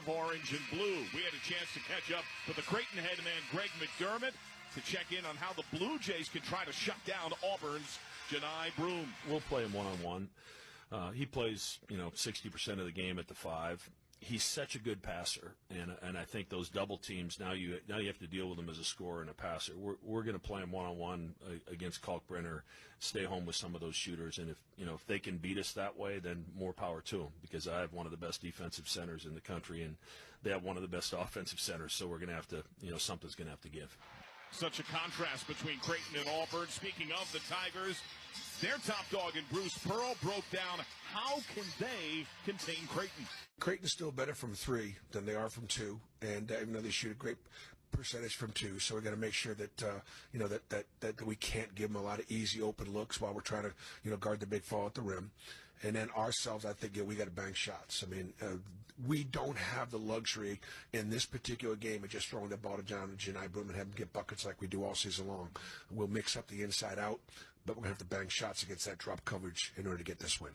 orange, and blue. We had a chance to catch up with the Creighton head man, Greg McDermott, to check in on how the Blue Jays can try to shut down Auburn's Johni Broome. We'll play him one-on-one. He plays, 60% of the game at the 5. He's such a good passer, and I think those double teams now you have to deal with him as a scorer and a passer. We're going to play him one-on-one against Kalkbrenner, stay home with some of those shooters, and if they can beat us that way, then more power to them, because I have one of the best defensive centers in the country, and they have one of the best offensive centers. So we're going to have to, something's going to have to give. Such a contrast between Creighton and Auburn. Speaking of the Tigers, their top dog in Bruce Pearl broke down how can they contain Creighton. Creighton's still better from 3 than they are from 2, and even though they shoot a great percentage from 2, so we got to make sure that that we can't give them a lot of easy open looks while we're trying to guard the big fall at the rim. And then ourselves, I think we got to bank shots. I mean, we don't have the luxury in this particular game of just throwing the ball to Johni Broome and have him get buckets like we do all season long. We'll mix up the inside out, but we're going to have to bank shots against that drop coverage in order to get this win.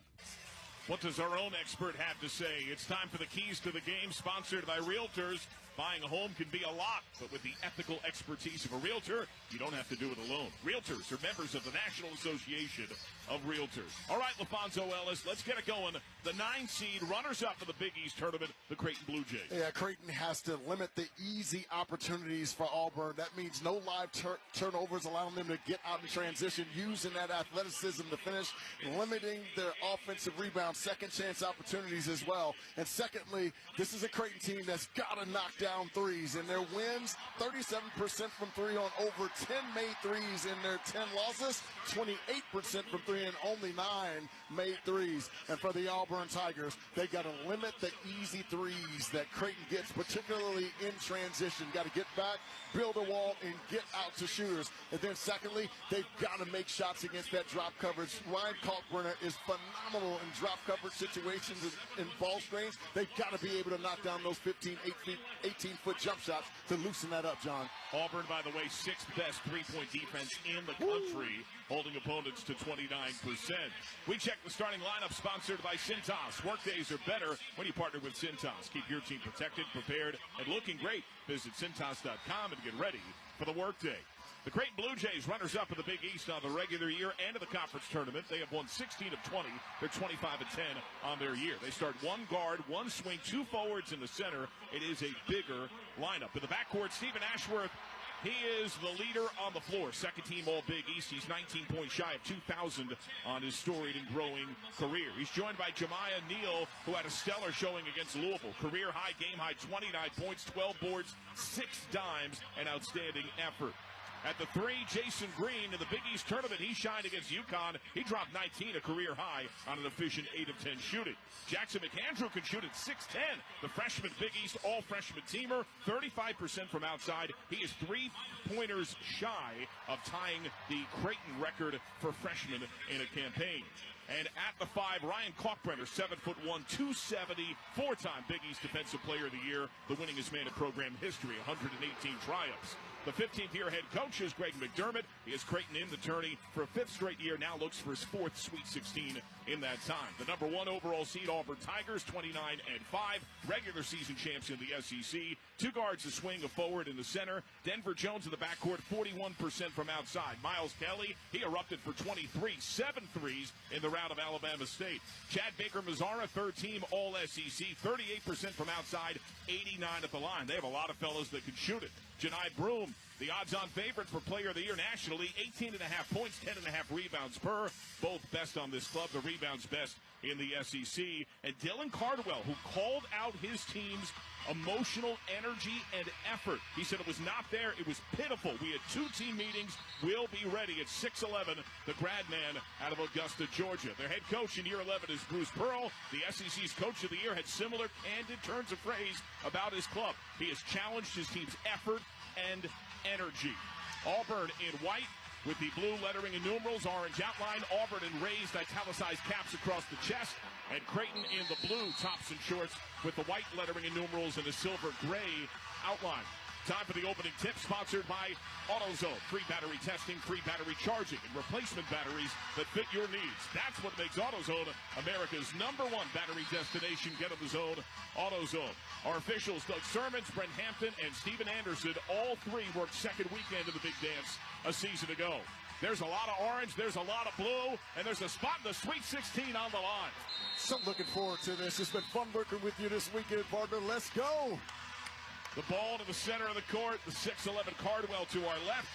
What does our own expert have to say? It's time for the Keys to the Game, sponsored by Realtors. Buying a home can be a lot, but with the ethical expertise of a realtor, you don't have to do it alone. Realtors are members of the National Association of Realtors. All right, LaFonso Ellis, let's get it going. The 9 seed runners-up for the Big East tournament, the Creighton Blue Jays. Yeah, Creighton has to limit the easy opportunities for Auburn. That means no live turnovers, allowing them to get out in transition, using that athleticism to finish, limiting their offensive rebound, second chance opportunities as well. And secondly, this is a Creighton team that's got to knock down threes. In their wins, 37% from 3 on over 10 made threes. In their 10 losses, 28% from 3 and only 9 made threes. And for the Auburn Tigers, they got to limit the easy threes that Creighton gets, particularly in transition. Got to get back, build a wall, and get out to shooters. And then secondly, they've got to make shots against that drop coverage. Ryan Kalkbrenner is phenomenal in drop coverage situations and ball screens. They've got to be able to knock down those 18-foot jump shots to loosen that up, John. Auburn, by the way, 6th best three-point defense in the country, holding opponents to 29%. We check the starting lineup, sponsored by Cintas. Workdays are better when you partner with Cintas. Keep your team protected, prepared, and looking great. Visit Cintas.com and get ready for the workday. The Creighton Blue Jays, runners-up in the Big East on the regular year and in the conference tournament. They have won 16 of 20. They're 25 of 10 on their year. They start 1 guard, 1 swing, 2 forwards in the center. It is a bigger lineup. In the backcourt, Stephen Ashworth, he is the leader on the floor. Second team All-Big East. He's 19 points shy of 2,000 on his storied and growing career. He's joined by Jemiah Neal, who had a stellar showing against Louisville. Career high, game high, 29 points, 12 boards, 6 dimes, and outstanding effort. At the 3, Jason Green in the Big East tournament. He shined against UConn. He dropped 19, a career high, on an efficient 8 of 10 shooting. Jackson McAndrew can shoot at 6'10", the freshman Big East all-freshman teamer, 35% from outside. He is 3-pointers shy of tying the Creighton record for freshmen in a campaign. And at the 5, Ryan Kalkbrenner, 7'1", 270, 4-time Big East Defensive Player of the Year, the winningest man in program history, 118 triumphs. The 15th-year head coach is Greg McDermott. He has Creighton in the tourney for a 5th straight year, now looks for his 4th Sweet 16 in that time. The number 1 overall seed, Auburn Tigers, 29-5, regular season champs in the SEC. 2 guards, a swing, a forward in the center. Denver Jones in the backcourt, 41% from outside. Miles Kelly, he erupted for 23, 7 threes in the round of Alabama State. Chad Baker-Mazzara, 3rd team All-SEC, 38% from outside, 89 at the line. They have a lot of fellas that can shoot it. Johni Broome, the odds-on favorite for Player of the Year nationally, 18.5 points, 10.5 rebounds per. Both best on this club. The rebounds best in the SEC. And Dylan Cardwell, who called out his team's emotional energy and effort. He said it was not there. It was pitiful. We had 2 team meetings. We'll be ready at 6'11", the grad man out of Augusta, Georgia. Their head coach in year 11 is Bruce Pearl. The SEC's Coach of the Year had similar candid turns of phrase about his club. He has challenged his team's effort and energy. Auburn in white with the blue lettering and numerals, orange outline. Auburn in raised italicized caps across the chest. And Creighton in the blue tops and shorts with the white lettering and numerals and the silver gray outline. Time for the opening tip, sponsored by AutoZone. Free battery testing, free battery charging, and replacement batteries that fit your needs. That's what makes AutoZone America's #1 battery destination. Get in the zone, AutoZone. Our officials, Doug Sermons, Brent Hampton, and Steven Anderson, all three worked second weekend of the Big Dance a season ago. There's a lot of orange, there's a lot of blue, and there's a spot in the Sweet 16 on the line. So looking forward to this. It's been fun working with you this weekend, partner. Let's go. The ball to the center of the court, the 6'11 Cardwell to our left,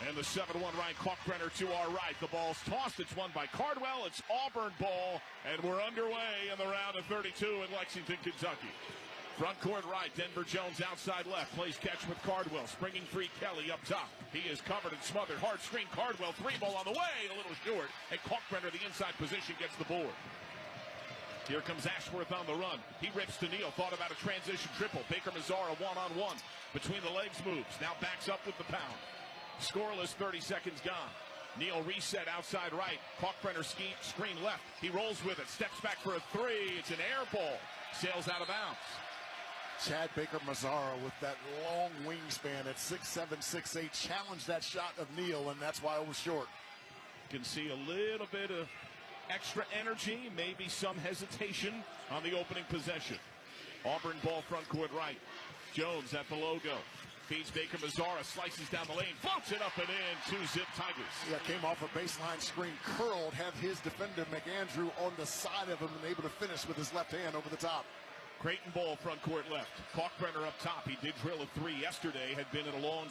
and the 7'1 Ryan Kalkbrenner to our right. The ball's tossed, it's won by Cardwell, it's Auburn ball, and we're underway in the round of 32 in Lexington, Kentucky. Front court right, Denver Jones outside left, plays catch with Cardwell, springing free Kelly up top. He is covered and smothered, hard screen, Cardwell, 3-ball on the way, a little short, and Kalkbrenner, the inside position, gets the board. Here comes Ashworth on the run. He rips to Neal. Thought about a transition triple. Baker Mazzara one-on-one. Between the legs moves. Now backs up with the pound. Scoreless, 30 seconds gone. Neal reset outside right. Kalkbrenner screen left. He rolls with it. Steps back for a three. It's an air ball. Sails out of bounds. Chad Baker Mazzara with that long wingspan at 6'7", 6'8", challenged that shot of Neal, and that's why it was short. You can see a little bit of extra energy, maybe some hesitation on the opening possession. Auburn ball front court right. Jones at the logo. Feeds Baker Mazzara, slices down the lane, floats it up and in. 2-zip Tigers. Yeah, came off a baseline screen, curled, have his defender McAndrew on the side of him and able to finish with his left hand over the top. Creighton ball front court left. Kalkbrenner up top. He did drill a three yesterday, had been in a long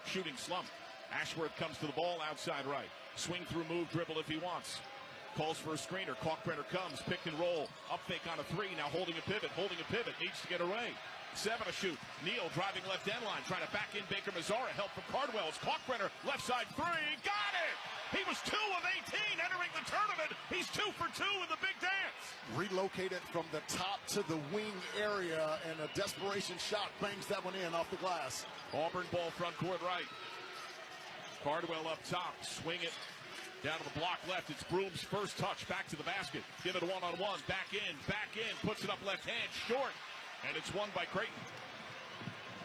shooting slump. Ashworth comes to the ball outside right. Swing through move dribble if he wants. Calls for a screener. Kalkbrenner comes, pick and roll. Up fake on a three. Now holding a pivot. Needs to get away. 7 to shoot. Neal driving left end line. Trying to back in Baker Mazzara. Help from Cardwell. It's Kalkbrenner. Left side three. Got it! He was 2 of 18 entering the tournament. He's 2 for 2 in the Big Dance. Relocated from the top to the wing area, and a desperation shot bangs that one in off the glass. Auburn ball front court right. Cardwell up top. Swing it. Down to the block left, it's Broom's first touch, back to the basket. Give it a one-on-one, back in, puts it up left hand, short, and it's won by Creighton.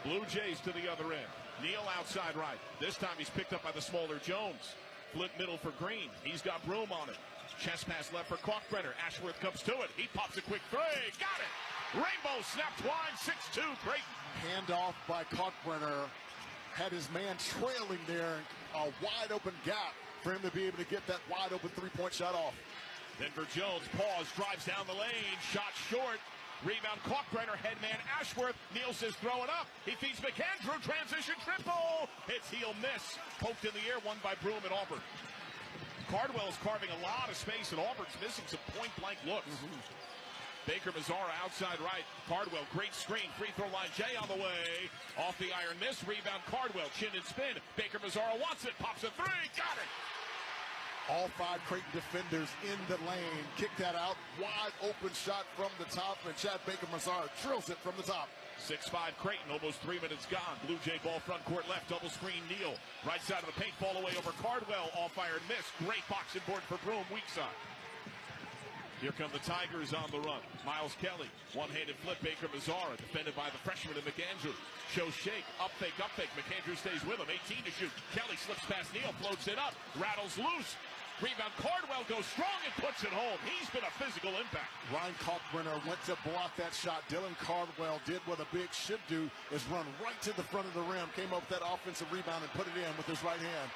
Blue Jays to the other end. Neal outside right. This time he's picked up by the smaller Jones. Flip middle for Green. He's got Broom on it. Chest pass left for Kalkbrenner. Ashworth comes to it. He pops a quick three. Got it! Rainbow snap twine, 6-2, Creighton. Handoff by Kalkbrenner. Had his man trailing there, a wide open gap for him to be able to get that wide open three-point shot off. Denver Jones paws, drives down the lane, shot short. Rebound Kalkbrenner, headman Ashworth. Neal says throw it up. He feeds McAndrew, transition triple. Hits heel miss. Poked in the air, won by Broom at Auburn. Cardwell's carving a lot of space, and Auburn's missing some point-blank looks. Baker Mazzara outside right. Cardwell, great screen. Free throw line, Jay on the way. Off the iron miss. Rebound Cardwell, chin and spin. Baker Mazzara wants it. Pops a three. Got it. All 5 Creighton defenders in the lane. Kick that out. Wide open shot from the top, and Chad Baker Mazzara drills it from the top. 6-5 Creighton, almost 3 minutes gone. Blue Jay ball front court left, double screen Neal. Right side of the paint, fall away over Cardwell. Off iron miss. Great boxing board for Broom, weak side. Here come the Tigers on the run. Miles Kelly, one-handed flip, Baker Mazzara, defended by the freshman of McAndrew. Shows shake, up fake. McAndrew stays with him, 18 to shoot. Kelly slips past Neal, floats it up, rattles loose. Rebound, Cardwell goes strong and puts it home. He's been a physical impact. Ryan Kalkbrenner went to block that shot. Dylan Cardwell did what a big should do, is run right to the front of the rim, came up with that offensive rebound and put it in with his right hand.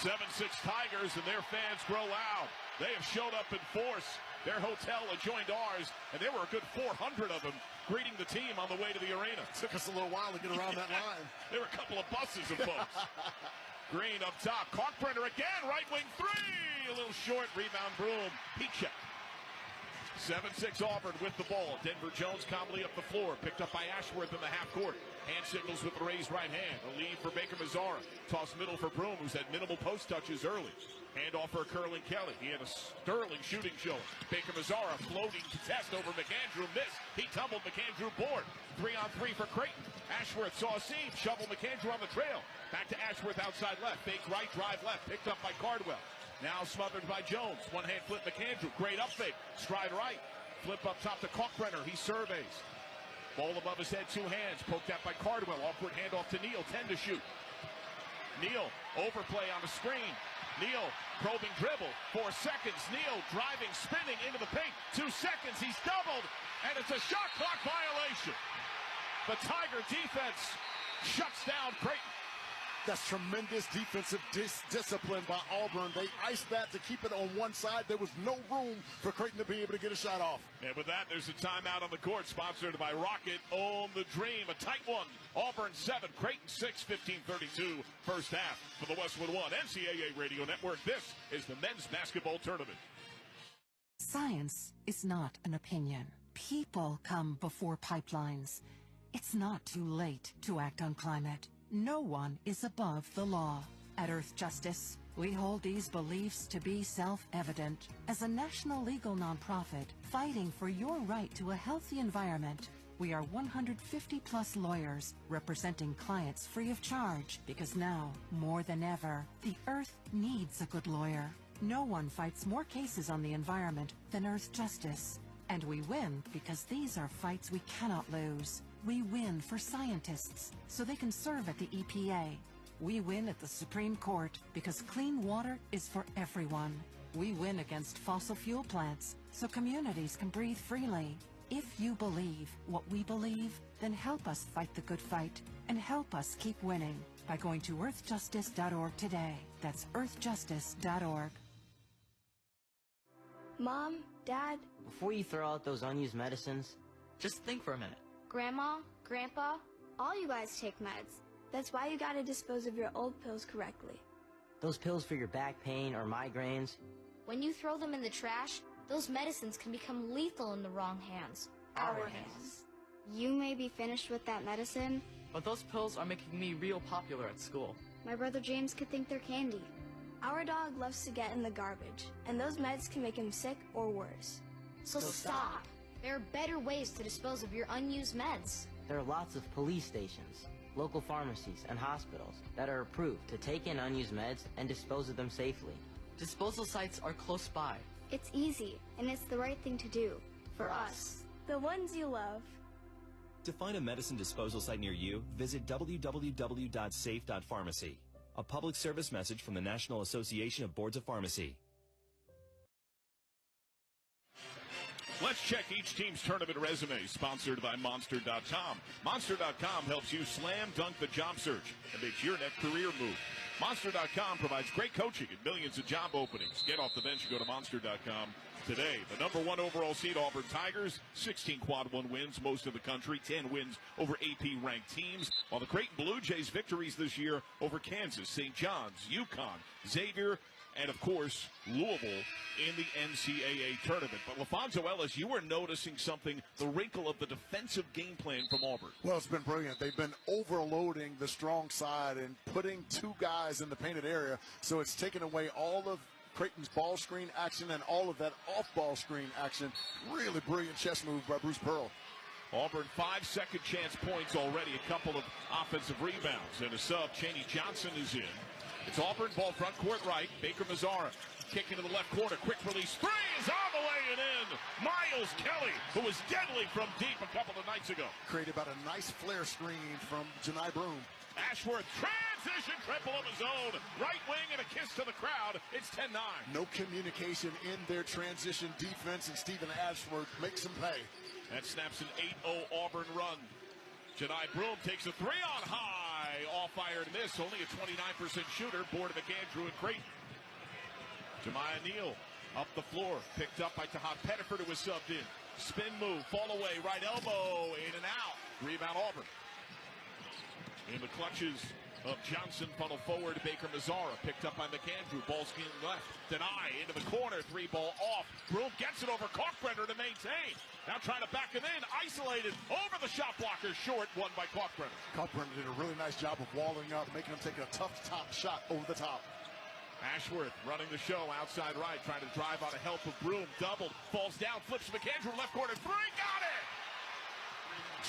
7-6 Tigers, and their fans grow loud. They have showed up in force. Their hotel adjoined ours, and there were a good 400 of them greeting the team on the way to the arena. Took us a little while to get around that line. There were a couple of buses of folks. Green up top. Kalkbrenner again, right wing three. A little short, rebound Broom. Heat check. 7-6 Auburn with the ball. Denver Jones calmly up the floor. Picked up by Ashworth in the half court. Hand signals with the raised right hand. A lead for Baker Mazzara. Toss middle for Broom, who's had minimal post touches early. Hand off for Curlin Kelly. He had a sterling shooting show. Baker Mazzara floating contest over McAndrew. Miss. He tumbled McAndrew board. 3-on-3 for Creighton. Ashworth saw a seam. Shoveled McAndrew on the trail. Back to Ashworth outside left. Fake right, drive left. Picked up by Cardwell. Now smothered by Jones. One-hand flip McAndrew. Great up fake. Stride right. Flip up top to Kalkbrenner. He surveys. Ball above his head, two hands, poked out by Cardwell. Awkward handoff to Neal, 10 to shoot. Neal, overplay on the screen. Neal, probing dribble, 4 seconds. Neal driving, spinning into the paint, 2 seconds. He's doubled, and it's a shot clock violation. The Tiger defense shuts down Creighton. That's tremendous defensive discipline by Auburn. They iced that to keep it on one side. There was no room for Creighton to be able to get a shot off. And with that, there's a timeout on the court, sponsored by Rocket. Own the dream. A tight one. Auburn 7, Creighton 6, 15-32 first half. For the Westwood One NCAA Radio Network, this is the men's basketball tournament. Science is not an opinion. People come before pipelines. It's not too late to act on climate. No one is above the law. At Earth Justice, we hold these beliefs to be self-evident. As a national legal nonprofit fighting for your right to a healthy environment, we are 150-plus lawyers representing clients free of charge because now, more than ever, the Earth needs a good lawyer. No one fights more cases on the environment than Earth Justice. And we win because these are fights we cannot lose. We win for scientists so they can serve at the EPA. We win at the Supreme Court because clean water is for everyone. We win against fossil fuel plants so communities can breathe freely. If you believe what we believe, then help us fight the good fight and help us keep winning by going to earthjustice.org today. That's earthjustice.org. Mom, Dad, Before you throw out those unused medicines, just think for a minute. Grandma, Grandpa, all you guys take meds. That's why you gotta dispose of your old pills correctly. Those pills for your back pain or migraines, When you throw them in the trash, those medicines can become lethal in the wrong hands. Our hands. You may be finished with that medicine. But those pills are making me real popular at school. My brother James could think they're candy. Our dog loves to get in the garbage, and those meds can make him sick or worse. So stop. There are better ways to dispose of your unused meds. there are lots of police stations, local pharmacies, and hospitals that are approved to take in unused meds and dispose of them safely. Disposal sites are close by. It's easy, and it's the right thing to do. For us. The ones you love. To find a medicine disposal site near you, visit www.safe.pharmacy. A public service message from the National Association of Boards of Pharmacy. Let's check each team's tournament resume, sponsored by Monster.com. Monster.com helps you slam dunk the job search and makes your next career move. Monster.com provides great coaching and millions of job openings. Get off the bench and go to Monster.com today. The number 1 overall seed Auburn Tigers, 16 quad 1 wins, most of the country, 10 wins over AP-ranked teams. While the Creighton Blue Jays victories this year over Kansas, St. John's, UConn, Xavier, and, of course, Louisville in the NCAA tournament. But, LaFonso Ellis, you were noticing something, the wrinkle of the defensive game plan from Auburn. Well, it's been brilliant. They've been overloading the strong side and putting 2 guys in the painted area, so it's taken away all of Creighton's ball screen action and all of that off-ball screen action. Really brilliant chess move by Bruce Pearl. Auburn 5 second chance points already, a couple of offensive rebounds, and a sub, Chaney Johnson, is in. It's Auburn, ball front court right. Baker Mazzara kicking to the left corner. Quick release. 3 is on the way and in. Miles Kelly, who was deadly from deep a couple of nights ago. Created about a nice flare screen from Janai Broom. Ashworth, transition triple of his own. Right wing and a kiss to the crowd. It's 10-9. No communication in their transition defense, and Stephen Ashworth makes him pay. That snaps an 8-0 Auburn run. Janai Broom takes a 3 on high. All fire to miss. Only a 29% shooter. Board of McAndrew and Creighton. Jemiah Neal up the floor. Picked up by Tahat Pettiford, who was subbed in. Spin move. Fall away. Right elbow. In and out. Rebound Auburn. In the clutches of Johnson, funnel forward to Baker Mazzara. Picked up by McAndrew. Ball skin left. Deny into the corner. 3 ball off. Broom gets it over Kalkbrenner to maintain. Now trying to back him in. Isolated over the shot blocker. Short. Won by Kalkbrenner. Kalkbrenner did a really nice job of walling up, making him take a tough top shot over the top. Ashworth running the show outside right. Trying to drive out of help of Broom. Doubled. Falls down. Flips McAndrew. Left corner. 3. Got it.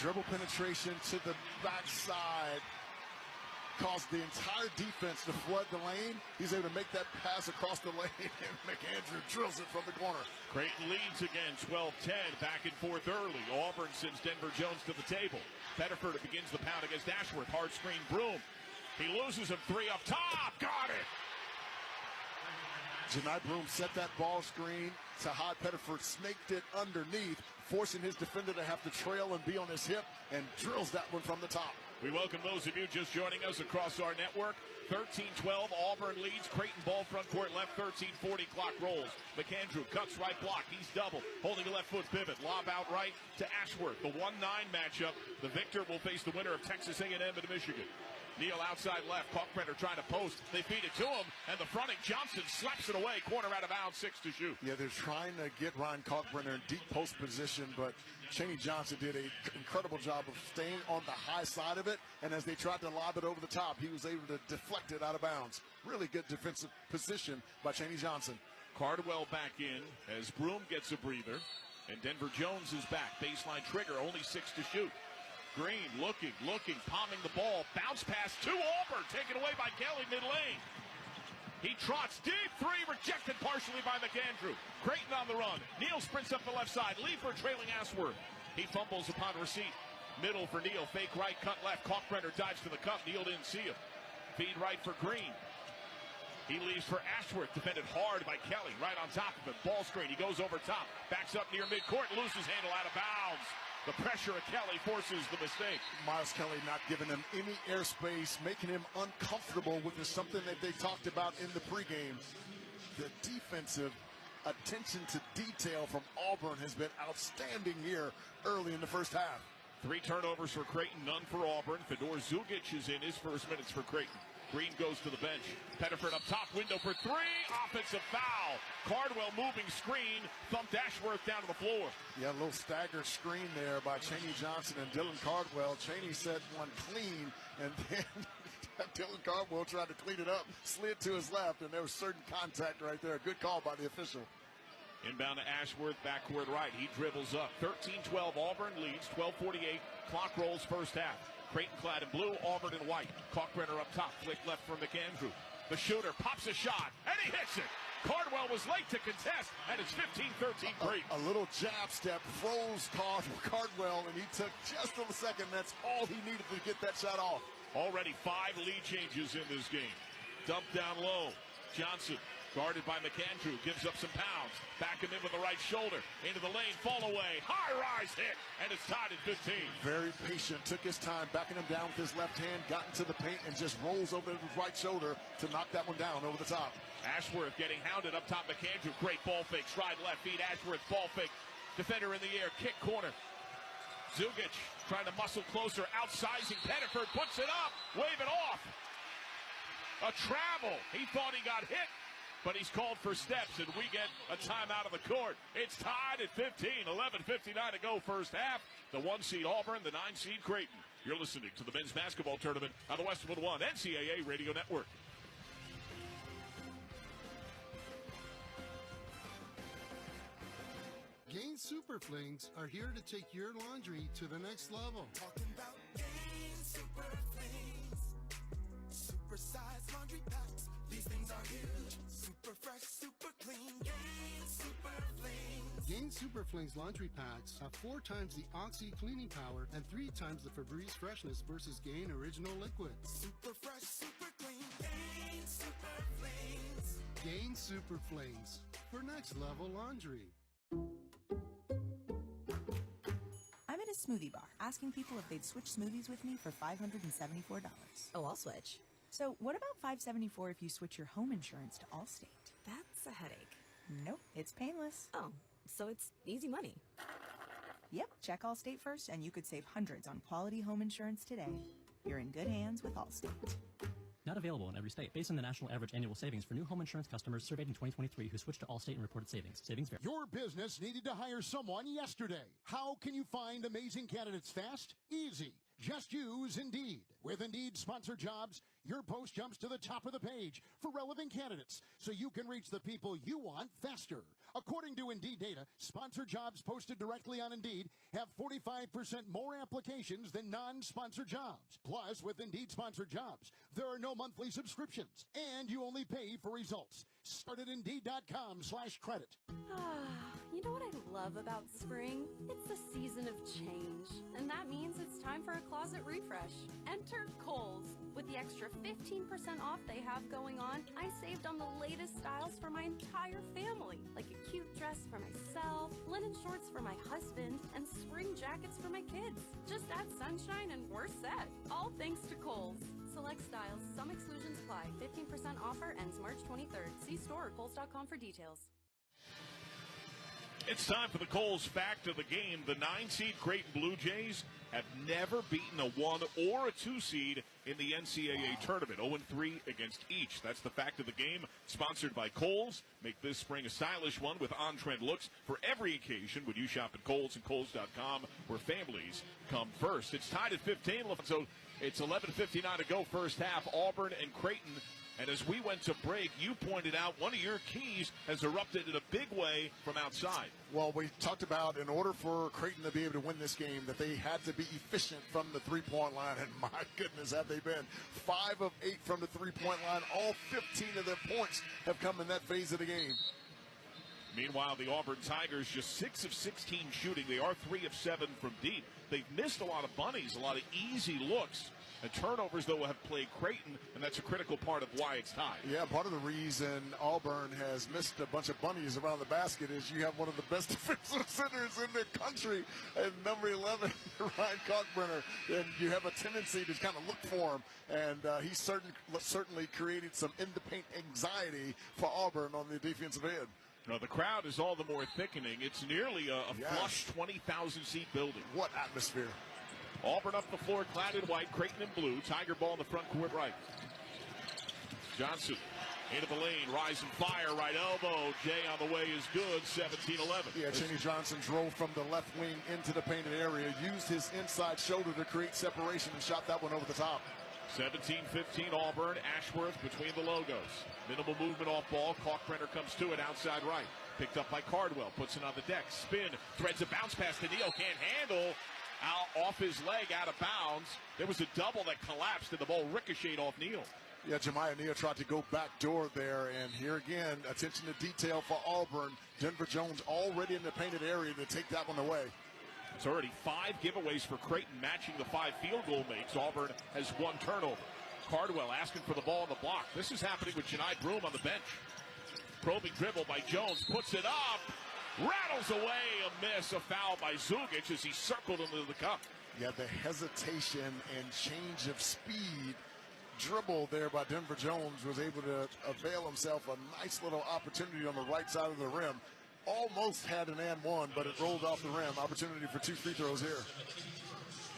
Dribble penetration to the backside. caused the entire defense to flood the lane. He's able to make that pass across the lane, and McAndrew drills it from the corner. Creighton leads again, 12-10, back and forth early. Auburn sends Denver Jones to the table. Pettiford begins the pound against Ashworth. Hard screen, Broom. He loses him 3 up top. Got it! Janai Broom set that ball screen. Tahad Pettiford snaked it underneath, forcing his defender to have to trail and be on his hip, and drills that one from the top. We welcome those of you just joining us across our network. 13-12, Auburn leads. Creighton ball front court left, 13-40, clock rolls. McAndrew cuts right block. He's double, holding a left foot pivot. Lob out right to Ashworth. The 1-9 matchup. The victor will face the winner of Texas A&M and Michigan. Neal outside left. Kalkbrenner trying to post. They feed it to him, and the fronting Johnson slaps it away. Corner out of bounds, 6 to shoot. Yeah, they're trying to get Ryan Kalkbrenner in deep post position, but Chaney Johnson did an incredible job of staying on the high side of it, and as they tried to lob it over the top, he was able to deflect it out of bounds. Really good defensive position by Chaney Johnson. Cardwell back in as Broom gets a breather, and Denver Jones is back. Baseline trigger, only 6 to shoot. Green looking, palming the ball. Bounce pass to Auburn, taken away by Kelly mid-lane. He trots deep, 3 rejected partially by McAndrew. Creighton on the run. Neal sprints up the left side. Leifer trailing Ashworth. He fumbles upon receipt. Middle for Neal. Fake right, cut left. Kalkbrenner dives to the cup. Neal didn't see him. Feed right for Green. He leaves for Ashworth. Defended hard by Kelly. Right on top of him. Ball screen. He goes over top. Backs up near midcourt. Loses handle out of bounds. The pressure of Kelly forces the mistake. Miles Kelly not giving him any airspace, making him uncomfortable, which is something that they talked about in the pregame. The defensive attention to detail from Auburn has been outstanding here early in the first half. 3 turnovers for Creighton, none for Auburn. Fedor Zugic is in his first minutes for Creighton. Green goes to the bench. Pettiford up top, window for 3. Offensive foul. Cardwell moving screen. Thumped Ashworth down to the floor. Yeah, a little staggered screen there by Chaney Johnson and Dylan Cardwell. Chaney set one clean, and then Dylan Cardwell tried to clean it up, slid to his left, and there was certain contact right there. Good call by the official. Inbound to Ashworth, backcourt right. He dribbles up. 13-12, Auburn leads. 12:48. Clock rolls first half. Creighton clad in blue, Auburn in white. Kalkbrenner up top, flick left from McAndrew. The shooter pops a shot, and he hits it. Cardwell was late to contest, and it's 15-13 Creighton. A little jab step froze Cardwell, and he took just a second. That's all he needed to get that shot off. Already 5 lead changes in this game. Dump down low. Johnson, guarded by McAndrew, gives up some pounds. Back him in with the right shoulder. Into the lane, fall away. High rise hit, and it's tied at 15. Very patient, took his time, backing him down with his left hand, got into the paint, and just rolls over his right shoulder to knock that one down over the top. Ashworth getting hounded up top. McAndrew, great ball fake. Stride left, feed Ashworth, ball fake. Defender in the air, kick corner. Zugic trying to muscle closer, outsizing Pettiford, puts it up, wave it off. A travel. He thought he got hit, but he's called for steps, and we get a timeout of the court. It's tied at 15, 11:59 to go first half. The 1 seed Auburn, the 9 seed Creighton. You're listening to the men's basketball tournament on the Westwood One NCAA Radio Network. Gain Super Flings are here to take your laundry to the next level. Talking about Gain Super Flings. Super size laundry packs. These things are huge. Super fresh, super clean. Gain Super Flings. Gain Super Flings laundry packs have 4 times the Oxy cleaning power and 3 times the Febreze freshness versus Gain Original Liquid. Super fresh, super clean. Gain Super Flings. Gain Super Flings for next level laundry. I'm at a smoothie bar asking people if they'd switch smoothies with me for $574. Oh, I'll switch. So what about $574 if you switch your home insurance to Allstate? That's a headache. Nope, it's painless. Oh, so it's easy money. Yep, check Allstate first and you could save hundreds on quality home insurance today. You're in good hands with Allstate. Not available in every state. Based on the national average annual savings for new home insurance customers surveyed in 2023 who switched to Allstate and reported savings. Savings vary. Your business needed to hire someone yesterday. How can you find amazing candidates fast? Easy. Just use Indeed. With Indeed sponsored jobs, your post jumps to the top of the page for relevant candidates, so you can reach the people you want faster. According to Indeed data, sponsored jobs posted directly on Indeed have 45% more applications than non-sponsored jobs. Plus, with Indeed sponsored jobs, there are no monthly subscriptions, and you only pay for results. Start at Indeed.com/credit. You know what I love about spring? It's the season of change, and that means it's time for a closet refresh. Enter Kohl's. With the extra 15% off they have going on, I saved on the latest styles for my entire family, like a cute dress for myself, linen shorts for my husband, and spring jackets for my kids. Just add sunshine and we're set. All thanks to Kohl's. Select styles. Some exclusions apply. 15% offer ends March 23rd. See store or Kohl's.com for details. It's time for the Kohl's Fact of the Game. The 9-seed Creighton Blue Jays have never beaten a 1 or a 2 seed in the NCAA tournament. 0-3 against each. That's the fact of the game. Sponsored by Kohl's. Make this spring a stylish one with on-trend looks for every occasion when you shop at Kohl's and Kohl's.com, where families come first. It's tied at 15, so it's 11:59 to go first half. Auburn and Creighton. And as we went to break, you pointed out one of your keys has erupted in a big way from outside. Well, we talked about in order for Creighton to be able to win this game that they had to be efficient from the three-point line. And my goodness, have they been. 5 of 8 from the three-point line. All 15 of their points have come in that phase of the game. Meanwhile, the Auburn Tigers just 6 of 16 shooting. They are 3 of 7 from deep. They've missed a lot of bunnies, a lot of easy looks. And turnovers, though, have played Creighton, and that's a critical part of why it's tied. Yeah, part of the reason Auburn has missed a bunch of bunnies around the basket is you have one of the best defensive centers in the country, and number 11, Ryan Kalkbrenner, and you have a tendency to kind of look for him, and he's certainly created some in-the-paint anxiety for Auburn on the defensive end. No, the crowd is all the more thickening. It's nearly a flush 20,000-seat building. What atmosphere. Auburn up the floor, clad in white, Creighton in blue. Tiger ball in the front court right. Johnson into the lane, rising fire, right elbow. Jay on the way is good, 17-11. Yeah, Cheney Johnson drove from the left wing into the painted area, used his inside shoulder to create separation, and shot that one over the top. 17-15 Auburn. Ashworth between the logos. Minimal movement off ball. Kalkbrenner comes to it outside right. Picked up by Cardwell. Puts it on the deck. Spin. Threads a bounce pass to Neal. Can't handle. Out off his leg, out of bounds. There was a double that collapsed, and the ball ricocheted off Neal. Yeah, Jemiah Neal tried to go back door there, and here again, attention to detail for Auburn. Denver Jones already in the painted area to take that one away. It's already 5 giveaways for Creighton, matching the 5 field goal makes. Auburn has 1 turnover. Cardwell asking for the ball on the block. This is happening with Janai Broom on the bench. Probing dribble by Jones, puts it up. Rattles away, a miss, a foul by Zugic as he circled into the cup. Yeah, the hesitation and change of speed dribble there by Denver Jones was able to avail himself a nice little opportunity on the right side of the rim. Almost had an and one, but it rolled off the rim. Opportunity for 2 free throws here.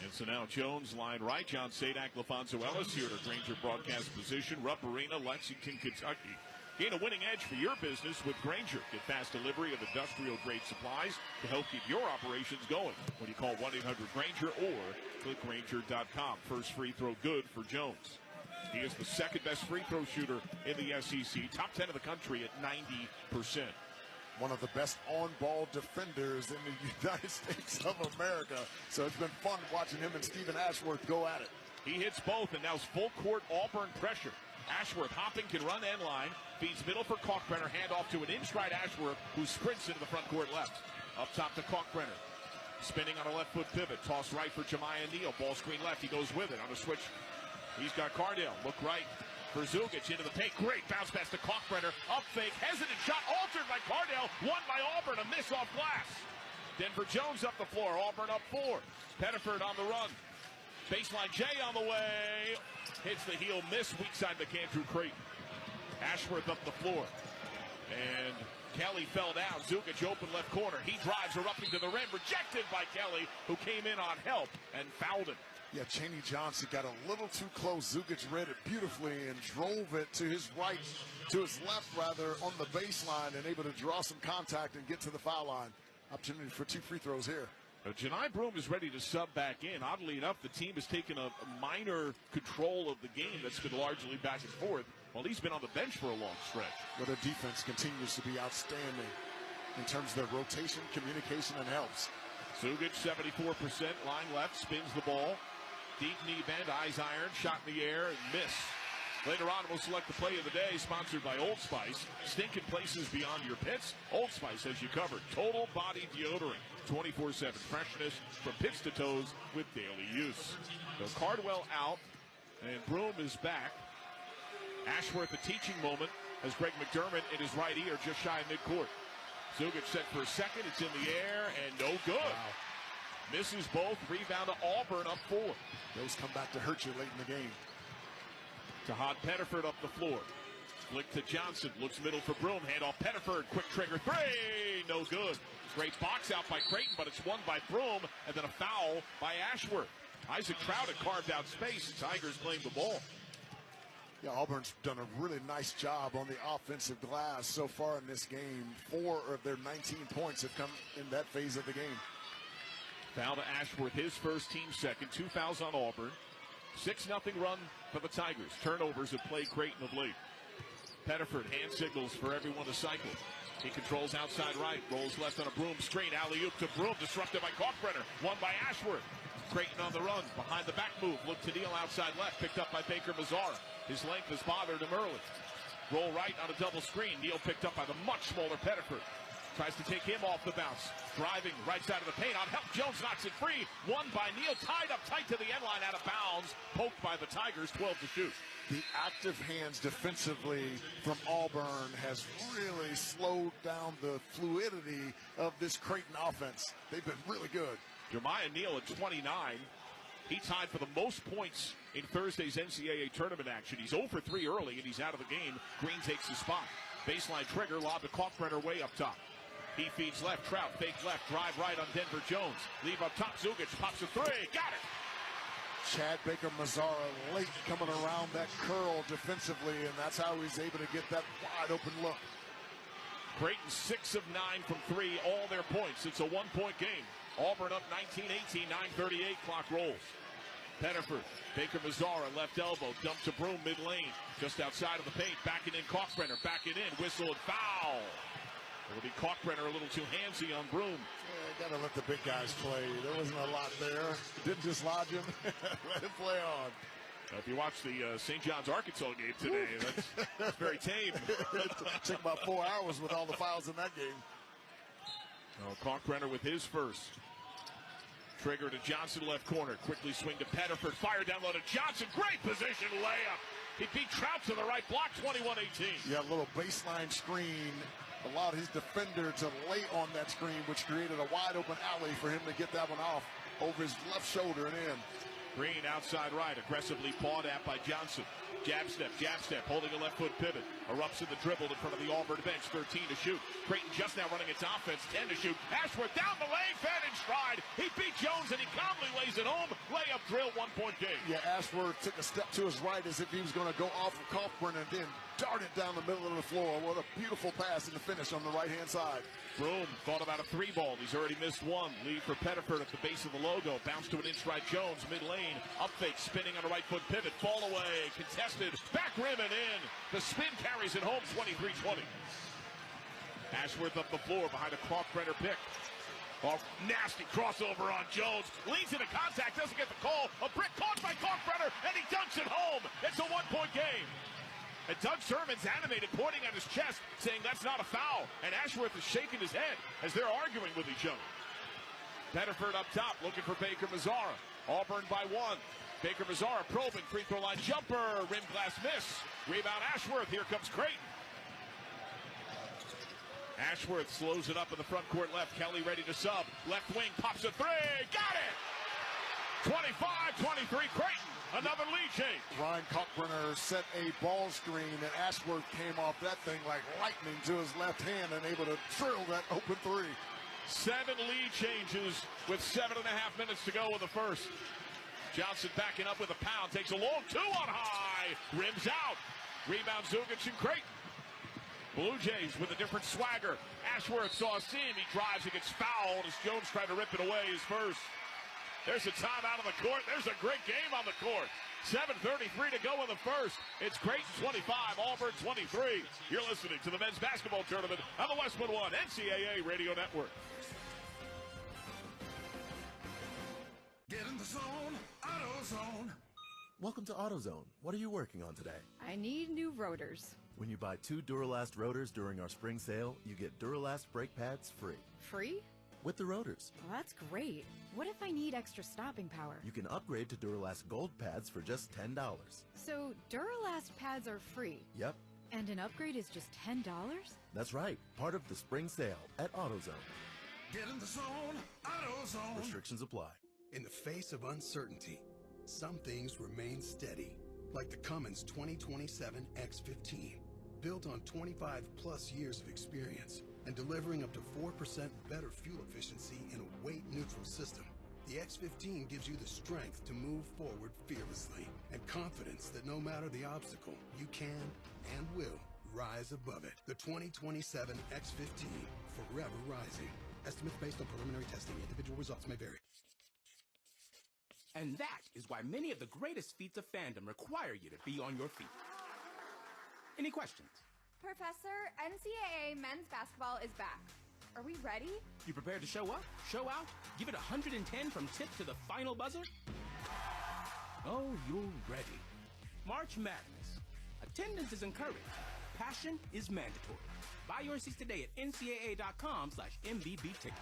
And so now Jones line right. John Sadak, LaFonso Ellis here to Granger broadcast position. Rupp Arena, Lexington, Kentucky. Gain a winning edge for your business with Granger. Get fast delivery of industrial-grade supplies to help keep your operations going when you call 1-800-GRANGER or click Granger.com. First free throw good for Jones. He is the second best free throw shooter in the SEC. Top 10 of the country at 90%. One of the best on-ball defenders in the United States of America. So it's been fun watching him and Stephen Ashworth go at it. He hits both, and now it's full-court Auburn pressure. Ashworth hopping, can run end line, feeds middle for Kalkbrenner, hand off to an in-stride Ashworth who sprints into the front court left. Up top to Kalkbrenner. Spinning on a left foot pivot. Toss right for Jemiah Neal. Ball screen left. He goes with it on a switch. He's got Cardale. Look right for Zugic into the paint. Great bounce pass to Kalkbrenner. Up fake. Hesitant shot altered by Cardale. Won by Auburn. A miss off glass. Denver Jones up the floor. Auburn up 4. Pettiford on the run. Baseline J on the way. Hits the heel, miss, weak side McAndrew Creighton. Ashworth up the floor. And Kelly fell down. Zugic open left corner. He drives erupting to the rim. Rejected by Kelly, who came in on help and fouled him. Yeah, Cheney Johnson got a little too close. Zugic read it beautifully and drove it to his right, to his left rather, on the baseline and able to draw some contact and get to the foul line. Opportunity for 2 free throws here. Janai Broome is ready to sub back in. Oddly enough, the team has taken a minor control of the game that's been largely back and forth, while he's been on the bench for a long stretch. Well, their defense continues to be outstanding in terms of their rotation, communication, and helps. Zugic, 74%, line left, spins the ball. Deep knee bend, eyes iron, shot in the air, and miss. Later on, we'll select the play of the day, sponsored by Old Spice. Stinking places beyond your pits. Old Spice has you covered. Total body deodorant. 24/7 freshness from pits to toes with daily use. So Cardwell out, and Broome is back. Ashworth, a teaching moment, as Greg McDermott in his right ear just shy of midcourt. Zugic set for a second. It's in the air, and no good. Wow. Misses both. Rebound to Auburn, up 4. Those come back to hurt you late in the game. Tahad Pettiford up the floor. Flick to Johnson. Looks middle for Broome. Hand off Pettiford. Quick trigger 3. No good. Great box out by Creighton, but it's won by Broome, and then a foul by Ashworth. Isaac Trout had carved out space. The Tigers claim the ball. Yeah, Auburn's done a really nice job on the offensive glass so far in this game. 4 of their 19 points have come in that phase of the game. Foul to Ashworth, his first, team second. 2 fouls on Auburn. 6-0 run for the Tigers. Turnovers have played Creighton of late. Pettiford hand signals for everyone to cycle. He controls outside right, rolls left on a Broome screen. Alley-oop to Broome, disrupted by Kalkbrenner. Won by Ashworth. Creighton on the run, behind the back move. Look to Neal outside left, picked up by Baker Mazzara. His length has bothered him early. Roll right on a double screen. Neal picked up by the much smaller Pettiford. Tries to take him off the bounce. Driving right side of the paint on help. Jones knocks it free. Won by Neal. Tied up tight to the end line, out of bounds. Poked by the Tigers. 12 to shoot. The active hands defensively from Auburn has really slowed down the fluidity of this Creighton offense. They've been really good. Jeremiah Neal at 29. He tied for the most points in Thursday's NCAA tournament action. He's 0 for 3 early, and he's out of the game. Green takes his spot. Baseline trigger, lob to Kalkbrenner way up top. He feeds left, Trout, fake left, drive right on Denver Jones. Leave up top, Zugic pops a 3, got it! Chad Baker Mazzara late coming around that curl defensively, and that's how he's able to get that wide open look. Creighton 6 of 9 from 3, all their points. It's a 1-point game. Auburn up 19-18, 9:38, clock rolls. Pettiford, Baker Mazzara, left elbow, dump to Broome, mid-lane, just outside of the paint, backing in Kalkbrenner, backing in, whistle and foul. It'll be Kalkbrenner a little too handsy on Broome. Yeah, gotta let the big guys play. There wasn't a lot there. Didn't dislodge him. Let him play on. If you watch the St. John's Arkansas game today, that's very tame. It took about 4 hours with all the fouls in that game. Kalkbrenner with his first. Trigger to Johnson, left corner. Quickly swing to Pettiford. Fire down low to Johnson. Great position layup. He beat Trout to the right block, 21-18. Yeah, a little baseline screen allowed his defender to lay on that screen, which created a wide open alley for him to get that one off over his left shoulder and in. Green outside right, aggressively pawed at by Johnson. Jab step, holding a left foot pivot. Erupts in the dribble in front of the Auburn bench, 13 to shoot. Creighton just now running its offense, 10 to shoot. Ashworth down the lane, fed in stride. He beat Jones and he calmly lays it home. Layup drill, 1-point game. Yeah, Ashworth took a step to his right as if he was going to go off of Kalkbrenner and then darted down the middle of the floor. What a beautiful pass in the finish on the right-hand side. Broome thought about a 3-ball. He's already missed one. Lead for Pettiford at the base of the logo. Bounce to an in-stride Jones, mid-lane. Up fake, spinning on the right foot pivot. Fall away, contested. Back rim and in. The spin carries it home, 23-20. Ashworth up the floor behind a Kalkbrenner pick. Oh, nasty crossover on Jones. Leads into contact, doesn't get the call. A brick caught by Kalkbrenner, and he dunks it home. It's a 1-point game. And Doug Sermon's animated, pointing at his chest, saying that's not a foul. And Ashworth is shaking his head as they're arguing with each other. Pettiford up top, looking for Baker Mazzara. Auburn by 1. Baker Mazzara probing, free throw line jumper, rim glass miss. Rebound Ashworth, here comes Creighton. Ashworth slows it up in the front court left. Kelly ready to sub. Left wing pops a 3. Got it! 25-23 Creighton. Another lead change. Ryan Kalkbrenner set a ball screen, and Ashworth came off that thing like lightning to his left hand and able to drill that open 3. 7 lead changes with 7.5 minutes to go in the first. Johnson backing up with a pound. Takes a long 2 on high. Rims out. Rebound Zugic and Creighton. Blue Jays with a different swagger. Ashworth saw a seam. He drives. He gets fouled as Jones tried to rip it away his first. There's a timeout on the court. There's a great game on the court. 7:33 to go in the first. It's Creighton 25, Auburn 23. You're listening to the men's basketball tournament on the Westwood One NCAA Radio Network. Get in the zone, AutoZone. Welcome to AutoZone. What are you working on today? I need new rotors. When you buy 2 Duralast rotors during our spring sale, you get Duralast brake pads free. Free? With the rotors. Well, that's great. What if I need extra stopping power? You can upgrade to Duralast Gold pads for just $10. So Duralast pads are free? Yep. And an upgrade is just $10? That's right. Part of the spring sale at AutoZone. Get in the zone, AutoZone. Restrictions apply. In the face of uncertainty, some things remain steady, like the Cummins 2027 X15, built on 25-plus years of experience and delivering up to 4% better fuel efficiency in a weight-neutral system. The X15 gives you the strength to move forward fearlessly and confidence that no matter the obstacle, you can and will rise above it. The 2027 X15, forever rising. Estimates based on preliminary testing. Individual results may vary. And that is why many of the greatest feats of fandom require you to be on your feet. Any questions? Professor, NCAA men's basketball is back. Are we ready? You prepared to show up, show out, give it 110 from tip to the final buzzer? Oh, you're ready. March Madness. Attendance is encouraged. Passion is mandatory. Buy your seats today at ncaa.com/MBB tickets.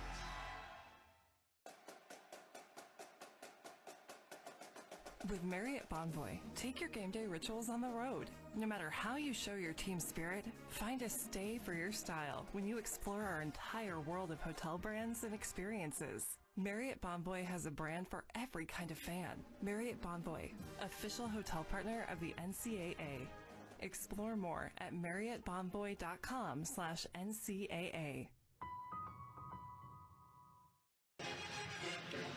With Marriott Bonvoy, take your game day rituals on the road. No matter how you show your team spirit, find a stay for your style when you explore our entire world of hotel brands and experiences. Marriott Bonvoy has a brand for every kind of fan. Marriott Bonvoy, official hotel partner of the NCAA. Explore more at marriottbonvoy.com/NCAA.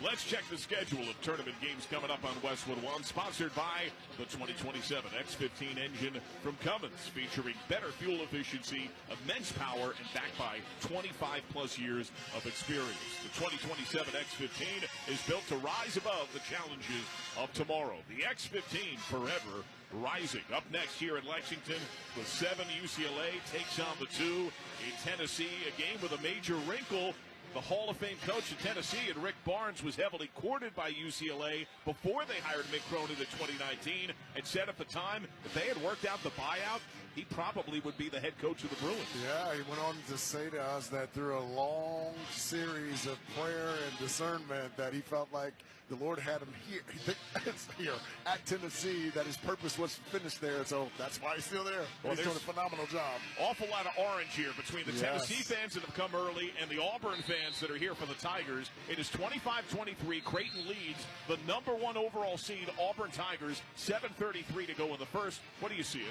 Let's check the schedule of tournament games coming up on Westwood One, sponsored by the 2027 X15 engine from Cummins, featuring better fuel efficiency, immense power, and backed by 25-plus years of experience. The 2027 X15 is built to rise above the challenges of tomorrow. The X15 forever rising. Up next here in Lexington, the 7 UCLA takes on the 2 in Tennessee, a game with a major wrinkle. The Hall of Fame coach at Tennessee, and Rick Barnes, was heavily courted by UCLA before they hired Mick Cronin in 2019, and said at the time, if they had worked out the buyout, he probably would be the head coach of the Bruins. Yeah, he went on to say to us that through a long series of prayer and discernment that he felt like the Lord had him here, here at Tennessee, that his purpose was to finish there, so that's why he's still there. Well, he's doing a phenomenal job. Awful lot of orange here between the Tennessee fans that have come early and the Auburn fans that are here for the Tigers. It is 25-23. Creighton leads the #1 overall seed, Auburn Tigers. 7:33 to go in the first. What do you see?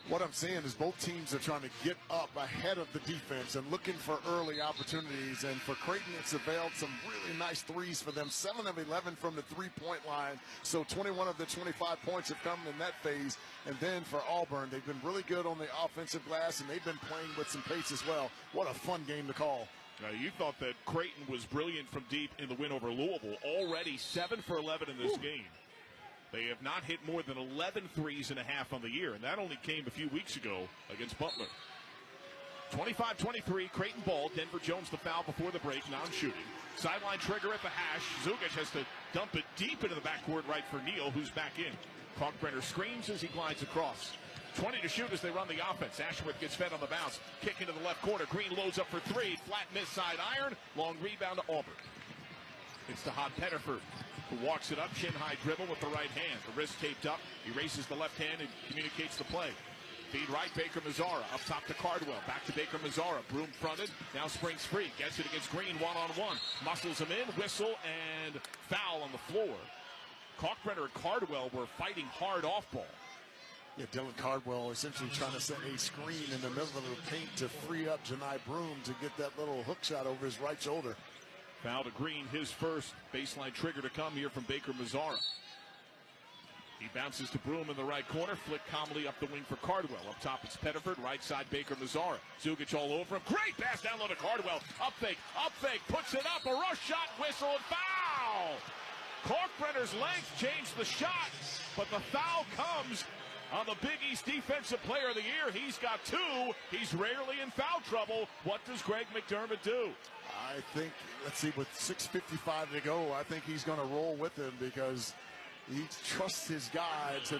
What I'm saying is both teams are trying to get up ahead of the defense and looking for early opportunities. And for Creighton, it's availed some really nice threes for them. 7 of 11 from the three-point line. So 21 of the 25 points have come in that phase. And then for Auburn, they've been really good on the offensive glass, and they've been playing with some pace as well. What a fun game to call. Now, you thought that Creighton was brilliant from deep in the win over Louisville. Already 7 for 11 in this game. They have not hit more than 11 threes and a half on the year, and that only came a few weeks ago against Butler. 25-23, Creighton ball. Denver Jones the foul before the break, non-shooting. Sideline trigger at the hash. Zugic has to dump it deep into the backcourt right for Neal, who's back in. Kalkbrenner screams as he glides across. 20 to shoot as they run the offense. Ashworth gets fed on the bounce. Kick into the left corner. Green loads up for 3. Flat miss side iron. Long rebound to Auburn. It's to Hod Pettiford, who walks it up, chin-high dribble with the right hand. The wrist taped up. He races the left hand and communicates the play. Feed right, Baker Mazzara. Up top to Cardwell. Back to Baker Mazzara. Broom fronted. Now springs free. Gets it against Green one-on-one. Muscles him in. Whistle and foul on the floor. Kalkbrenner and Cardwell were fighting hard off ball. Yeah, Dylan Cardwell essentially trying to set a screen in the middle of the paint to free up Janai Broom to get that little hook shot over his right shoulder. Foul to Green, his first. Baseline trigger to come here from Baker Mazzara. He bounces to Broom in the right corner, flick calmly up the wing for Cardwell. Up top it's Pettiford, right side Baker Mazzara. Zugic all over him. Great pass down low to Cardwell. Up fake, puts it up, a rush shot, whistle, and foul! Kalkbrenner's length changed the shot, but the foul comes on the Big East Defensive Player of the Year. He's got 2. He's rarely in foul trouble. What does Greg McDermott do? I think, let's see, with 6:55 to go, I think he's going to roll with him because he trusts his guy to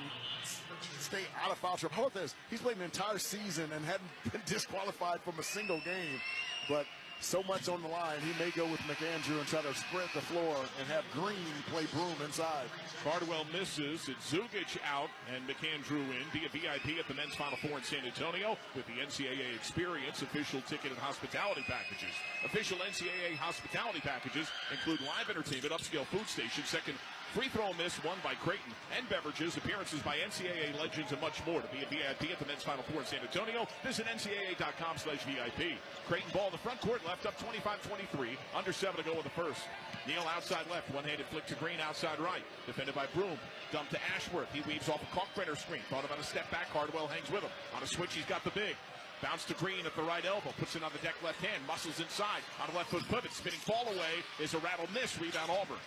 stay out of foul trouble. How about this? He's played an entire season and hadn't been disqualified from a single game, but so much on the line, he may go with McAndrew and try to spread the floor and have Green play Broom inside. Cardwell misses. It's Zugic out and McAndrew in. Be a VIP at the men's Final Four in San Antonio with the NCAA Experience official ticket and hospitality packages. Official NCAA hospitality packages include live entertainment, upscale food station, second free throw miss won by Creighton, and beverages, appearances by NCAA legends, and much more. To be a VIP at the men's Final Four in San Antonio, visit ncaa.com/VIP. Creighton ball in the front court, left up 25-23, under 7 to go in the first. Neal outside left, one-handed flick to Green outside right, defended by Broom. Dump to Ashworth. He weaves off a Kalkbrenner screen. Thought about a step back. Cardwell hangs with him. On a switch, he's got the big. Bounce to Green at the right elbow. Puts it on the deck left hand. Muscles inside. On a left foot pivot. Spinning fall away is a rattle miss. Rebound Auburn.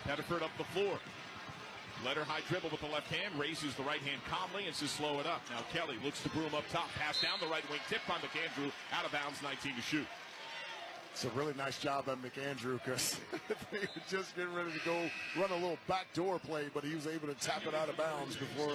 Pettiford up the floor. Let her high dribble with the left hand. Raises the right hand calmly and says slow it up. Now Kelly looks to Broom up top. Pass down the right wing. Tip by McAndrew. Out of bounds. 19 to shoot. It's a really nice job by McAndrew because they were just getting ready to go run a little backdoor play, but he was able to tap it out of bounds before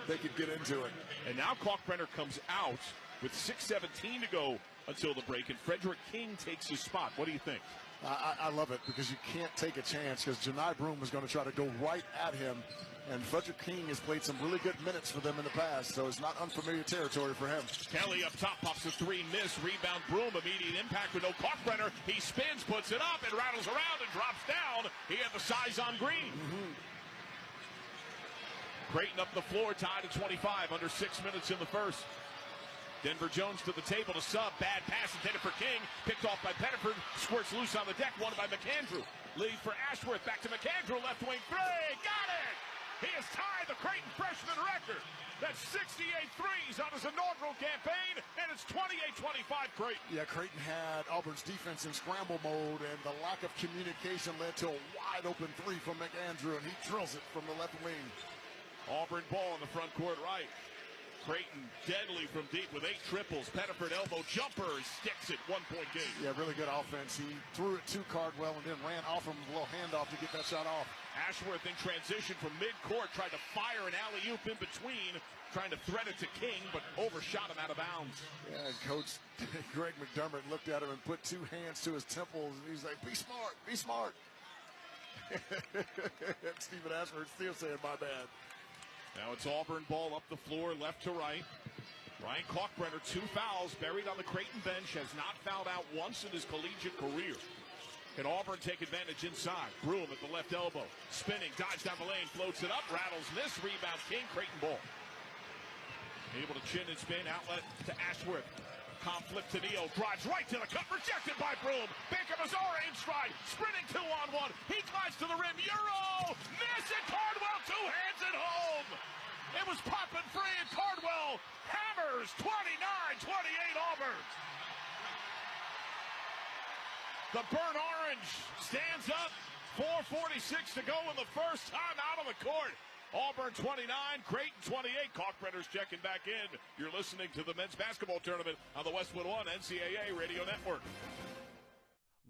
they could get into it. And now Kalkbrenner comes out with 6:17 to go until the break, and Frederick King takes his spot. What do you think? I love it because you can't take a chance because Janai Broom is going to try to go right at him. And Frederick King has played some really good minutes for them in the past, so it's not unfamiliar territory for him. Kelly up top, pops a 3, miss, rebound Broom, immediate impact with no Kalkbrenner. He spins, puts it up, and rattles around and drops down. He had the size on Green. Creighton up the floor, tied at 25, under 6 minutes in the first. Denver Jones to the table to sub. Bad pass intended for King. Picked off by Pettiford. Squirts loose on the deck. Won by McAndrew. Lead for Ashworth. Back to McAndrew. Left wing 3. Got it! He has tied the Creighton freshman record. That's 68 threes on his inaugural campaign, and it's 28-25 Creighton. Yeah, Creighton had Auburn's defense in scramble mode, and the lack of communication led to a wide-open 3 from McAndrew, and he drills it from the left wing. Auburn ball in the front court right. Creighton deadly from deep with 8 triples. Pettiford elbow jumper. He sticks it. 1-point game. Yeah, really good offense. He threw it to Cardwell and then ran off him with a little handoff to get that shot off. Ashworth in transition from midcourt. Tried to fire an alley-oop in between. Trying to thread it to King, but overshot him out of bounds. Yeah, and Coach Greg McDermott looked at him and put 2 hands to his temples. And he's like, be smart, be smart. Stephen Ashworth still saying, my bad. Now it's Auburn ball up the floor, left to right. Ryan Kalkbrenner, 2 fouls, buried on the Creighton bench, has not fouled out once in his collegiate career. Can Auburn take advantage inside? Broom at the left elbow. Spinning, dives down the lane, floats it up, rattles, miss, rebound, King, Creighton ball. Able to chin and spin, outlet to Ashworth. Conflict to Neal, drives right to the cup, rejected by Broom. Baker Mazzara in stride, sprinting 2-on-1. He climbs to the rim, Euro, miss, and Cardwell 2 hands at home. It was popping free, and Cardwell hammers 29-28 Auburn. The burnt orange stands up, 4:46 to go in the first, time out on the court. Auburn 29, Creighton 28. Kalkbrenner's checking back in. You're listening to the men's basketball tournament on the Westwood One NCAA Radio Network.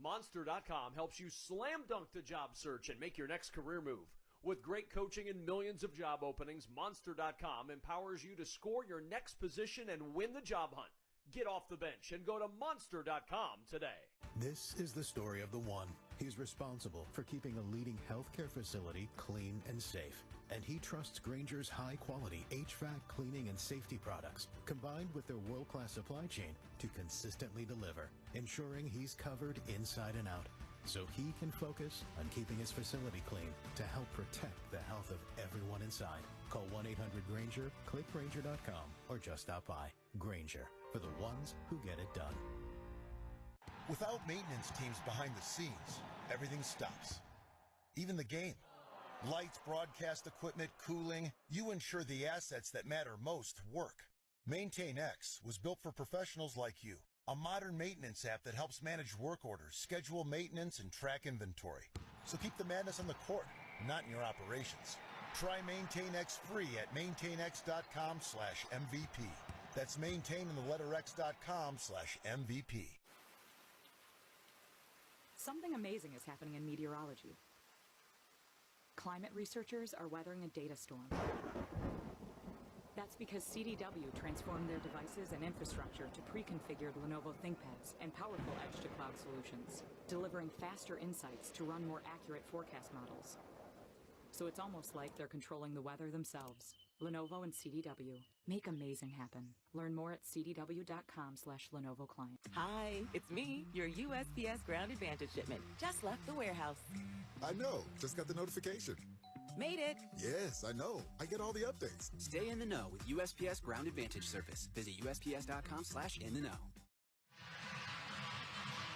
Monster.com helps you slam dunk the job search and make your next career move. With great coaching and millions of job openings, Monster.com empowers you to score your next position and win the job hunt. Get off the bench and go to Monster.com today. This is the story of the one. He's responsible for keeping a leading healthcare facility clean and safe. And he trusts Grainger's high-quality HVAC cleaning and safety products, combined with their world-class supply chain, to consistently deliver, ensuring he's covered inside and out, so he can focus on keeping his facility clean to help protect the health of everyone inside. Call 1-800-GRAINGER, click Grainger.com, or just stop by. Grainger, for the ones who get it done. Without maintenance teams behind the scenes, everything stops. Even the game. Lights, broadcast equipment, cooling, you ensure the assets that matter most work. MaintainX was built for professionals like you. A modern maintenance app that helps manage work orders, schedule maintenance, and track inventory. So keep the madness on the court, not in your operations. Try MaintainX free at maintainx.com/MVP. That's maintain in the letter x.com/MVP. Something amazing is happening in meteorology. Climate researchers are weathering a data storm. That's because CDW transformed their devices and infrastructure to pre-configured Lenovo ThinkPads and powerful edge-to-cloud solutions, delivering faster insights to run more accurate forecast models. So it's almost like they're controlling the weather themselves. Lenovo and CDW. Make amazing happen. Learn more at cdw.com/Lenovo client. Hi, it's me, your USPS Ground Advantage shipment. Just left the warehouse. I know. Just got the notification. Made it. Yes, I know. I get all the updates. Stay in the know with USPS Ground Advantage service. Visit USPS.com/in-the-know.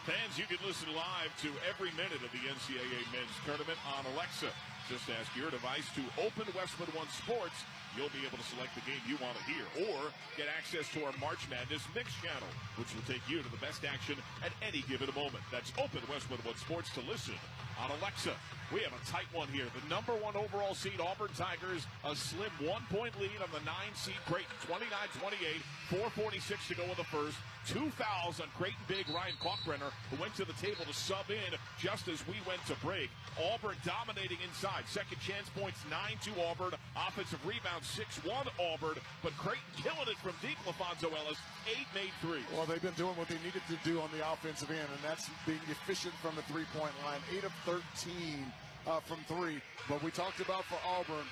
Fans, you can listen live to every minute of the NCAA men's tournament on Alexa. Just ask your device to open Westwood One Sports. You'll be able to select the game you want to hear or get access to our March Madness Mix channel, which will take you to the best action at any given moment. That's open Westwood One Sports to listen on Alexa. We have a tight one here. The number 1 overall seed Auburn Tigers, a slim 1-point lead on the 9 seed Creighton, 29-28, 4:46 to go in the first. 2 fouls on Creighton big Ryan Kalkbrenner, who went to the table to sub in just as we went to break. Auburn dominating inside. Second chance points 9-2 Auburn. Offensive rebound 6-1 Auburn. But Creighton killing it from deep. LaFonso Ellis, 8 made threes. Well, they've been doing what they needed to do on the offensive end, and that's being efficient from the three-point line. 8 of 13 from 3. But we talked about for Auburn,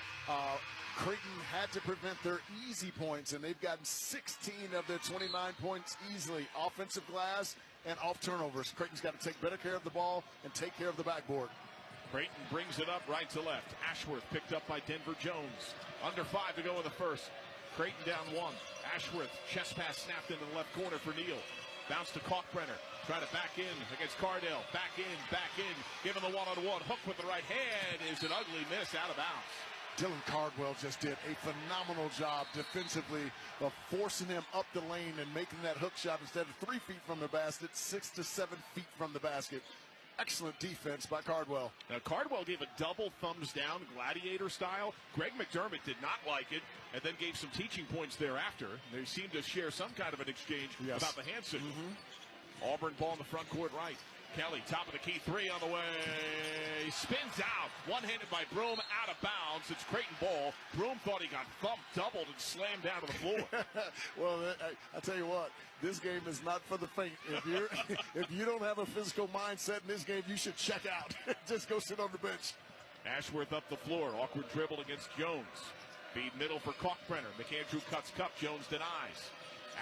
Creighton had to prevent their easy points, and they've gotten 16 of their 29 points easily. Offensive glass and off turnovers. Creighton's got to take better care of the ball and take care of the backboard. Creighton brings it up right to left. Ashworth picked up by Denver Jones. Under 5 to go in the first. Creighton down 1. Ashworth, chest pass snapped into the left corner for Neal. Bounce to Kalkbrenner. Try to back in against Cardell. Back in. Give him the one-on-one. Hook with the right hand is an ugly miss out of bounds. Dylan Cardwell just did a phenomenal job defensively of forcing him up the lane and making that hook shot instead of 3 feet from the basket, 6 to 7 feet from the basket. Excellent defense by Cardwell. Now, Cardwell gave a double thumbs down, gladiator style. Greg McDermott did not like it and then gave some teaching points thereafter. They seemed to share some kind of an exchange about the hand signal. Auburn ball in the front court right. Kelly, top of the key, 3 on the way. Spins out. One-handed by Broom, out of bounds. It's Creighton ball. Broom thought he got thumped, doubled, and slammed down to the floor. Well, I tell you what, this game is not for the faint. If you don't have a physical mindset in this game, you should check out. Just go sit on the bench. Ashworth up the floor. Awkward dribble against Jones. Feed middle for Kalkbrenner. McAndrew cuts cup. Jones denies.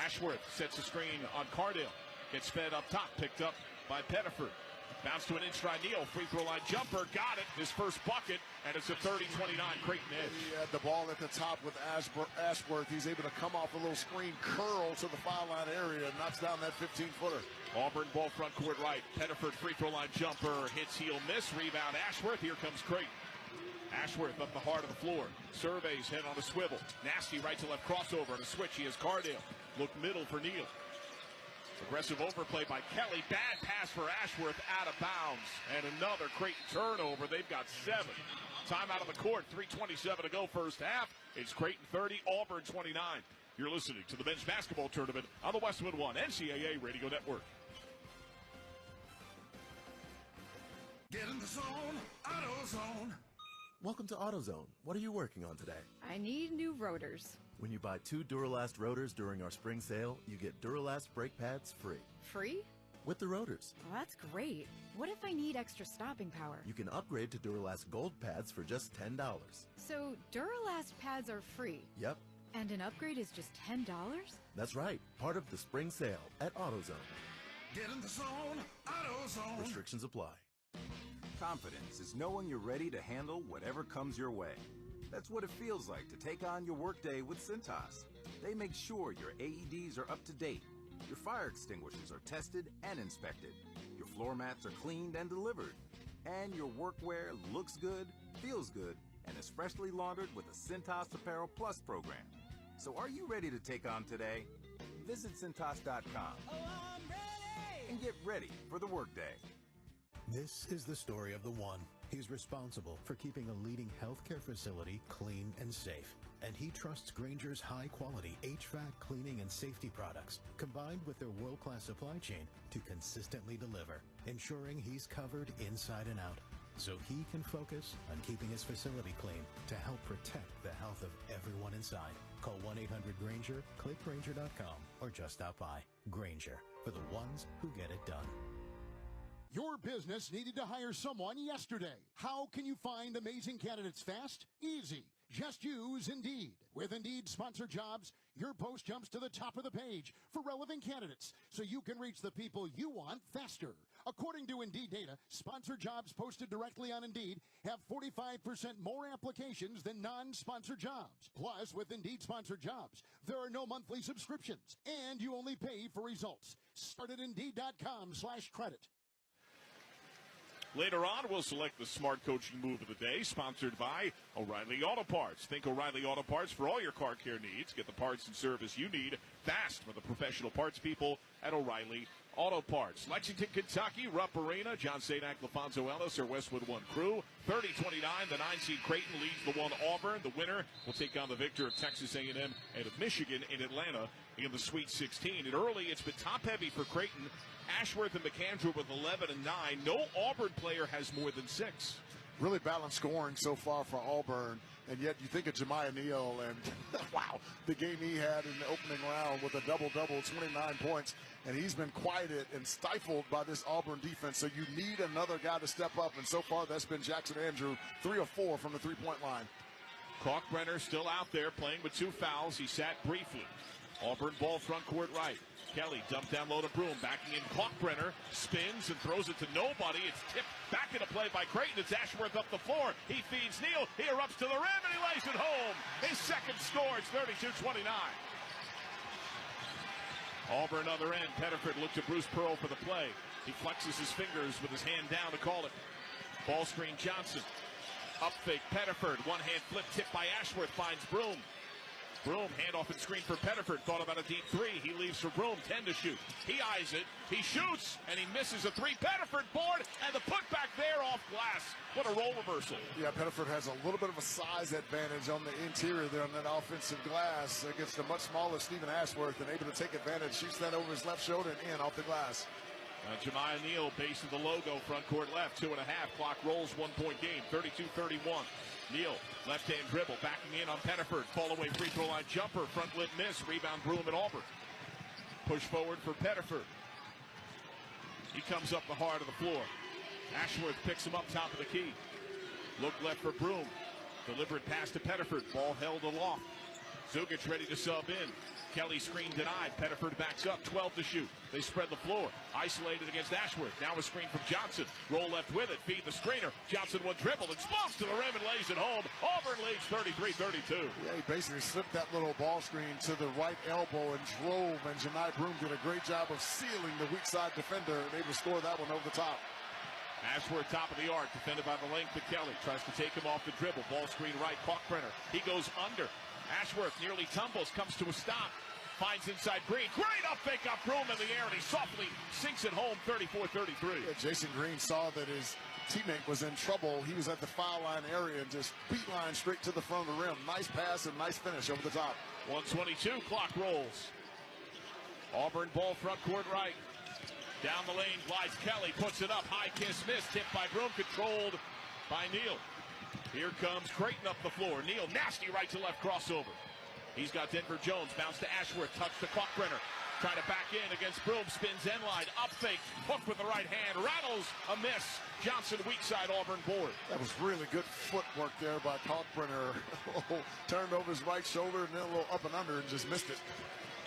Ashworth sets a screen on Cardell. Gets fed up top. Picked up by Pettiford. Bounce to an in-stride Neal. Free throw line jumper. Got it. His first bucket. And it's a 30-29 Creighton edge. He had the ball at the top with Ashworth. He's able to come off a little screen curl to the foul line area and knocks down that 15-footer. Auburn ball front court right. Pettiford free throw line jumper. Hits heel miss. Rebound Ashworth. Here comes Creighton. Ashworth up the heart of the floor. Surveys head on a swivel. Nasty right to left crossover. And a switch. He has Cardell. Look middle for Neal. Aggressive overplay by Kelly. Bad pass for Ashworth, out of bounds. And another Creighton turnover. They've got 7. Time out of the court. 3:27 to go first half. It's Creighton 30, Auburn 29. You're listening to the men's basketball tournament on the Westwood One NCAA Radio Network. Get in the zone, AutoZone. Welcome to AutoZone. What are you working on today? I need new rotors. When you buy 2 Duralast rotors during our spring sale, you get Duralast brake pads free. Free? With the rotors. Well, that's great. What if I need extra stopping power? You can upgrade to Duralast Gold pads for just $10. So Duralast pads are free? Yep. And an upgrade is just $10? That's right. Part of the spring sale at AutoZone. Get in the zone, AutoZone. Restrictions apply. Confidence is knowing you're ready to handle whatever comes your way. That's what it feels like to take on your workday with Cintas. They make sure your AEDs are up to date, your fire extinguishers are tested and inspected, your floor mats are cleaned and delivered, and your workwear looks good, feels good and is freshly laundered with a Cintas Apparel Plus program. So are you ready to take on today? Visit Cintas.com and get ready for the workday. This is the story of the one. He's responsible for keeping a leading healthcare facility clean and safe. And he trusts Grainger's high-quality HVAC cleaning and safety products, combined with their world-class supply chain, to consistently deliver, ensuring he's covered inside and out, so he can focus on keeping his facility clean to help protect the health of everyone inside. Call 1-800-GRAINGER, click Grainger.com, or just stop by. Grainger, for the ones who get it done. Your business needed to hire someone yesterday. How can you find amazing candidates fast? Easy. Just use Indeed. With Indeed sponsored jobs, your post jumps to the top of the page for relevant candidates, so you can reach the people you want faster. According to Indeed data, sponsored jobs posted directly on Indeed have 45% more applications than non-sponsored jobs. Plus, with Indeed sponsored jobs, there are no monthly subscriptions, and you only pay for results. Start at Indeed.com/credit. Later on, we'll select the Smart Coaching Move of the Day, sponsored by O'Reilly Auto Parts. Think O'Reilly Auto Parts for all your car care needs. Get the parts and service you need fast from the professional parts people at O'Reilly Auto Parts. Lexington, Kentucky, Rupp Arena. John Sadak, LaFonso Ellis, our Westwood One crew. 30-29, the 9-seed Creighton leads the 1 Auburn. The winner will take on the victor of Texas A&M and of Michigan in Atlanta in the Sweet 16. And early, it's been top-heavy for Creighton. Ashworth and McAndrew with 11 and 9. No Auburn player has more than 6. Really balanced scoring so far for Auburn, and yet you think of Jemiah Neal and, wow, the game he had in the opening round with a double-double, 29 points, and he's been quieted and stifled by this Auburn defense, so you need another guy to step up, and so far that's been Jackson Andrew, 3 of 4 from the three-point line. Kalkbrenner still out there playing with 2 fouls. He sat briefly. Auburn ball front court right. Kelly dumped down low to Broom, backing in Kalkbrenner, spins and throws it to nobody. It's tipped back into play by Creighton. It's Ashworth up the floor. He feeds Neal. He erupts to the rim, and he lays it home. His second score. It's 32-29. Auburn other end. Pettiford looked to Bruce Pearl for the play. He flexes his fingers with his hand down to call it. Ball screen Johnson. Up fake Pettiford. One hand flip tipped by Ashworth. Finds Broom. Broom, handoff and screen for Pettiford. Thought about a deep 3. He leaves for Broom, 10 to shoot. He eyes it. He shoots, and he misses a 3. Pettiford board, and the putback there off glass. What a role reversal. Yeah, Pettiford has a little bit of a size advantage on the interior there on that offensive glass against a much smaller Stephen Ashworth, and able to take advantage. Shoots that over his left shoulder and in off the glass. Jemiah Neal, base of the logo, front court left, 2.5. Clock rolls, 1-point game, 32-31. Neal, left-hand dribble, backing in on Pettiford. Fall away free throw line jumper, front lip miss, rebound Broom at Auburn. Push forward for Pettiford. He comes up the heart of the floor. Ashworth picks him up top of the key. Look left for Broom. Deliberate pass to Pettiford. Ball held aloft. Zugic ready to sub in. Kelly screen denied. Pettiford backs up, 12 to shoot. They spread the floor. Isolated against Ashworth. Now a screen from Johnson. Roll left with it. Feed the screener. Johnson one dribble. Explodes to the rim and lays it home. Auburn leads 33-32. Yeah, he basically slipped that little ball screen to the right elbow and drove. And Janai Broom did a great job of sealing the weak side defender. And able to score that one over the top. Ashworth top of the arc. Defended by the length of Kelly. Tries to take him off the dribble. Ball screen right. Kalkbrenner. He goes under. Ashworth nearly tumbles. Comes to a stop. Finds inside Green. Great up fake up Broom in the air, and he softly sinks it home, 34-33. Yeah, Jason Green saw that his teammate was in trouble. He was at the foul line area and just beeline straight to the front of the rim. Nice pass and nice finish over the top. 1:22, clock rolls. Auburn ball front court right. Down the lane, glides Kelly, puts it up. High kiss miss, tipped by Broom, controlled by Neal. Here comes Creighton up the floor. Neal, nasty right to left crossover. He's got Denver Jones, bounce to Ashworth, touch to Kalkbrenner. Try to back in against Broom, spins end line, up fake, hook with the right hand, rattles a miss. Johnson, weak side, Auburn board. That was really good footwork there by Kalkbrenner. Turned over his right shoulder and then a little up and under and just missed it.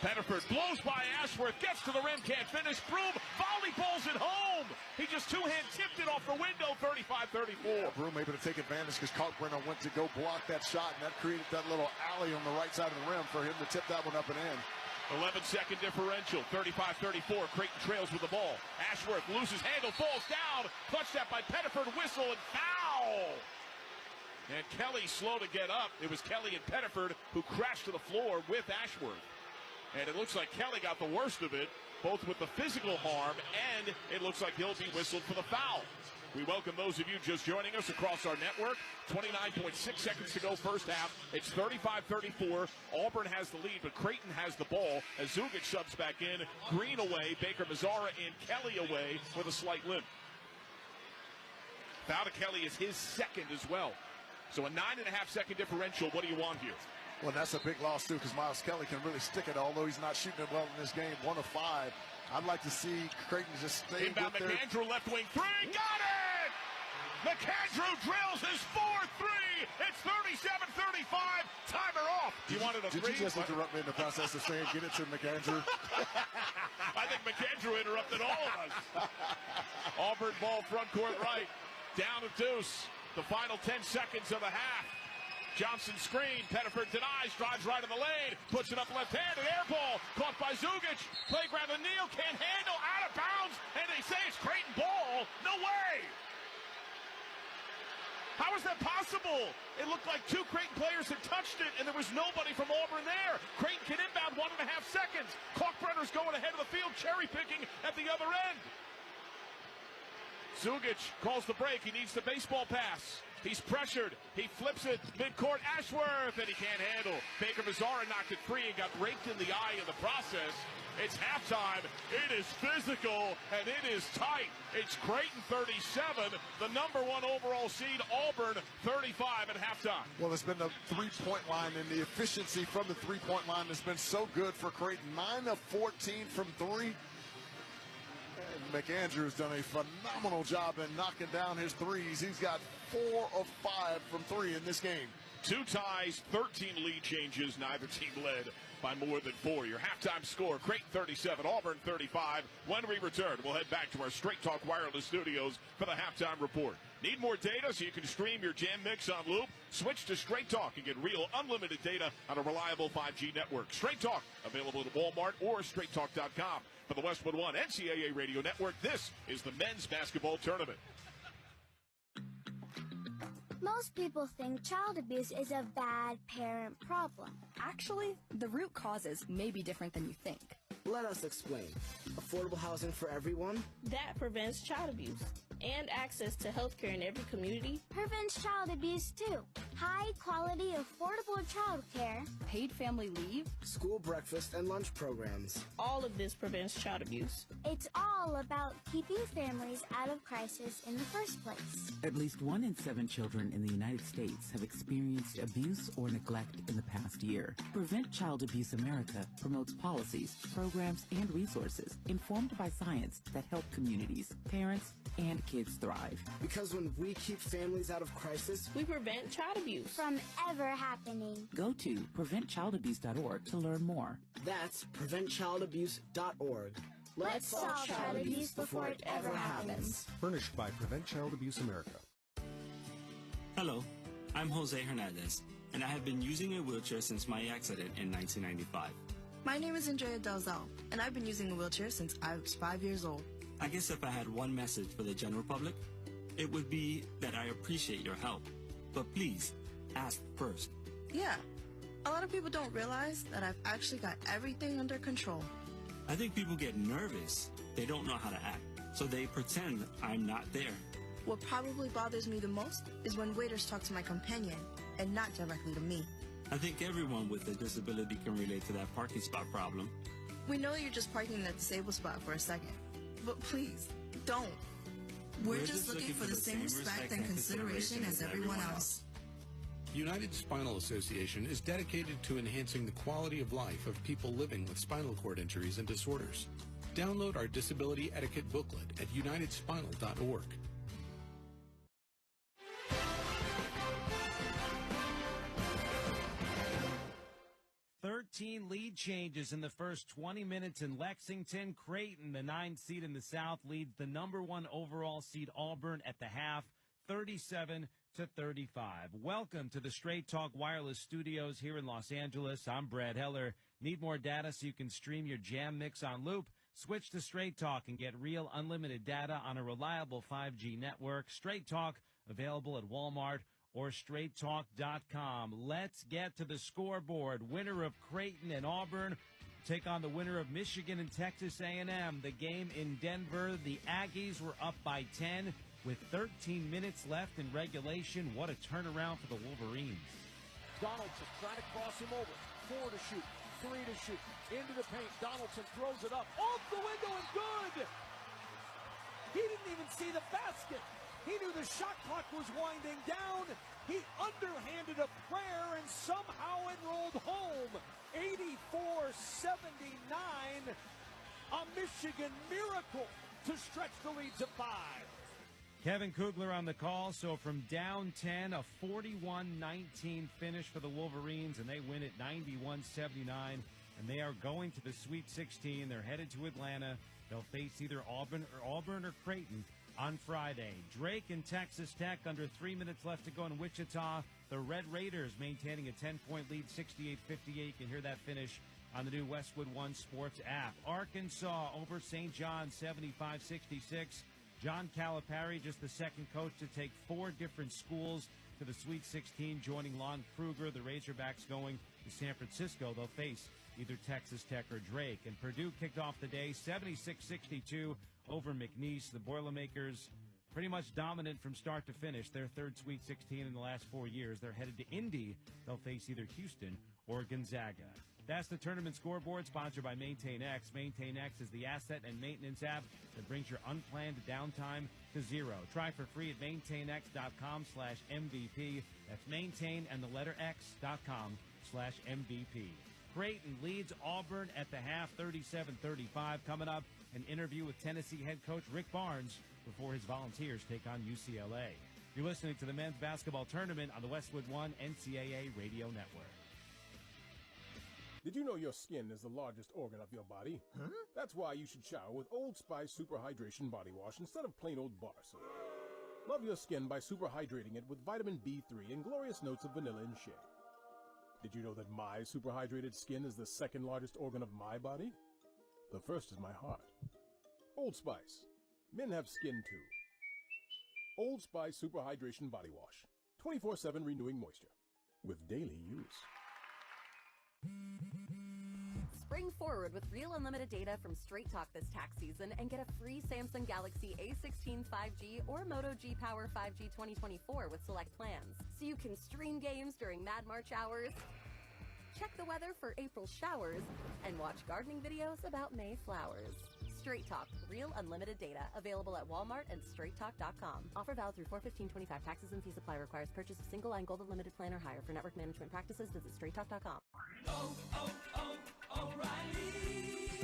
Pettiford blows by Ashworth, gets to the rim, can't finish. Broom volleyballs it home. He just two-hand tipped it off the window, 35-34. Yeah, Broom able to take advantage because Kalkbrenner went to go block that shot, and that created that little alley on the right side of the rim for him to tip that one up and in. 11-second differential, 35-34. Creighton trails with the ball. Ashworth loses handle, falls down. Clutched that by Pettiford, whistle, and foul. And Kelly slow to get up. It was Kelly and Pettiford who crashed to the floor with Ashworth. And it looks like Kelly got the worst of it, both with the physical harm, and it looks like he'll be whistled for the foul. We welcome those of you just joining us across our network. 29.6 seconds to go first half. It's 35-34. Auburn has the lead, but Creighton has the ball as Zugic subs back in. Green away, Baker Mazzara and Kelly away with a slight limp. Foul to Kelly is his second as well. So a 9.5-second differential. What do you want here? Well, that's a big loss, too, because Miles Kelly can really stick it, although he's not shooting it well in this game. 1 of 5. I'd like to see Creighton just stay Inbound with McAndrew, left wing three. Got it! McAndrew drills his 4-3. It's 37-35. Timer off. You wanted a Did three? you just interrupt me in the process of saying get it to McAndrew? I think McAndrew interrupted all of us. Auburn ball front court right. Down to deuce. The final 10 seconds of the half. Johnson screen. Pettiford denies. Drives right in the lane. Puts it up left-handed. Air ball. Caught by Zugic. Playground to Neal. Can't handle. Out of bounds. And they say it's Creighton ball. No way. How is that possible? It looked like 2 Creighton players had touched it, and there was nobody from Auburn there. Creighton can inbound 1.5 seconds. Kalkbrenner's going ahead of the field, cherry-picking at the other end. Zugic calls the break. He needs the baseball pass. He's pressured. He flips it midcourt. Ashworth, and he can't handle. Baker Mazzara knocked it free and got raked in the eye in the process. It's halftime. It is physical, and it is tight. It's Creighton 37, the number 1 overall seed, Auburn 35 at halftime. Well, it's been the three-point line, and the efficiency from the three-point line has been so good for Creighton. 9 of 14 from 3. And McAndrew has done a phenomenal job in knocking down his threes. He's got 4 of 5 from 3 in this game. 2 ties, 13 lead changes. Neither team led by more than 4. Your halftime score, Creighton 37, Auburn 35. When we return, we'll head back to our Straight Talk Wireless studios for the halftime report. Need more data so you can stream your Jam Mix on loop? Switch to Straight Talk and get real unlimited data on a reliable 5G network. Straight Talk, available at Walmart or straighttalk.com. For the Westwood One NCAA Radio Network, this is the men's basketball tournament. Most people think child abuse is a bad parent problem. Actually, the root causes may be different than you think. Let us explain. Affordable housing for everyone? That prevents child abuse. And access to health care in every community. Prevents child abuse too. High quality, affordable child care. Paid family leave. School breakfast and lunch programs. All of this prevents child abuse. It's all about keeping families out of crisis in the first place. At least 1 in 7 children in the United States have experienced abuse or neglect in the past year. Prevent Child Abuse America promotes policies, programs, and resources informed by science that help communities, parents, and kids thrive. Because when we keep families out of crisis, we prevent child abuse from ever happening. Go to preventchildabuse.org to learn more. That's preventchildabuse.org. Let's solve child abuse before it ever happens. Furnished by Prevent Child Abuse America. Hello, I'm Jose Hernandez, and I have been using a wheelchair since my accident in 1995. My name is Andrea Dalzell, and I've been using a wheelchair since I was 5 years old. I guess if I had one message for the general public, it would be that I appreciate your help. But please, ask first. Yeah, a lot of people don't realize that I've actually got everything under control. I think people get nervous. They don't know how to act, so they pretend I'm not there. What probably bothers me the most is when waiters talk to my companion and not directly to me. I think everyone with a disability can relate to that parking spot problem. We know you're just parking in the disabled spot for a second. But please, don't. We're just looking for the same respect and consideration as everyone else. United Spinal Association is dedicated to enhancing the quality of life of people living with spinal cord injuries and disorders. Download our disability etiquette booklet at unitedspinal.org. Lead changes in the first 20 minutes in Lexington. Creighton, the 9th seed in the South, leads the number 1 overall seed Auburn at the half, 37-35. Welcome to the Straight Talk Wireless Studios here in Los Angeles. I'm Brad Heller. Need more data so you can stream your Jam Mix on loop? Switch to Straight Talk and get real unlimited data on a reliable 5G network. Straight Talk, available at Walmart or straighttalk.com. Let's get to the scoreboard. Winner of Creighton and Auburn take on the winner of Michigan and Texas A&M. The game in Denver, the Aggies were up by 10 with 13 minutes left in regulation. What a turnaround for the Wolverines. Donaldson trying to cross him over. 4 to shoot, 3 to shoot. Into the paint. Donaldson throws it up. Off the window and good! He didn't even see the basket. He knew the shot clock was winding down. He underhanded a prayer and somehow it rolled home. 84-79. A Michigan miracle to stretch the lead to 5. Kevin Kugler on the call. So from down 10, a 41-19 finish for the Wolverines, and they win it 91-79. And they are going to the Sweet 16. They're headed to Atlanta. They'll face either Auburn or Creighton on Friday. Drake and Texas Tech under 3 minutes left to go in Wichita. The Red Raiders maintaining a 10-point lead, 68-58. You can hear that finish on the new Westwood One Sports app. Arkansas over St. John, 75-66. John Calipari, just the second coach to take 4 different schools to the Sweet 16, joining Lon Kruger. The Razorbacks going to San Francisco. They'll face either Texas Tech or Drake. And Purdue kicked off the day 76-62 over McNeese. The Boilermakers pretty much dominant from start to finish. Their third Sweet 16 in the last 4 years. They're headed to Indy. They'll face either Houston or Gonzaga. That's the tournament scoreboard, sponsored by MaintainX. MaintainX is the asset and maintenance app that brings your unplanned downtime to zero. Try for free at maintainx.com/MVP. That's maintain and the letter x.com/MVP. Creighton leads Auburn at the half, 37-35. Coming up, an interview with Tennessee head coach Rick Barnes before his Volunteers take on UCLA. You're listening to the men's basketball tournament on the Westwood One NCAA radio network. Did you know your skin is the largest organ of your body? Huh? That's why you should shower with Old Spice Super Hydration Body Wash instead of plain old bar soap. Love your skin by super hydrating it with vitamin B3 and glorious notes of vanilla and shea. Did you know that my super hydrated skin is the second largest organ of my body? The first is my heart. Old Spice. Men have skin too. Old Spice Super Hydration Body Wash. 24/7 renewing moisture. With daily use. Spring forward with real unlimited data from Straight Talk this tax season and get a free Samsung Galaxy A16 5G or Moto G Power 5G 2024 with select plans. So you can stream games during Mad March hours, check the weather for April showers, and watch gardening videos about May flowers. Straight Talk, real unlimited data. Available at Walmart and straighttalk.com. Offer valid through 4/15/25. Taxes and fees apply. Requires purchase of single line gold unlimited plan or higher. For network management practices, visit straighttalk.com.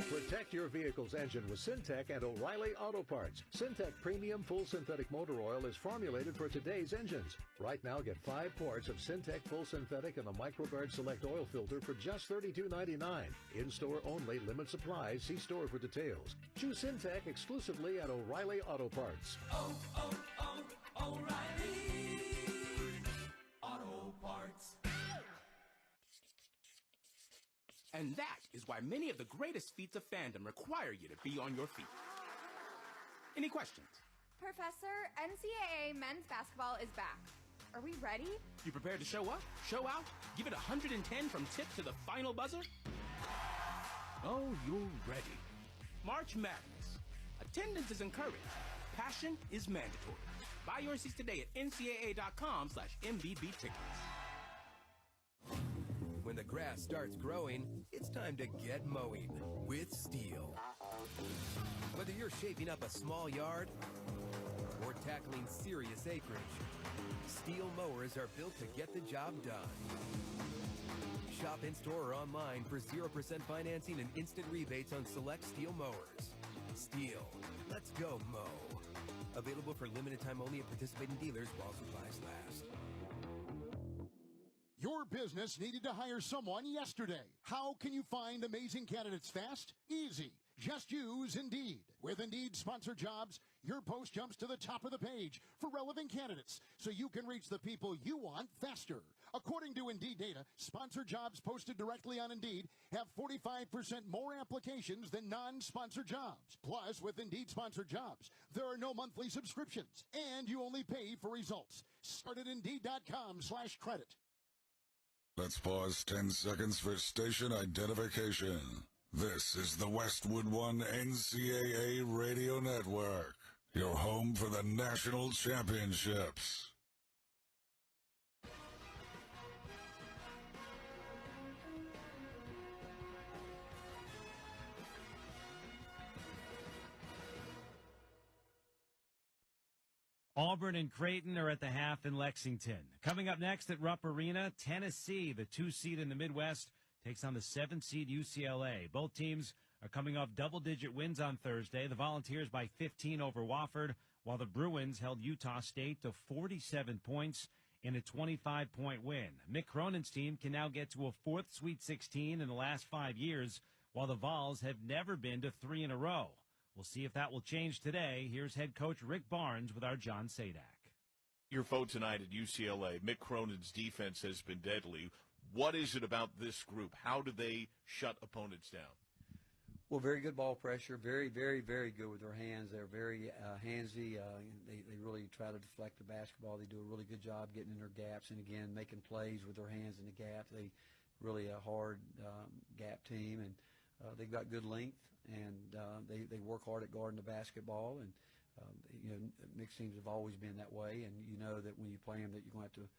Protect your vehicle's engine with Syntec and O'Reilly Auto Parts. Syntec Premium Full Synthetic Motor Oil is formulated for today's engines. Right now, get 5 quarts of Syntec Full Synthetic and a MicroGuard Select Oil Filter for just $32.99. In-store only, limit supplies. See store for details. Choose Syntec exclusively at O'Reilly Auto Parts. O'Reilly Auto Parts. And that is why many of the greatest feats of fandom require you to be on your feet. Any questions? Professor, NCAA men's basketball is back. Are we ready? You prepared to show up, show out, give it 110 from tip to the final buzzer? Oh, you're ready. March Madness. Attendance is encouraged. Passion is mandatory. Buy your seats today at ncaa.com/MVB tickets. When the grass starts growing, it's time to get mowing with Steel. Whether you're shaping up a small yard or tackling serious acreage, Steel mowers are built to get the job done. Shop in-store or online for 0% financing and instant rebates on select Steel mowers. Steel, let's go mow. Available for limited time only at participating dealers while supplies last. Your business needed to hire someone yesterday. How can you find amazing candidates fast? Easy. Just use Indeed. With Indeed sponsored jobs, your post jumps to the top of the page for relevant candidates, so you can reach the people you want faster. According to Indeed data, sponsored jobs posted directly on Indeed have 45% more applications than non-sponsored jobs. Plus, with Indeed sponsored jobs, there are no monthly subscriptions, and you only pay for results. Start at Indeed.com/credit. Let's pause 10 seconds for station identification. This is the Westwood One NCAA Radio Network, your home for the national championships. Auburn and Creighton are at the half in Lexington. Coming up next at Rupp Arena, Tennessee, the 2 seed in the Midwest, takes on the 7 seed UCLA. Both teams are coming off double-digit wins on Thursday. The Volunteers by 15 over Wofford, while the Bruins held Utah State to 47 points in a 25-point win. Mick Cronin's team can now get to a 4th Sweet 16 in the last 5 years, while the Vols have never been to 3 in a row. We'll see if that will change today. Here's head coach Rick Barnes with our John Sadak. Your vote tonight at UCLA. Mick Cronin's defense has been deadly. What is it about this group? How do they shut opponents down? Well, very good ball pressure. Very, very, very good with their hands. They're very handsy. They really try to deflect the basketball. They do a really good job getting in their gaps and, again, making plays with their hands in the gap. They really a hard gap team, and they've got good length. And they work hard at guarding the basketball, and mixed teams have always been that way. And you know that when you play them, that you're going to have to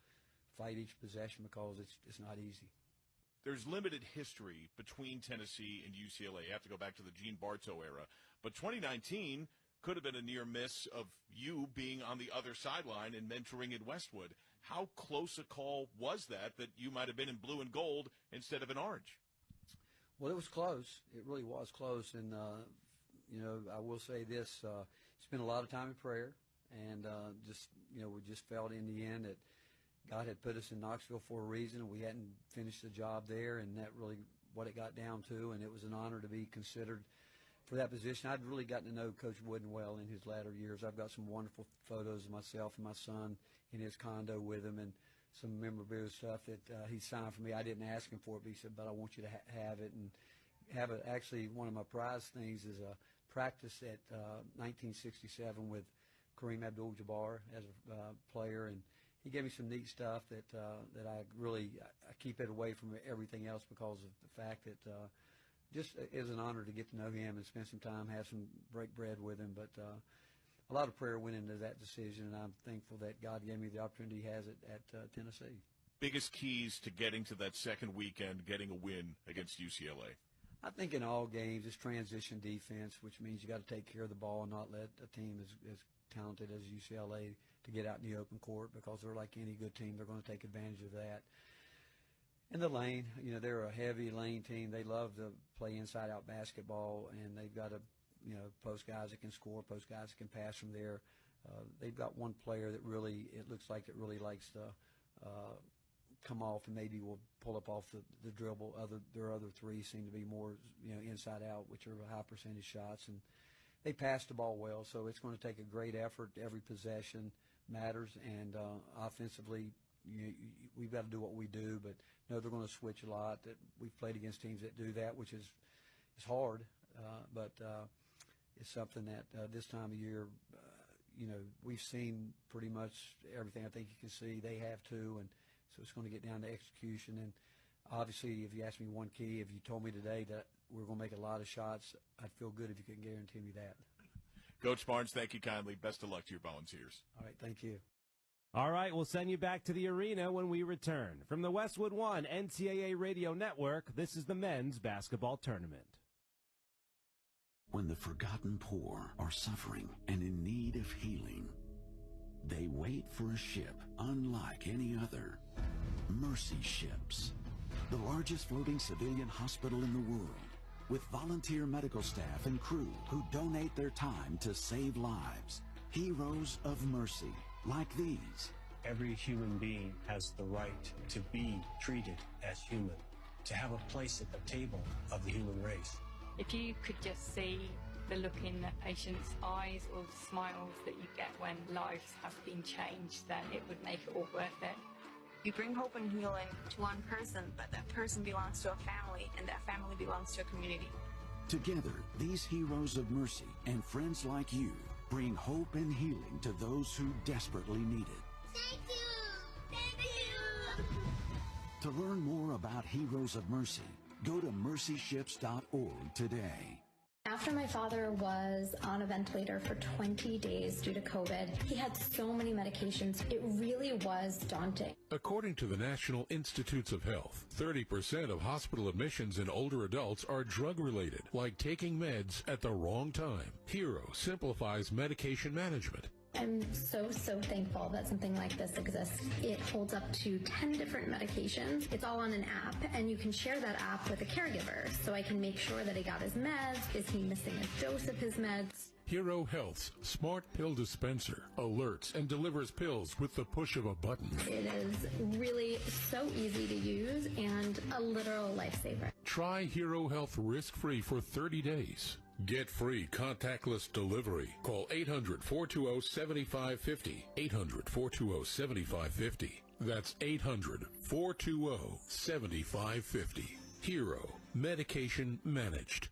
fight each possession because it's not easy. There's limited history between Tennessee and UCLA. You have to go back to the Gene Bartow era, but 2019 could have been a near miss of you being on the other sideline and mentoring at Westwood. How close a call was that you might have been in blue and gold instead of in orange? Well, it was close. It really was close. And, I will say this, spent a lot of time in prayer, and we just felt in the end that God had put us in Knoxville for a reason, and we hadn't finished the job there, and that really what it got down to, and it was an honor to be considered for that position. I'd really gotten to know Coach Wooden well in his latter years. I've got some wonderful photos of myself and my son in his condo with him, and some memorabilia stuff that he signed for me. I didn't ask him for it, but he said, but I want you to have it. And have it. Actually, one of my prize things is a practice at 1967 with Kareem Abdul-Jabbar as a player, and he gave me some neat stuff that I keep it away from everything else because of the fact that just is an honor to get to know him and spend some time, have some break bread with him. But a lot of prayer went into that decision, and I'm thankful that God gave me the opportunity he has at Tennessee. Biggest keys to getting to that second weekend, getting a win against UCLA? I think in all games it's transition defense, which means you got to take care of the ball and not let a team as talented as UCLA to get out in the open court, because they're like any good team. They're going to take advantage of that. In the lane, they're a heavy lane team. They love to play inside-out basketball, and they've got post guys that can score, post guys that can pass from there. They've got one player that it looks like it really likes to come off and maybe will pull up off the dribble. Their other three seem to be more, inside out, which are high percentage shots, and they pass the ball well. So it's going to take a great effort. Every possession matters, and offensively, we've got to do what we do. But they're going to switch a lot. That we've played against teams that do that, which is hard, but it's something that this time of year, we've seen pretty much everything I think you can see. They have too, and so it's going to get down to execution. And obviously, if you ask me one key, if you told me today that we're going to make a lot of shots, I'd feel good if you could guarantee me that. Coach Barnes, thank you kindly. Best of luck to your Volunteers. All right, thank you. All right, we'll send you back to the arena when we return. From the Westwood One NCAA Radio Network, this is the men's basketball tournament. When the forgotten poor are suffering and in need of healing, they wait for a ship unlike any other. Mercy Ships, the largest floating civilian hospital in the world, with volunteer medical staff and crew who donate their time to save lives. Heroes of mercy, like these. Every human being has the right to be treated as human, to have a place at the table of the human race. If you could just see the look in the patient's eyes or the smiles that you get when lives have been changed, then it would make it all worth it. You bring hope and healing to one person, but that person belongs to a family, and that family belongs to a community. Together, these heroes of mercy and friends like you bring hope and healing to those who desperately need it. Thank you! Thank you! To learn more about Heroes of Mercy, go to mercyships.org today. After my father was on a ventilator for 20 days due to COVID, he had so many medications, it really was daunting. According to the National Institutes of Health, 30% of hospital admissions in older adults are drug-related, like taking meds at the wrong time. Hero simplifies medication management. I'm so thankful that something like this exists. It holds up to 10 different medications. It's all on an app, and you can share that app with a caregiver, so I can make sure that he got his meds. Is he missing a dose of his meds? Hero Health's smart pill dispenser alerts and delivers pills with the push of a button. It is really so easy to use and a literal lifesaver. Try Hero Health risk-free for 30 days. Get free contactless delivery. Call 800-420-7550. 800-420-7550. That's 800-420-7550. Hero. Medication managed.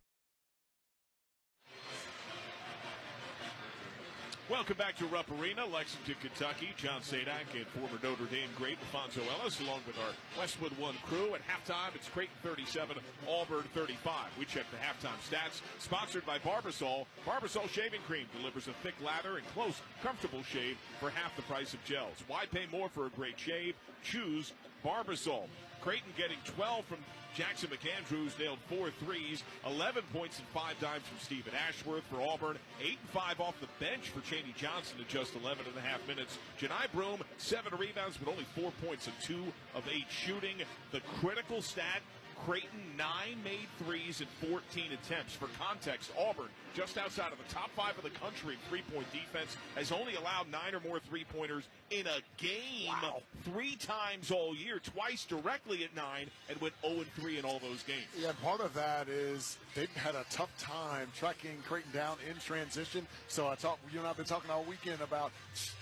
Welcome back to Rupp Arena, Lexington, Kentucky. John Sadak and former Notre Dame great Alfonso Ellis, along with our Westwood One crew. At halftime, it's Creighton 37, Auburn 35. We check the halftime stats. Sponsored by Barbasol. Barbasol Shaving Cream delivers a thick lather and close, comfortable shave for half the price of gels. Why pay more for a great shave? Choose Barbasol. Creighton getting 12 from Jackson McAndrews, nailed 4 threes, 11 points and 5 dimes from Stephen Ashworth for Auburn, 8 and 5 off the bench for Chaney Johnson in just 11 and a half minutes. Janai Broom, 7 rebounds, but only 4 points and 2 of 8 shooting. The critical stat, Creighton 9 made threes and 14 attempts. For context, Auburn, just outside of the top 5 of the country in three-point defense, has only allowed 9 or more three-pointers in a game 3 times all year, twice directly at 9, and went 0-3 in all those games. Yeah, part of that is they've had a tough time tracking Creighton down in transition. So you and I have been talking all weekend about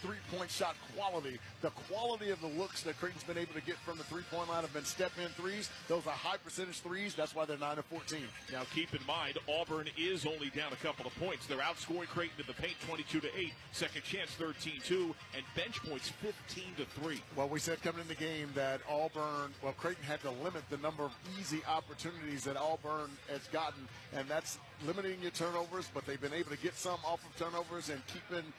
three-point shot quality. The quality of the looks that Creighton's been able to get from the three-point line have been step-in threes. Those are high percentage threes. That's why they're 9 of 14. Now, keep in mind, Auburn is only down a couple of points. They're outscoring Creighton in the paint 22-8, second chance 13-2, and bench points 15-3. Well, we said coming in the game that Creighton had to limit the number of easy opportunities that Auburn has gotten, and that's limiting your turnovers, but they've been able to get some off of turnovers and keeping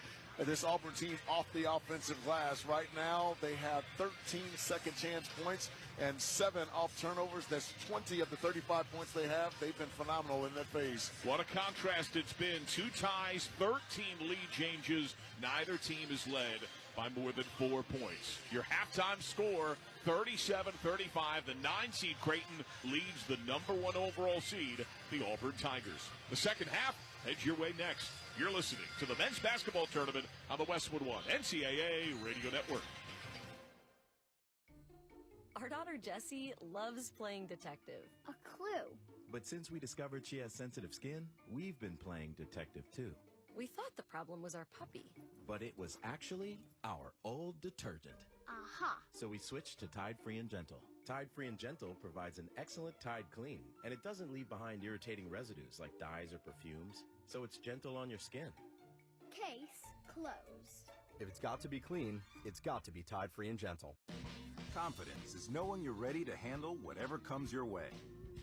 this Auburn team off the offensive glass. Right now, they have 13 second chance points and 7 off turnovers. That's 20 of the 35 points they have. They've been phenomenal in that phase. What a contrast it's been. 2 ties, 13 lead changes. Neither team is led by more than 4 points. Your halftime score, 37-35. The 9-seed Creighton leads the number 1 overall seed, the Auburn Tigers. The second half heads your way next. You're listening to the men's basketball tournament on the Westwood One NCAA Radio Network. Our daughter Jessie loves playing detective. A clue. But since we discovered she has sensitive skin, we've been playing detective too. We thought the problem was our puppy. But it was actually our old detergent. Aha. So we switched to Tide Free and Gentle. Tide Free and Gentle provides an excellent Tide clean, and it doesn't leave behind irritating residues like dyes or perfumes, so it's gentle on your skin. Case closed. If it's got to be clean, it's got to be Tide Free and Gentle. Confidence is knowing you're ready to handle whatever comes your way.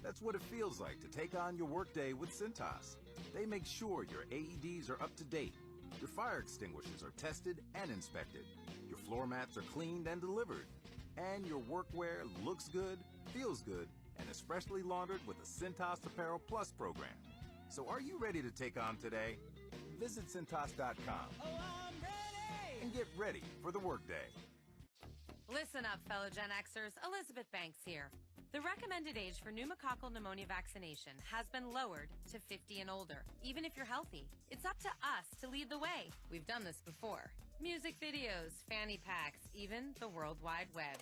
That's what it feels like to take on your workday with Cintas. They make sure your AEDs are up to date, your fire extinguishers are tested and inspected, your floor mats are cleaned and delivered, and your workwear looks good, feels good, and is freshly laundered with a Cintas Apparel Plus program. So are you ready to take on today? Visit Cintas.com and get ready for the workday. Listen up, fellow Gen Xers. Elizabeth Banks here. The recommended age for pneumococcal pneumonia vaccination has been lowered to 50 and older, even if you're healthy. It's up to us to lead the way. We've done this before. Music videos, fanny packs, even the World Wide Web.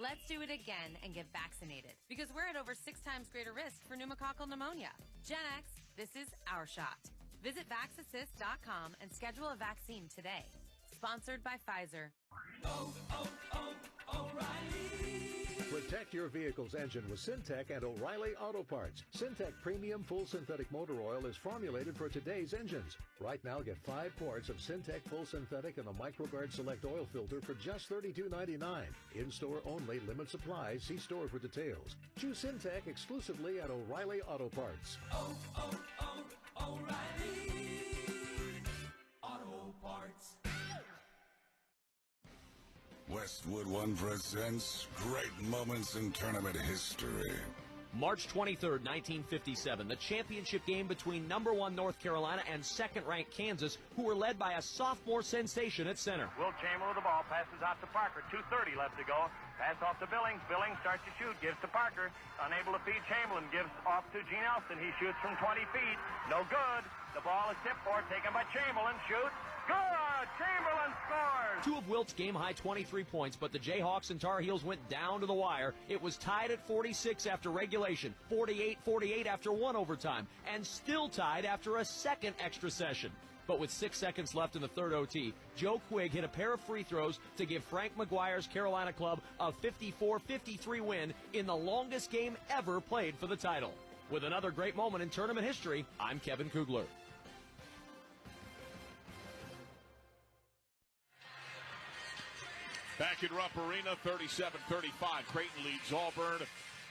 Let's do it again and get vaccinated, because we're at over 6 times greater risk for pneumococcal pneumonia. Gen X, This is our shot. Visit VaxAssist.com and schedule a vaccine today. Sponsored by Pfizer. Protect your vehicle's engine with Syntec and O'Reilly Auto Parts. Syntec Premium Full Synthetic Motor Oil is formulated for today's engines. Right now, get 5 quarts of Syntec Full Synthetic and a MicroGuard Select Oil Filter for just $32.99. In-store only, limit supply. See store for details. Choose Syntec exclusively at O'Reilly Auto Parts. O'Reilly Auto Parts. Westwood One presents great moments in tournament history. March 23rd, 1957, the championship game between number 1 North Carolina and second-ranked Kansas, who were led by a sophomore sensation at center. Will Chamberlain with the ball, passes out to Parker, 2:30 left to go. Pass off to Billings. Billings starts to shoot, gives to Parker. Unable to feed Chamberlain, gives off to Gene Elston. He shoots from 20 feet. No good. The ball is tipped forward, taken by Chamberlain. Shoots. Good! Chamberlain scores! 2 of Wilt's game-high 23 points, but the Jayhawks and Tar Heels went down to the wire. It was tied at 46 after regulation, 48-48 after 1 overtime, and still tied after a second extra session. But with 6 seconds left in the third OT, Joe Quigg hit a pair of free throws to give Frank McGuire's Carolina club a 54-53 win in the longest game ever played for the title. With another great moment in tournament history, I'm Kevin Kugler. Back in Rupp Arena, 37-35. Creighton leads Auburn.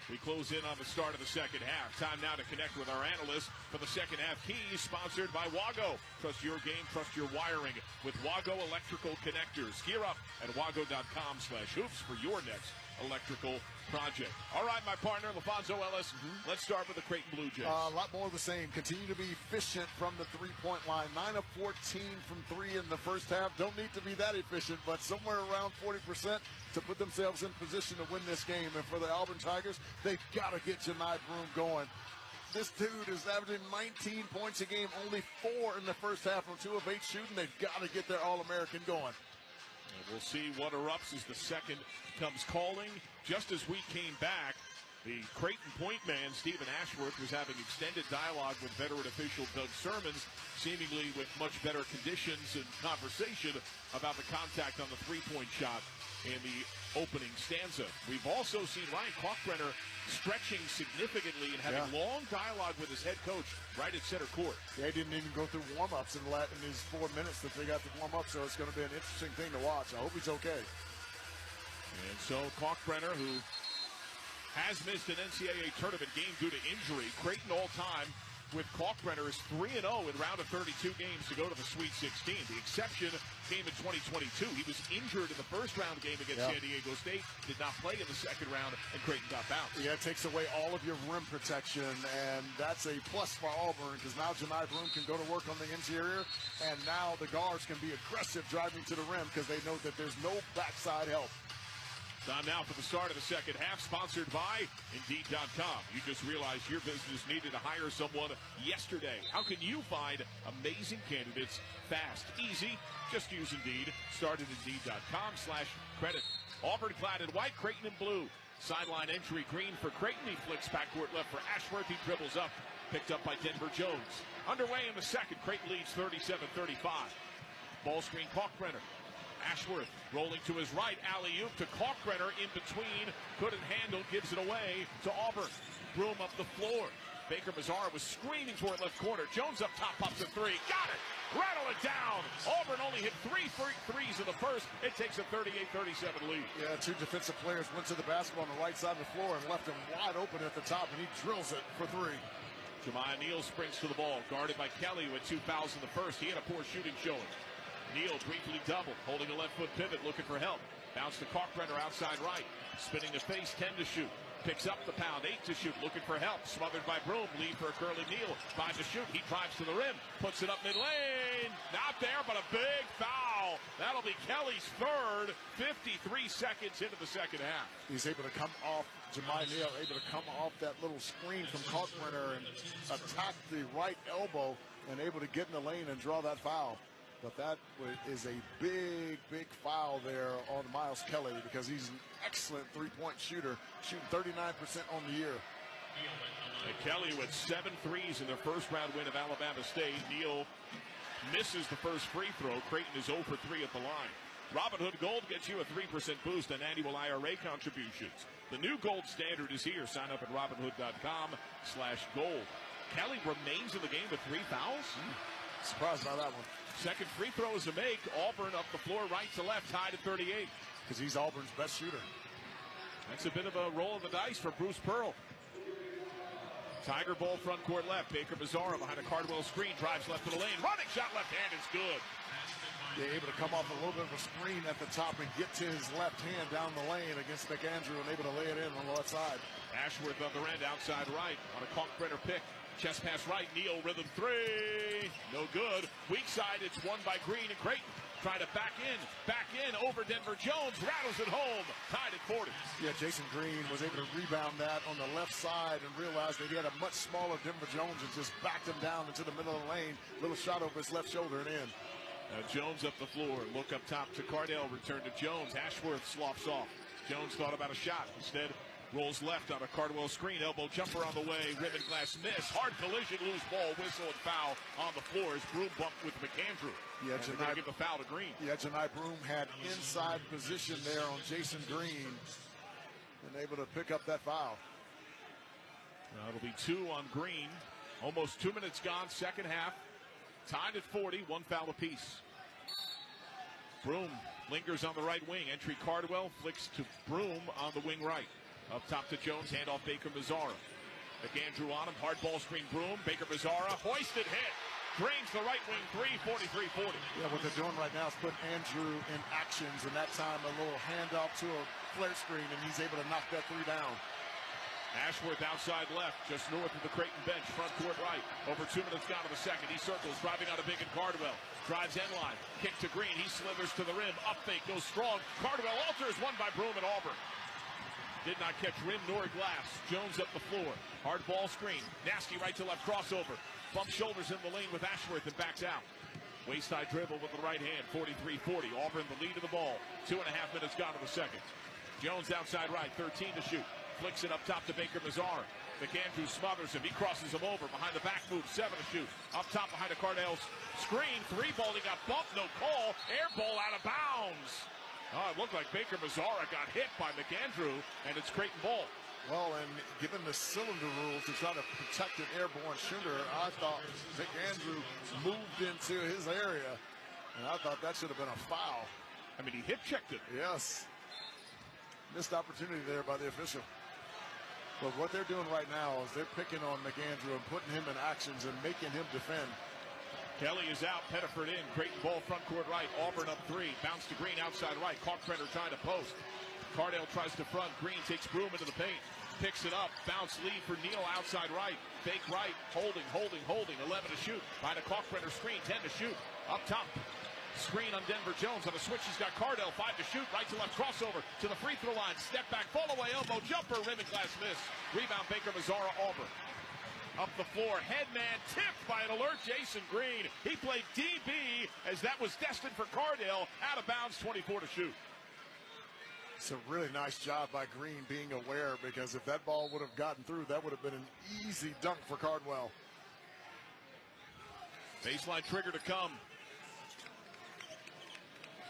We close in on the start of the second half. Time now to connect with our analysts for the second half keys, sponsored by Wago. Trust your game, trust your wiring with Wago Electrical Connectors. Gear up at wago.com/hoops for your next electrical project. All right, my partner, LaFonso Ellis. Let's start with the Creighton Blue Jays. A lot more of the same. Continue to be efficient from the three-point line. 9 of 14 from 3 in the first half. Don't need to be that efficient, but somewhere around 40% to put themselves in position to win this game. And for the Auburn Tigers, they've got to get Janai Broome going. This dude is averaging 19 points a game, only 4 in the first half from 2 of 8 shooting. They've got to get their All-American going. And we'll see what erupts as the second comes calling. Just as we came back, the Creighton point man, Stephen Ashworth, was having extended dialogue with veteran official Doug Sermons, seemingly with much better conditions and conversation about the contact on the three-point shot in the opening stanza. We've also seen Ryan Kalkbrenner stretching significantly and having long dialogue with his head coach right at center court. Yeah, he didn't even go through warm-ups in his 4 minutes that they got to warm up, so it's going to be an interesting thing to watch. I hope he's okay. And so Kalkbrenner, who has missed an NCAA tournament game due to injury, Creighton all-time with Kalkbrenner is 3-0 in round of 32 games to go to the Sweet 16. The exception came in 2022. He was injured in the first round game against San Diego State, did not play in the second round, and Creighton got bounced. Yeah, it takes away all of your rim protection, and that's a plus for Auburn because now Janai Broome can go to work on the interior, and now the guards can be aggressive driving to the rim because they know that there's no backside help. Time now for the start of the second half, sponsored by Indeed.com. You just realized your business needed to hire someone yesterday. How can you find amazing candidates fast, easy? Just use Indeed. Start at Indeed.com/credit. Auburn clad in white, Creighton in blue. Sideline entry green for Creighton. He flicks backcourt left for Ashworth. He dribbles up, picked up by Denver Jones. Underway in the second, Creighton leads 37-35. Ball screen, Kalkbrenner. Ashworth rolling to his right, alley-oop to Kalkbrenner in between, couldn't handle, gives it away to Auburn. Broome up the floor. Baker Mazzara was screaming for it left corner. Jones up top, pops a 3, got it! Rattle it down! Auburn only hit 3 threes in the first. It takes a 38-37 lead. Yeah, 2 defensive players went to the basketball on the right side of the floor and left him wide open at the top, and he drills it for 3. Jemiah Neal sprints to the ball, guarded by Kelly with 2 fouls in the first. He had a poor shooting showing. Neal briefly doubled, holding a left-foot pivot, looking for help. Bounce to Kalkbrenner outside right. Spinning the face, 10 to shoot. Picks up the pound, 8 to shoot, looking for help. Smothered by Broome, lead for Curly Neal. 5 to shoot, he drives to the rim. Puts it up mid-lane. Not there, but a big foul. That'll be Kelly's third, 53 seconds into the second half. He's able to come off, Jemiah Neal, able to come off that little screen from Kalkbrenner and attack the right elbow and able to get in the lane and draw that foul. But that is a big, big foul there on Miles Kelly because he's an excellent three-point shooter, shooting 39% on the year. And Kelly with 7 threes in their first round win of Alabama State. Neal misses the first free throw. Creighton is 0 for 3 at the line. Robinhood Gold gets you a 3% boost on annual IRA contributions. The new gold standard is here. Sign up at Robinhood.com/gold. Kelly remains in the game with 3 fouls. Surprised by that one. Second free throw is a make. Auburn up the floor right to left, tied at 38. Because he's Auburn's best shooter. That's a bit of a roll of the dice for Bruce Pearl. Tiger ball front court left. Baker Mazzara behind a Cardwell screen. Drives left to the lane. Running shot left hand is good. Yeah, able to come off a little bit of a screen at the top and get to his left hand down the lane against McAndrew and able to lay it in on the left side. Ashworth on the end, outside right on a Kalkbrenner pick. Chest pass right, Neal rhythm 3. No good. Weak side, it's won by Green and Creighton. Trying to back in over Denver Jones, rattles it home, tied at 40. Yeah, Jason Green was able to rebound that on the left side and realized that he had a much smaller Denver Jones and just backed him down into the middle of the lane. Little shot over his left shoulder and in. Jones up the floor, look up top to Cardell, return to Jones. Ashworth slops off. Jones thought about a shot. Instead, rolls left on a Cardwell screen. Elbow jumper on the way. Rim and glass miss. Hard collision, loose ball, whistle, and foul on the floor as Broom bumped with McAndrew. Yeah, they're going to give the foul to Green. Yeah, Janai Broom had inside position there on Jason Green and able to pick up that foul. It'll be 2 on Green. Almost 2 minutes gone, second half. Tied at 40, 1 foul apiece. Broom lingers on the right wing. Entry Cardwell flicks to Broom on the wing right. Up top to Jones, handoff Baker Mazzara. McAndrew on him, hard ball screen Broom. Baker Mazzara, hoisted hit. Drains the right wing 3, 43-40. Yeah, what they're doing right now is put Andrew in actions, and that time a little handoff to a flare screen, and he's able to knock that 3 down. Ashworth outside left, just north of the Creighton bench, front court right. Over 2 minutes gone to the second. He circles, driving out a big and Cardwell. Drives end line, kick to Green. He slithers to the rim, up fake, goes strong. Cardwell alters, won by Broom at Auburn. Did not catch rim nor glass. Jones up the floor. Hard ball screen. Nasty right to left crossover. Bump shoulders in the lane with Ashworth and backs out. Waist high dribble with the right hand. 43-40. Auburn the lead of the ball. 2.5 minutes gone to the second. Jones outside right. 13 to shoot. Flicks it up top to Baker Mazzara. McAndrew smothers him. He crosses him over. Behind the back move. 7 to shoot. Up top behind a Cardell's screen. 3 ball. He got bumped. No call. Air ball out of bounds. Oh, it looked like Baker Mazzara got hit by McAndrew, and it's Creighton ball. Well, and given the cylinder rules to try to protect an airborne shooter, I thought McAndrew moved into his area, and I thought that should have been a foul. I mean, he hip checked it. Yes. Missed opportunity there by the official. But what they're doing right now is they're picking on McAndrew and putting him in actions and making him defend. Kelly is out, Pettiford in. Creighton ball front court right. Auburn up 3. Bounce to Green outside right. Kalkbrenner trying to post. Cardell tries to front. Green takes Broom into the paint. Picks it up. Bounce lead for Neal outside right. Fake right. Holding. 11 to shoot. By the Kalkbrenner screen. 10 to shoot. Up top. Screen on Denver Jones. On the switch, he's got Cardell. 5 to shoot. Right to left crossover to the free throw line. Step back. Fall away elbow. Jumper. Rim and glass miss. Rebound Baker Mazzara. Auburn. Up the floor, headman tipped by an alert Jason Green. He played DB as that was destined for Cardell. Out of bounds, 24 to shoot. It's a really nice job by Green being aware, because if that ball would have gotten through, that would have been an easy dunk for Cardwell. Baseline trigger to come.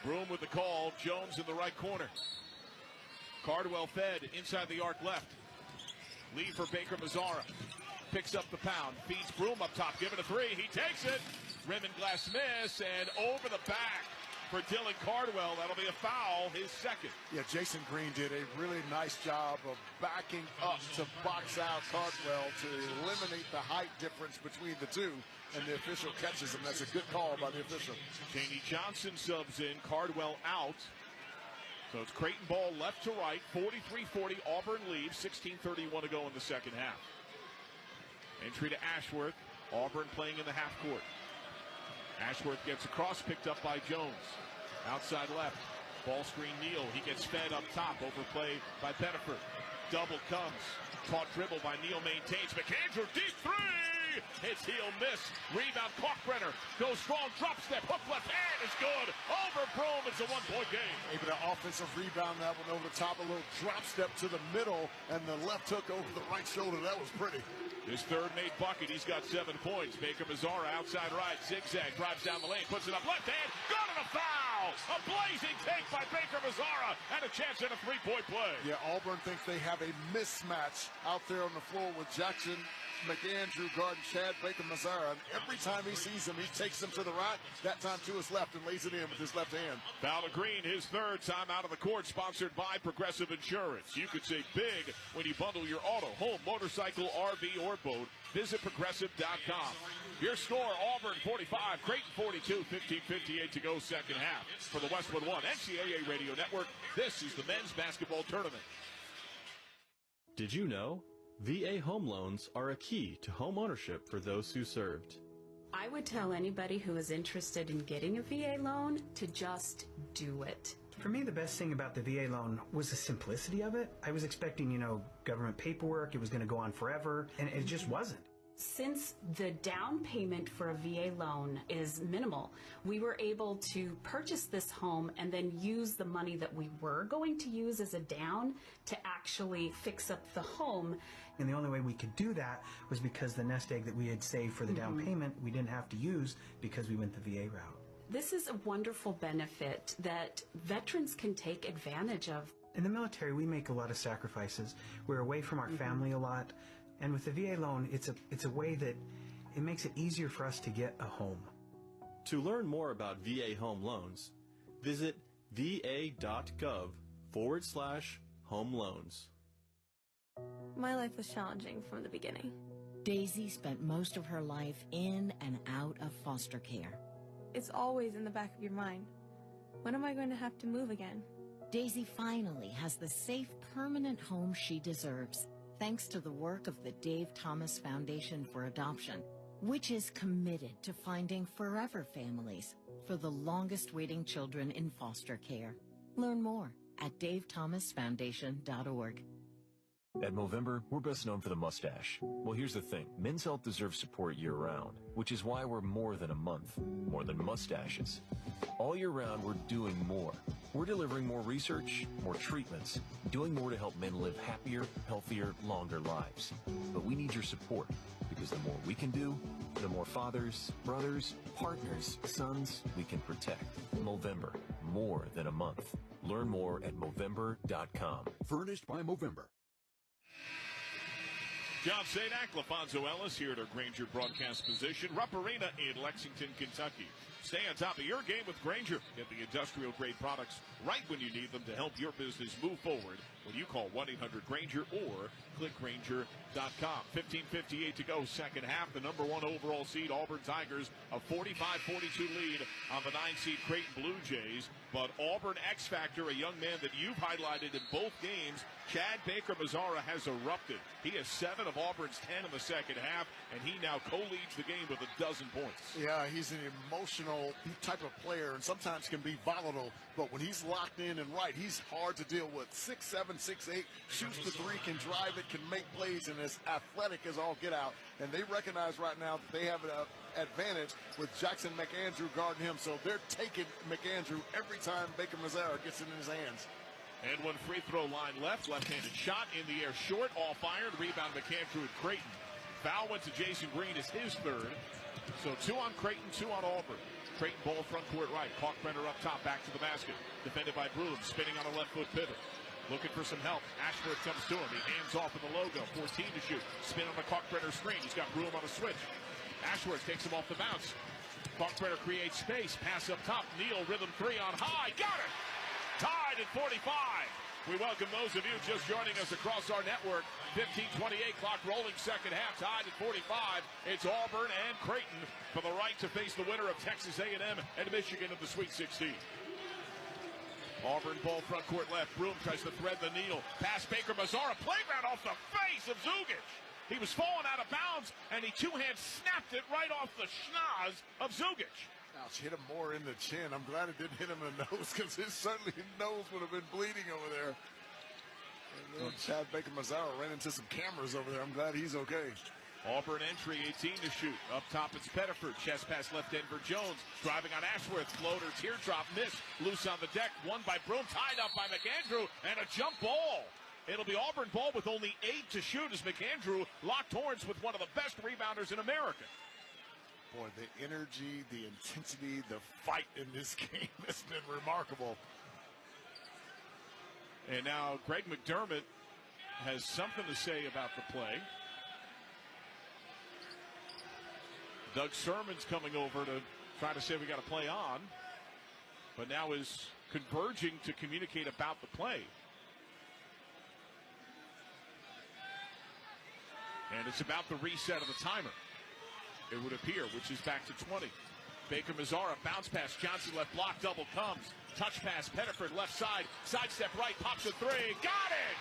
Broom with the call. Jones in the right corner. Cardwell fed inside the arc left. Lead for Baker Mazzara. Picks up the pound, feeds Broom up top, give it a 3, he takes it, rim and glass miss, and over the back for Dylan Cardwell. That'll be a foul, his second. Yeah, Jason Green did a really nice job of backing up to box out Cardwell to eliminate the height difference between the two, and the official catches him. That's a good call by the official. Jamie Johnson subs in, Cardwell out. So it's Creighton ball left to right, 43-40, Auburn leaves, 16:31 to go in the second half. Entry to Ashworth. Auburn playing in the half court. Ashworth gets across, picked up by Jones. Outside left. Ball screen Neal. He gets fed up top. Overplay by Pettiford. Double comes. Caught dribble by Neal, maintains. McAndrew, deep 3! Hits heel, miss. Rebound, Kalkbrenner goes strong, drop step, hook left hand is good. Over Broom, it's a 1-point game. Able to offensive rebound that one over the top, a little drop step to the middle, and the left hook over the right shoulder. That was pretty. His third made bucket. He's got 7 points. Baker Mazzara outside right, zigzag, drives down the lane, puts it up left hand, got it, a foul! A blazing take by Baker Mazzara, and a chance at a 3-point play. Yeah, Auburn thinks they have a mismatch out there on the floor with Jackson McAndrew guarding Chad Baker Mazzara. And every time he sees him, he takes him to the right, that time to his left, and lays it in with his left hand. Foul to Green, his third time out of the court, sponsored by Progressive Insurance. You could save big when you bundle your auto, home, motorcycle, RV, or boat. Visit Progressive.com. Your score, Auburn 45, Creighton 42, 15:58 to go second half. For the Westwood One NCAA Radio Network, this is the men's basketball tournament. Did you know? VA home loans are a key to home ownership for those who served. I would tell anybody who is interested in getting a VA loan to just do it. For me, the best thing about the VA loan was the simplicity of it. I was expecting, government paperwork, it was going to go on forever, and it just wasn't. Since the down payment for a VA loan is minimal, we were able to purchase this home and then use the money that we were going to use as a down to actually fix up the home. And the only way we could do that was because the nest egg that we had saved for the down payment, we didn't have to use because we went the VA route. This is a wonderful benefit that veterans can take advantage of. In the military, we make a lot of sacrifices. We're away from our family a lot. And with the VA loan, it's a way that it makes it easier for us to get a home. To learn more about VA home loans, visit va.gov/home loans. My life was challenging from the beginning. Daisy spent most of her life in and out of foster care. It's always in the back of your mind. When am I going to have to move again? Daisy finally has the safe, permanent home she deserves, thanks to the work of the Dave Thomas Foundation for Adoption, which is committed to finding forever families for the longest waiting children in foster care. Learn more at davethomasfoundation.org. At Movember, we're best known for the mustache. Well, here's the thing. Men's health deserves support year-round, which is why we're more than a month, more than mustaches. All year round, we're doing more. We're delivering more research, more treatments, doing more to help men live happier, healthier, longer lives. But we need your support, because the more we can do, the more fathers, brothers, partners, sons we can protect. Movember, more than a month. Learn more at Movember.com. Furnished by Movember. John Sadak, LaFonso Ellis here at our Granger broadcast position. Rupp Arena in Lexington, Kentucky. Stay on top of your game with Granger. Get the industrial-grade products right when you need them to help your business move forward when you call 1-800-GRANGER or click Granger.com. 15:58 to go, second half. The number 1 overall seed, Auburn Tigers, a 45-42 lead on the 9-seed Creighton Blue Jays. But Auburn X Factor, a young man that you've highlighted in both games, Chad Baker Mazzara, has erupted. He has 7 of Auburn's 10 in the second half, and he now co-leads the game with 12 points. Yeah, he's an emotional type of player and sometimes can be volatile, but when he's locked in and right, he's hard to deal with. 6'7", 6'8", shoots the three, can drive it, can make plays, and is athletic as all get out. And they recognize right now that they have an advantage with Jackson McAndrew guarding him, so they're taking McAndrew every time Baker Mazzara gets it in his hands. And one free throw line left, left-handed shot in the air short, all fired, rebound McAndrew at Creighton. Foul went to Jason Green as his third. So 2 on Creighton, 2 on Auburn. Creighton ball front court right, Kalkbrenner up top, back to the basket. Defended by Broom, spinning on a left foot pivot. Looking for some help. Ashworth comes to him. He hands off with the logo. 14 to shoot. Spin on the Kalkbrenner screen. He's got Broom on a switch. Ashworth takes him off the bounce. Kalkbrenner creates space. Pass up top. Neal, rhythm 3 on high. Got it! Tied at 45. We welcome those of you just joining us across our network. 15:28 clock rolling, second half, tied at 45. It's Auburn and Creighton for the right to face the winner of Texas A&M and Michigan in the Sweet 16. Auburn ball front court left. Broom tries to thread the needle. Pass Baker Mazzara. Playground off the face of Zugic. He was falling out of bounds, and he two-hand snapped it right off the schnoz of Zugic. Ouch, hit him more in the chin. I'm glad it didn't hit him in the nose, because his certainly nose would have been bleeding over there. And Chad Baker Mazzara ran into some cameras over there. I'm glad he's okay. Auburn entry, 18 to shoot. Up top, it's Pettiford. Chest pass left end for Jones. Driving on Ashworth. Floater, teardrop, miss. Loose on the deck. Won by Broom. Tied up by McAndrew. And a jump ball. It'll be Auburn ball with only 8 to shoot as McAndrew locked horns with one of the best rebounders in America. Boy, the energy, the intensity, the fight in this game has been remarkable. And now Greg McDermott has something to say about the play. Doug Sermon's coming over to try to say we got to play on, but now is converging to communicate about the play. And it's about the reset of the timer, it would appear, which is back to 20. Baker Mazzara, bounce pass, Johnson left block, double comes. Touch pass, Pettiford left side, sidestep right, pops a three, got it!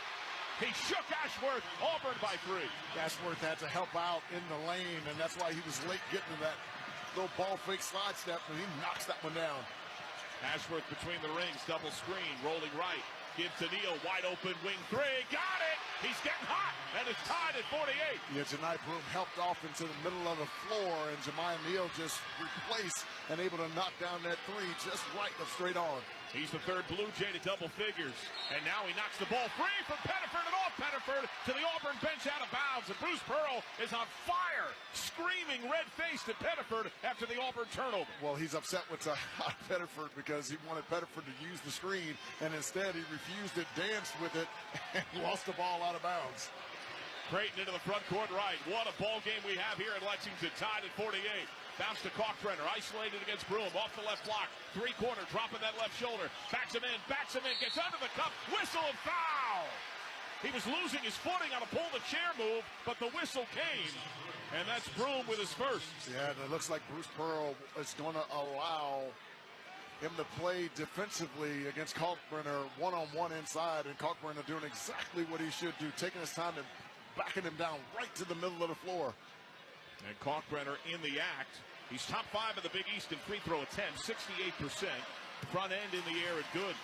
He shook Ashworth, Auburn by 3. Ashworth had to help out in the lane, and that's why he was late getting to that little ball fake slide step, and he knocks that one down. Ashworth between the rings, double screen, rolling right. Give to Neal, wide open, wing 3, got it! He's getting hot, and it's tied at 48. Yeah, Janai Broom helped off into the middle of the floor, and Jemiah Neal just replaced and able to knock down that 3 just right up straight on. He's the third Blue Jay to double figures. And now he knocks the ball free from Pettiford and off Pettiford to the Auburn bench out of bounds. And Bruce Pearl is on fire, screaming red-faced at Pettiford after the Auburn turnover. Well, he's upset with Pettiford because he wanted Pettiford to use the screen, and instead he refused it, danced with it, and lost the ball out of bounds. Creighton into the front court right. What a ball game we have here in Lexington, tied at 48. Bounce to Kalkbrenner, isolated against Broom, off the left block, three-quarter, dropping that left shoulder, backs him in, gets under the cup, whistle and foul! He was losing his footing on a pull-the-chair move, but the whistle came, and that's Broom with his first. Yeah, and it looks like Bruce Pearl is going to allow him to play defensively against Kalkbrenner, one-on-one inside, and Kalkbrenner doing exactly what he should do, taking his time and backing him down right to the middle of the floor. And Kalkbrenner in the act. He's top 5 in the Big East in free throw attempts, 68%. Front end in the air and good.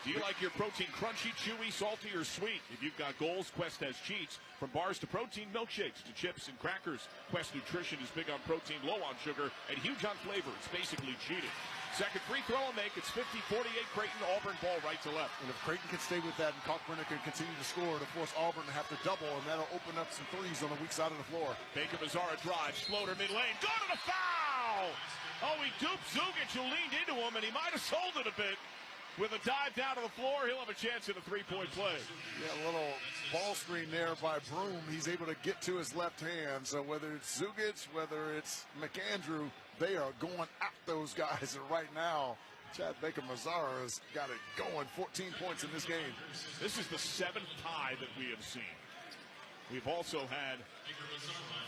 Do you like your protein crunchy, chewy, salty, or sweet? If you've got goals, Quest has cheats. From bars to protein milkshakes to chips and crackers, Quest Nutrition is big on protein, low on sugar, and huge on flavor. It's basically cheating. Second free throw will make. It's 50-48 Creighton. Auburn ball right to left. And if Creighton can stay with that and Kalkbrenner can continue to score, to force Auburn to have to double, and that'll open up some threes on the weak side of the floor. Baker Mazzara drives, floater mid-lane. Go to the foul! Oh, he duped Zugic, who leaned into him, and he might have sold it a bit. With a dive down to the floor, he'll have a chance at a three-point play. Yeah, a little ball screen there by Broom. He's able to get to his left hand. So whether it's Zugic, whether it's McAndrew, they are going at those guys. And right now, Chad Baker Mazzara's got it going. 14 points in this game. This is the 7th tie that we have seen. We've also had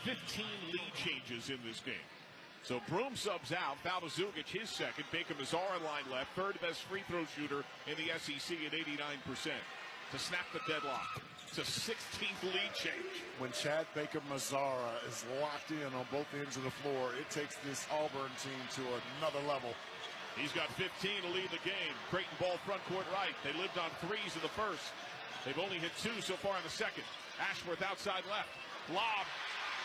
15 lead changes in this game. So Broom subs out, foul to Zugic, his second. Baker Mazzara line left, third best free throw shooter in the SEC at 89%. To snap the deadlock. It's a 16th lead change. When Chad Baker Mazzara is locked in on both ends of the floor, it takes this Auburn team to another level. He's got 15 to lead the game. Creighton ball front court right. They lived on threes in the first. They've only hit 2 so far in the second. Ashworth outside left. Lob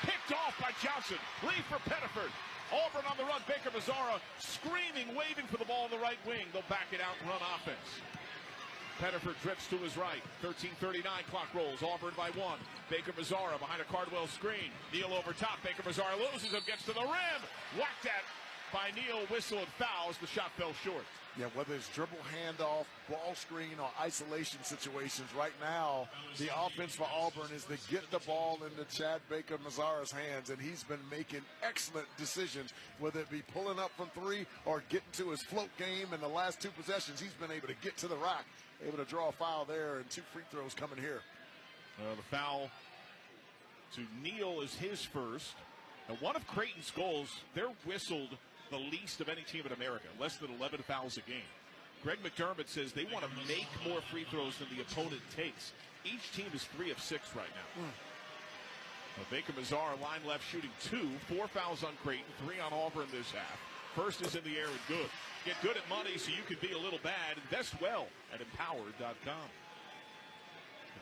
picked off by Johnson. Lead for Pettiford. Auburn on the run. Baker Mazzara screaming, waving for the ball in the right wing. They'll back it out and run offense. Pettiford drifts to his right. 13:39 clock rolls. Auburn by 1. Baker Mazzara behind a Cardwell screen. Neal over top. Baker Mazzara loses him. Gets to the rim. Whacked at by Neal. Whistle and foul as the shot fell short. Yeah, whether it's dribble handoff, ball screen, or isolation situations, right now, the offense for Auburn is to get the ball into Chad Baker Mazzara's hands, and he's been making excellent decisions, whether it be pulling up from 3 or getting to his float game. In the last 2 possessions, he's been able to get to the rack, able to draw a foul there, and 2 free throws coming here. The foul to Neal is his first. And one of Creighton's goals, they're whistled the least of any team in America, less than 11 fouls a game. Greg McDermott says they want to make more free throws than the opponent takes. Each team is 3 of 6 right now. Baker Mazzara line left shooting 2, 4 fouls on Creighton, 3 on Auburn this half. First is in the air and good. Get good at money so you can be a little bad. Invest well at empowered.com.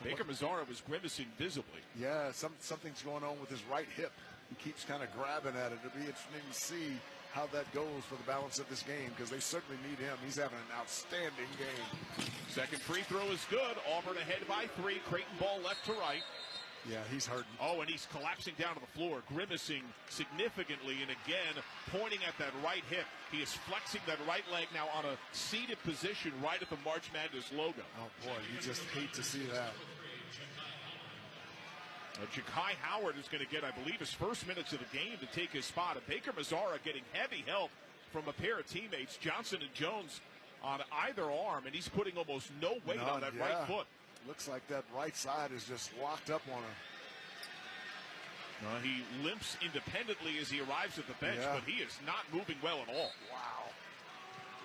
Baker Mazzara was grimacing visibly. Yeah, something's going on with his right hip. He keeps kind of grabbing at it. It'll be interesting to see how that goes for the balance of this game, because they certainly need him. He's having an outstanding game. Second free throw is good. Auburn ahead by 3. Creighton ball left to right. Yeah, he's hurting. Oh, and he's collapsing down to the floor, grimacing significantly, and again, pointing at that right hip. He is flexing that right leg now on a seated position right at the March Madness logo. Oh, boy, you just hate to see that. Ja'Kai Howard is going to get, I believe, his first minutes of the game to take his spot. And Baker Mazzara getting heavy help from a pair of teammates, Johnson and Jones, on either arm, and he's putting almost no weight on that right foot. Looks like that right side is just locked up on him. He limps independently as he arrives at the bench, but he is not moving well at all. Wow.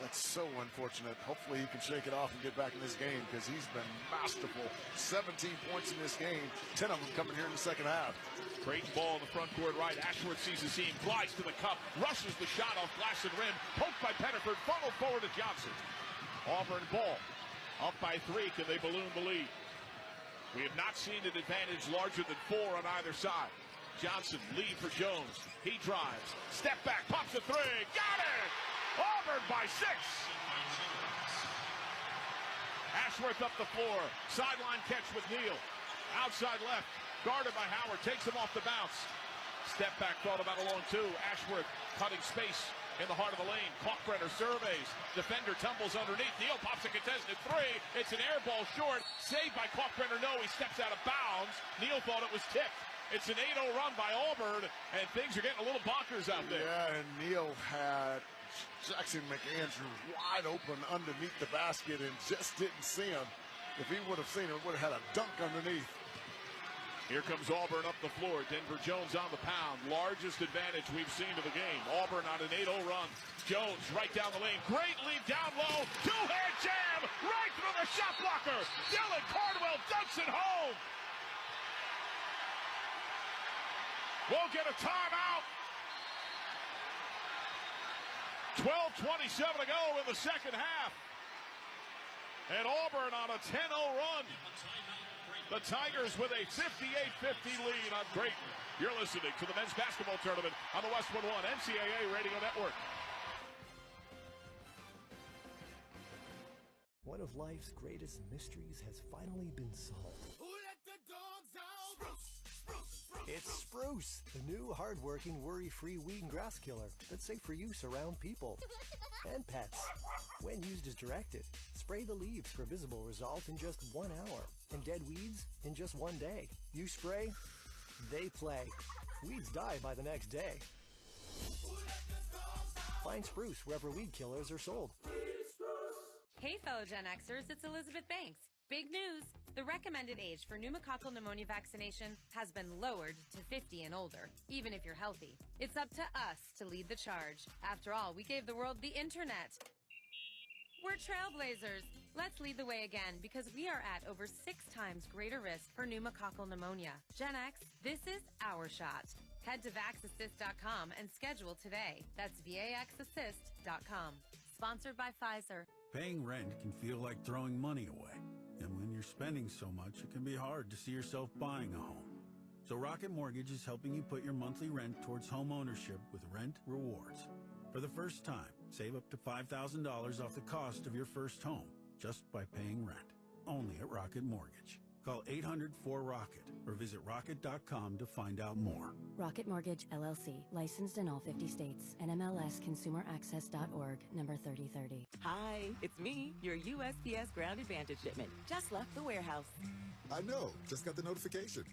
That's so unfortunate. Hopefully he can shake it off and get back in this game, because he's been masterful. 17 points in this game, 10 of them coming here in the second half. Creighton ball in the front court right. Ashworth sees the seam, glides to the cup, rushes the shot off glass and rim, poked by Pettiford, funneled forward to Johnson. Auburn ball, up by 3. Can they balloon the lead? We have not seen an advantage larger than 4 on either side. Johnson, lead for Jones. He drives, step back, pops a 3, got it! Auburn by 6. Ashworth up the floor. Sideline catch with Neal. Outside left. Guarded by Howard. Takes him off the bounce. Step back thought about along 2. Ashworth cutting space in the heart of the lane. Kalkbrenner surveys. Defender tumbles underneath. Neal pops a contested 3. It's an air ball short. Saved by Kalkbrenner. No, he steps out of bounds. Neal thought it was tipped. It's an 8-0 run by Auburn, and things are getting a little bonkers out there. Yeah, and Neal had Jackson McAndrew wide open underneath the basket and just didn't see him. If he would have seen him, would have had a dunk underneath. Here comes Auburn up the floor. Denver Jones on the pound. Largest advantage we've seen of the game. Auburn on an 8-0 run. Jones right down the lane. Great lead down low. Two-hand jam right through the shot blocker. Dylan Cardwell dunks it home. We'll get a timeout. 12:27 to go in the second half. And Auburn on a 10-0 run. The Tigers with a 58-50 lead on Creighton. You're listening to the men's basketball tournament on the Westwood One NCAA Radio Network. One of life's greatest mysteries has finally been solved. Who let the dogs out? It's Spruce, the new hard-working, worry-free weed and grass killer that's safe for use around people and pets. When used as directed, spray the leaves for visible result in just 1 hour, and dead weeds in just 1 day. You spray, they play. Weeds die by the next day. Find Spruce wherever weed killers are sold. Hey, fellow Gen Xers, it's Elizabeth Banks. Big news! The recommended age for pneumococcal pneumonia vaccination has been lowered to 50 and older, even if you're healthy. It's up to us to lead the charge. After all, we gave the world the internet. We're trailblazers. Let's lead the way again, because we are at over 6 times greater risk for pneumococcal pneumonia. Gen X, this is our shot. Head to VaxAssist.com and schedule today. That's VaxAssist.com. Sponsored by Pfizer. Paying rent can feel like throwing money away. And when you're spending so much, it can be hard to see yourself buying a home. So Rocket Mortgage is helping you put your monthly rent towards home ownership with Rent Rewards. For the first time, save up to $5,000 off the cost of your first home just by paying rent. Only at Rocket Mortgage. Call 800-4ROCKET or visit rocket.com to find out more. Rocket Mortgage, LLC. Licensed in all 50 states. NMLSConsumerAccess.org. Number 3030. Hi, it's me, your USPS Ground Advantage shipment. Just left the warehouse. I know. Just got the notification.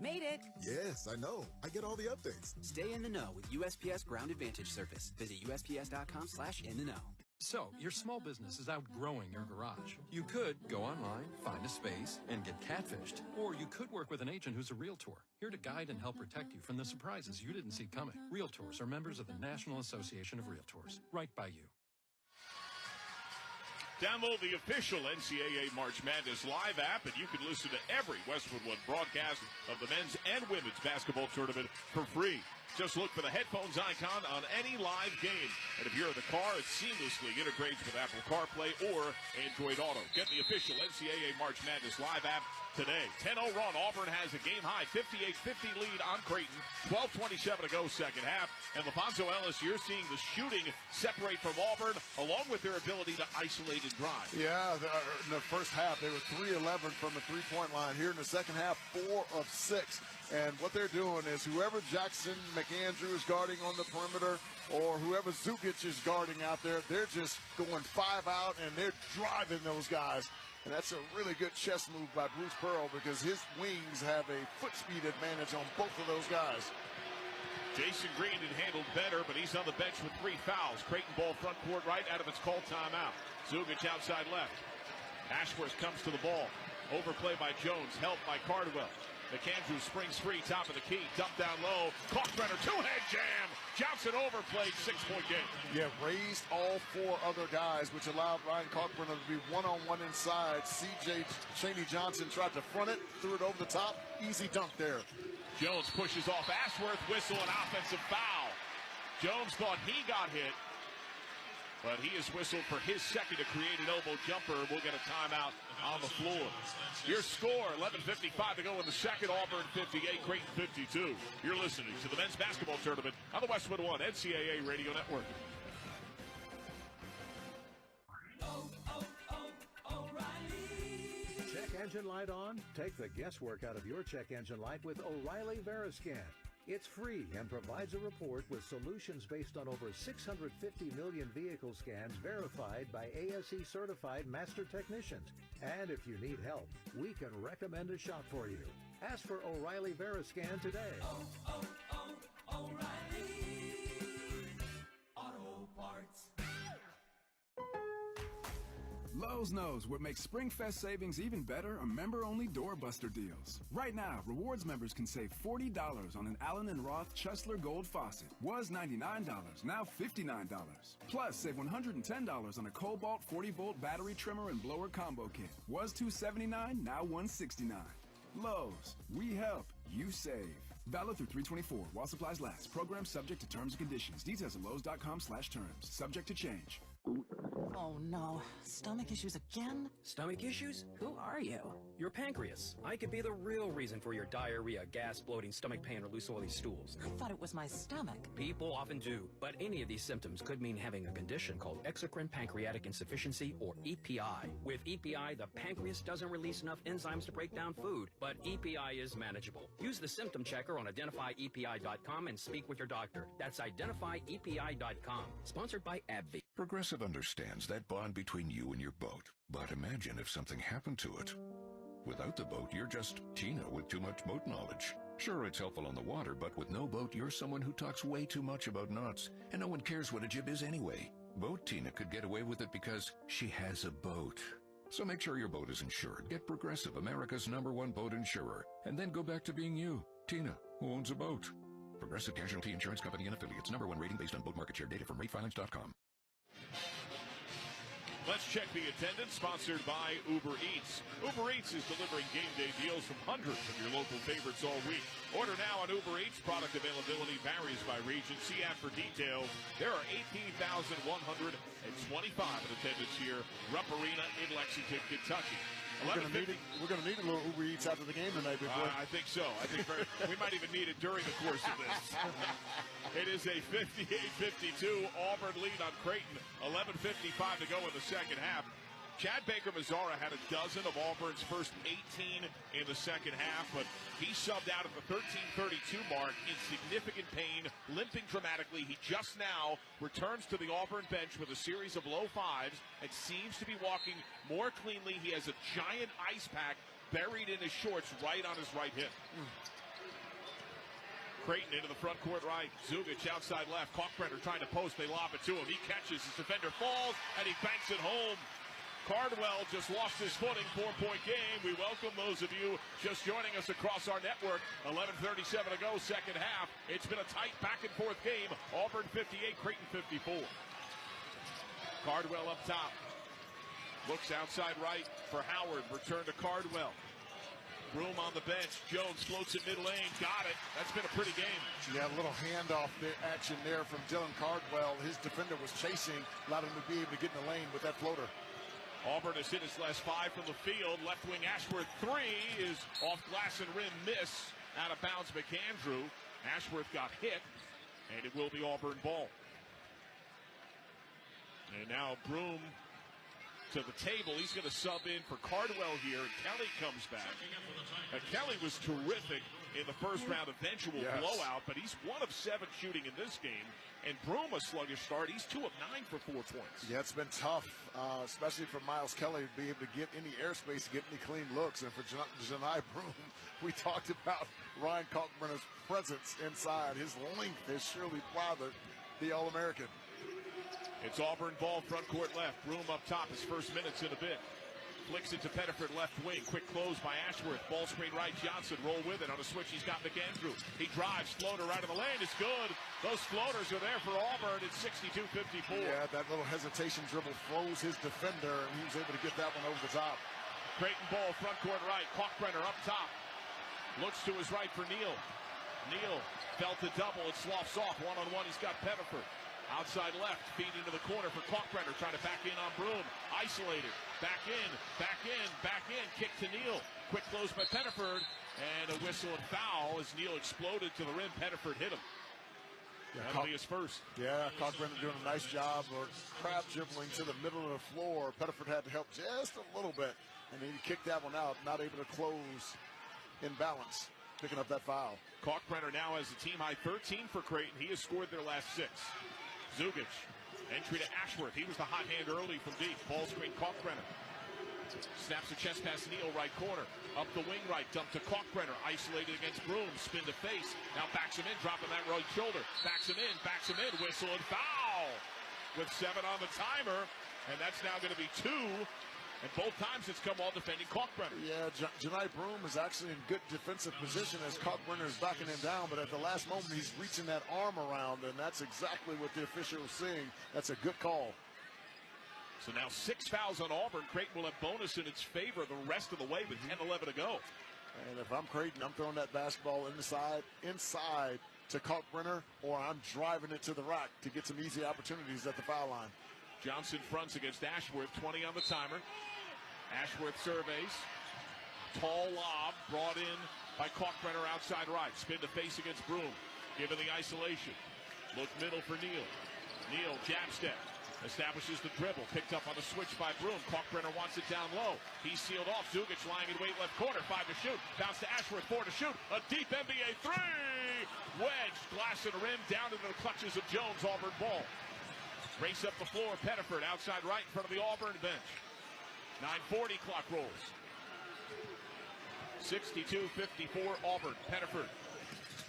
Made it. Yes, I know. I get all the updates. Stay in the know with USPS Ground Advantage service. Visit USPS.com/in-the-know. So, your small business is outgrowing your garage. You could go online, find a space, and get catfished. Or you could work with an agent who's a realtor, here to guide and help protect you from the surprises you didn't see coming. Realtors are members of the National Association of Realtors. Right by you. Download the official NCAA March Madness live app, and you can listen to every Westwood One broadcast of the men's and women's basketball tournament for free. Just look for the headphones icon on any live game. And if you're in the car, it seamlessly integrates with Apple CarPlay or Android Auto. Get the official NCAA March Madness live app today. 10-0 run. Auburn has a game-high 58-50 lead on Creighton. 12:27 to go second half. And LaFonso Ellis, you're seeing the shooting separate from Auburn, along with their ability to isolate and drive. Yeah, in the first half, they were 3-11 from the three-point line. Here in the second half, 4 of 6. And what they're doing is whoever Jackson McAndrew is guarding on the perimeter or whoever Zukic is guarding out there, they're just going 5 out, and they're driving those guys. And that's a really good chess move by Bruce Pearl because his wings have a foot speed advantage on both of those guys. Jason Green had handled better, but he's on the bench with 3 fouls. Creighton ball front court right out of its called timeout. Zugic outside left. Ashworth comes to the ball. Overplay by Jones, helped by Cardwell. McAndrew springs free, top of the key, dump down low. Kalkbrenner, 2-head jam. Johnson overplayed, 6-point game. Yeah, raised all 4 other guys, which allowed Ryan Kalkbrenner to be one-on-one inside. C.J. Chaney Johnson tried to front it, threw it over the top. Easy dunk there. Jones pushes off Ashworth, whistle, an offensive foul. Jones thought he got hit, but he has whistled for his second to create an elbow jumper. We'll get a timeout on the floor. Your score, 11:55 to go in the second. Auburn 58, Creighton 52. You're listening to the men's basketball tournament on the Westwood One NCAA Radio Network. Check engine light on? Take the guesswork out of your check engine light with O'Reilly Veriscan. It's free and provides a report with solutions based on over 650 million vehicle scans verified by ASE certified master technicians. And if you need help, we can recommend a shop for you. Ask for O'Reilly Veriscan today. O'Reilly Auto Parts. Lowe's knows what makes SpringFest savings even better are member-only doorbuster deals. Right now, rewards members can save $40 on an Allen & Roth Chesler Gold faucet. Was $99, now $59. Plus, save $110 on a Cobalt 40-volt battery trimmer and blower combo kit. Was $279, now $169. Lowe's, we help, you save. Valid through 3/24 while supplies last. Program subject to terms and conditions. Details at Lowe's.com/terms. Subject to change. Oh no, stomach issues again? Stomach issues? Who are you? Your pancreas. I could be the real reason for your diarrhea, gas, bloating, stomach pain, or loose oily stools. I thought it was my stomach. People often do, but any of these symptoms could mean having a condition called exocrine pancreatic insufficiency, or EPI. With EPI, the pancreas doesn't release enough enzymes to break down food, but EPI is manageable. Use the symptom checker on identifyepi.com and speak with your doctor. That's identifyepi.com. Sponsored by AbbVie. Progressive understands that bond between you and your boat. But imagine if something happened to it. Without the boat, you're just Tina with too much boat knowledge. Sure, it's helpful on the water, but with no boat, you're someone who talks way too much about knots, and no one cares what a jib is anyway. Boat Tina could get away with it because she has a boat. So make sure your boat is insured. Get Progressive, America's #1 boat insurer, and then go back to being you, Tina, who owns a boat. Progressive Casualty Insurance Company and affiliates. #1 rating based on boat market share data from ratefilings.com. Let's check the attendance, sponsored by Uber Eats. Uber Eats is delivering game day deals from hundreds of your local favorites all week. Order now on Uber Eats. Product availability varies by region. See app for details. There are 18,125 in attendance here. Rupp Arena in Lexington, Kentucky. We're going to need a little Uber Eats after the game tonight. I think so. I think we might even need it during the course of this. It is a 58-52 Auburn lead on Creighton. 11:55 to go in the second half. Chad Baker-Mazzara had a dozen of Auburn's first 18 in the second half, but he subbed out at the 13:32 mark in significant pain, limping dramatically. He just now returns to the Auburn bench with a series of low fives and seems to be walking more cleanly. He has a giant ice pack buried in his shorts right on his right hip. Creighton into the front court right. Zugic outside left. Kalkbrenner trying to post. They lob it to him. He catches. His defender falls, and he banks it home. Cardwell just lost his footing. 4-point game. We welcome those of you just joining us across our network. 11:37 to go, second half. It's been a tight back-and-forth game. Auburn 58, Creighton 54. Cardwell up top. Looks outside right for Howard. Return to Cardwell. Broom on the bench. Jones floats it mid lane. Got it. That's been a pretty game. Yeah, a little handoff action there from Dylan Cardwell. His defender was chasing, allowed him to be able to get in the lane with that floater. Auburn has hit its last 5 from the field. Left wing Ashworth 3 is off glass and rim miss. Out of bounds McAndrew. Ashworth got hit, and it will be Auburn ball. And now Broom to the table. He's going to sub in for Cardwell here, and Kelly comes back. Kelly was terrific in the first round eventual blowout, but he's 1 of 7 shooting in this game. And Broom, a sluggish start. He's 2 of 9 for 4 points. Yeah, it's been tough, especially for Miles Kelly to be able to get any airspace, get any clean looks. And for Janai Broom, we talked about Ryan Kalkbrenner's presence inside. His length has surely bothered the All-American. It's Auburn ball, front court left. Broom up top, his first minutes in a bit. Flicks it to Pettiford, left wing. Quick close by Ashworth. Ball screen right, Johnson. Roll with it. On a switch, he's got McAndrew. He drives, floater right of the lane. It's good. Those floaters are there for Auburn. It's 62-54. Yeah, that little hesitation dribble froze his defender, and he was able to get that one over the top. Creighton ball, front court right. Kalkbrenner up top. Looks to his right for Neal. Neal felt the double. It sloughs off. One-on-one, he's got Pettiford. Outside left, feed into the corner for Kalkbrenner, trying to back in on Broom. Isolated, back in, back in, back in, kick to Neal. Quick close by Pettiford, and a whistle and foul as Neal exploded to the rim. Pettiford hit him. That'll be his first. Yeah, Kalkbrenner doing a nice job of crab dribbling to the middle of the floor. Pettiford had to help just a little bit, and he kicked that one out, not able to close in balance, picking up that foul. Kalkbrenner now has a team-high 13 for Creighton. He has scored their last 6. Zugic, entry to Ashworth. He was the hot hand early from deep. Ball screen, Kalkbrenner. Snaps a chest pass, Neal, right corner. Up the wing right, dump to Kalkbrenner. Isolated against Broom, spin to face. Now backs him in, dropping that right shoulder. Backs him in, whistle and foul. With 7 on the timer, and that's now going to be 2. And both times it's come all defending Kalkbrenner. Yeah, Janai Broom is actually in good defensive position as Kalkbrenner is backing him down, but at the last moment he's reaching that arm around, and that's exactly what the official is seeing. That's a good call. So now 6 fouls on Auburn. Creighton will have bonus in its favor the rest of the way with 10-11 to go. And if I'm Creighton, I'm throwing that basketball inside to Kalkbrenner, or I'm driving it to the rack to get some easy opportunities at the foul line. Johnson fronts against Ashworth, 20 on the timer. Ashworth surveys. Tall lob brought in by Kalkbrenner outside right. Spin to face against Broom. Given the isolation. Look middle for Neal. Neal, jab step. Establishes the dribble. Picked up on the switch by Broom. Kalkbrenner wants it down low. He's sealed off. Zugic lying in wait left corner. 5 to shoot. Bounce to Ashworth. 4 to shoot. A deep NBA 3. Wedge. Glass and a rim. Down into the clutches of Jones. Auburn ball. Race up the floor. Pettiford outside right in front of the Auburn bench. 9:40 clock rolls. 62-54 Auburn. Pettiford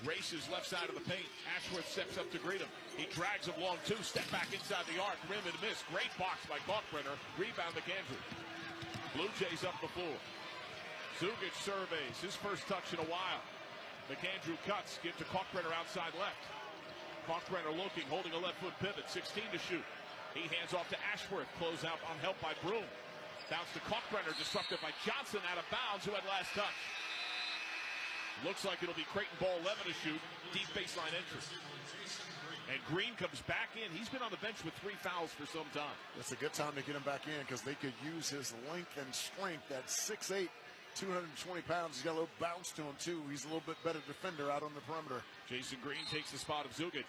races left side of the paint. Ashworth steps up to greet him. He drags him long 2. Step back inside the arc. Rim and miss. Great box by Kalkbrenner. Rebound McAndrew. Blue Jays up the floor. Zugic surveys. His first touch in a while. McAndrew cuts. Give to Kalkbrenner outside left. Kalkbrenner looking, holding a left foot pivot. 16 to shoot. He hands off to Ashworth. Close out on help by Broom. Bounce to Kalkbrenner, disrupted by Johnson out of bounds, who had last touch. Looks like it'll be Creighton ball 11 to shoot. Deep baseline entry. And Green comes back in. He's been on the bench with 3 fouls for some time. It's a good time to get him back in because they could use his length and strength. At 6'8", 220 pounds. He's got a little bounce to him, too. He's a little bit better defender out on the perimeter. Jason Green takes the spot of Zugic.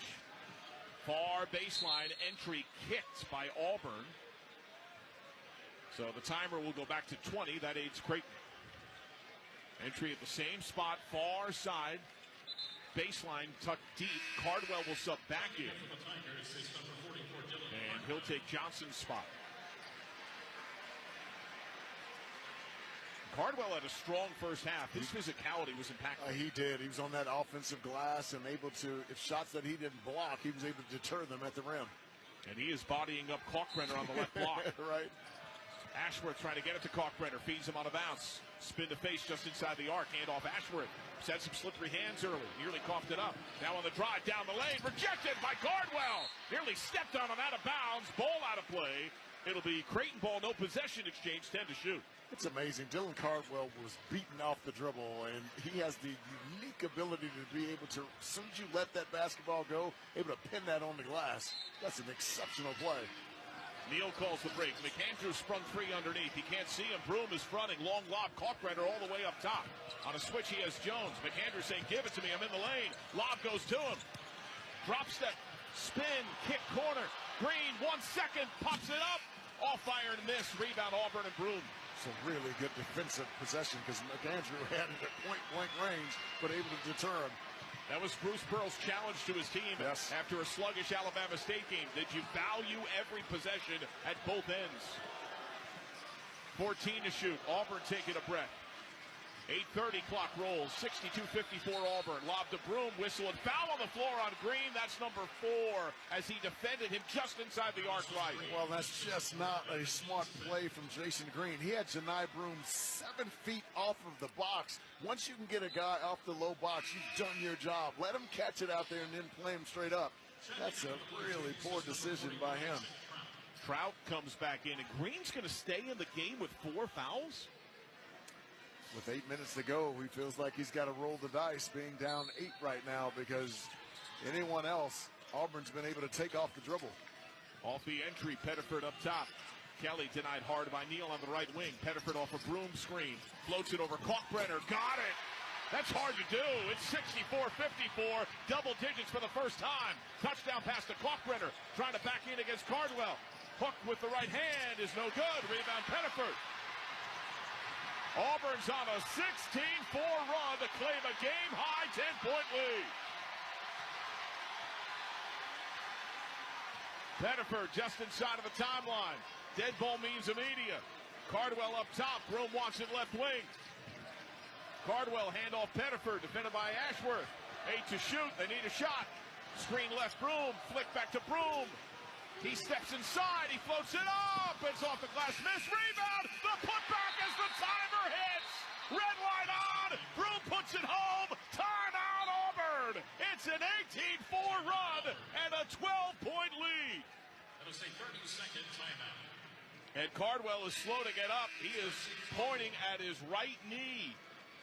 Far baseline entry kicked by Auburn. So the timer will go back to 20. That aids Creighton. Entry at the same spot, far side. Baseline tucked deep. Cardwell will sub back in. And he'll take Johnson's spot. Cardwell had a strong first half. His physicality was impactful. He did. He was on that offensive glass and able to, if shots that he didn't block, he was able to deter them at the rim. And he is bodying up Kalkbrenner on the left block. Right. Ashworth trying to get it to Kalkbrenner. Feeds him on a bounce. Spin to face just inside the arc. Hand off Ashworth. Had some slippery hands early. Nearly coughed it up. Now on the drive down the lane. Rejected by Cardwell. Nearly stepped on him out of bounds. Ball out of play. It'll be Creighton ball. No possession exchange. 10 to shoot. It's amazing. Dylan Cardwell was beaten off the dribble, and he has the unique ability to be able to, as soon as you let that basketball go, able to pin that on the glass. That's an exceptional play. Neal calls the break. McAndrew sprung free underneath. He can't see him. Broom is fronting. Long lob. Kalkbrenner all the way up top. On a switch, he has Jones. McAndrew saying, give it to me. I'm in the lane. Lob goes to him. Drop step. Spin. Kick corner. Green, 1 second. Pops it up. All fire and miss. Rebound, Auburn and Broom. It's a really good defensive possession because McAndrew had it at point-blank range, but able to deter him. That was Bruce Pearl's challenge to his team after a sluggish Alabama State game. Did you value every possession at both ends? 14 to shoot. Auburn taking a breath. 8:30 clock rolls. 62-54 Auburn. Lob to Broom. Whistle and foul on the floor on Green. That's number 4 as he defended him just inside the arc right. Well, that's just not a smart play from Jason Green. He had Janai Broom 7 feet off of the box. Once you can get a guy off the low box, you've done your job. Let him catch it out there and then play him straight up. That's a really poor decision by him. Trout comes back in, and Green's going to stay in the game with 4 fouls? With 8 minutes to go, he feels like he's got to roll the dice being down 8 right now because anyone else, Auburn's been able to take off the dribble. Off the entry, Pettiford up top. Kelly denied hard by Neal on the right wing. Pettiford off a Broom screen. Floats it over Kalkbrenner. Got it! That's hard to do. It's 64-54. Double digits for the first time. Touchdown pass to Kalkbrenner. Trying to back in against Cardwell. Hook with the right hand is no good. Rebound Pettiford. Auburn's on a 16-4 run to claim a game-high 10-point lead. Pettiford just inside of the timeline. Dead ball means immediate. Cardwell up top. Broom wants it left wing. Cardwell handoff Pettiford, defended by Ashworth. 8 to shoot. They need a shot. Screen left Broom. Flick back to Broom. He steps inside. He floats it up. It's off the glass. Miss. Rebound. The putback as the timer hits. Red line on. Broom puts it home. Timeout Auburn. It's an 18-4 run and a 12-point lead. That'll say 30-second timeout. And Cardwell is slow to get up. He is pointing at his right knee.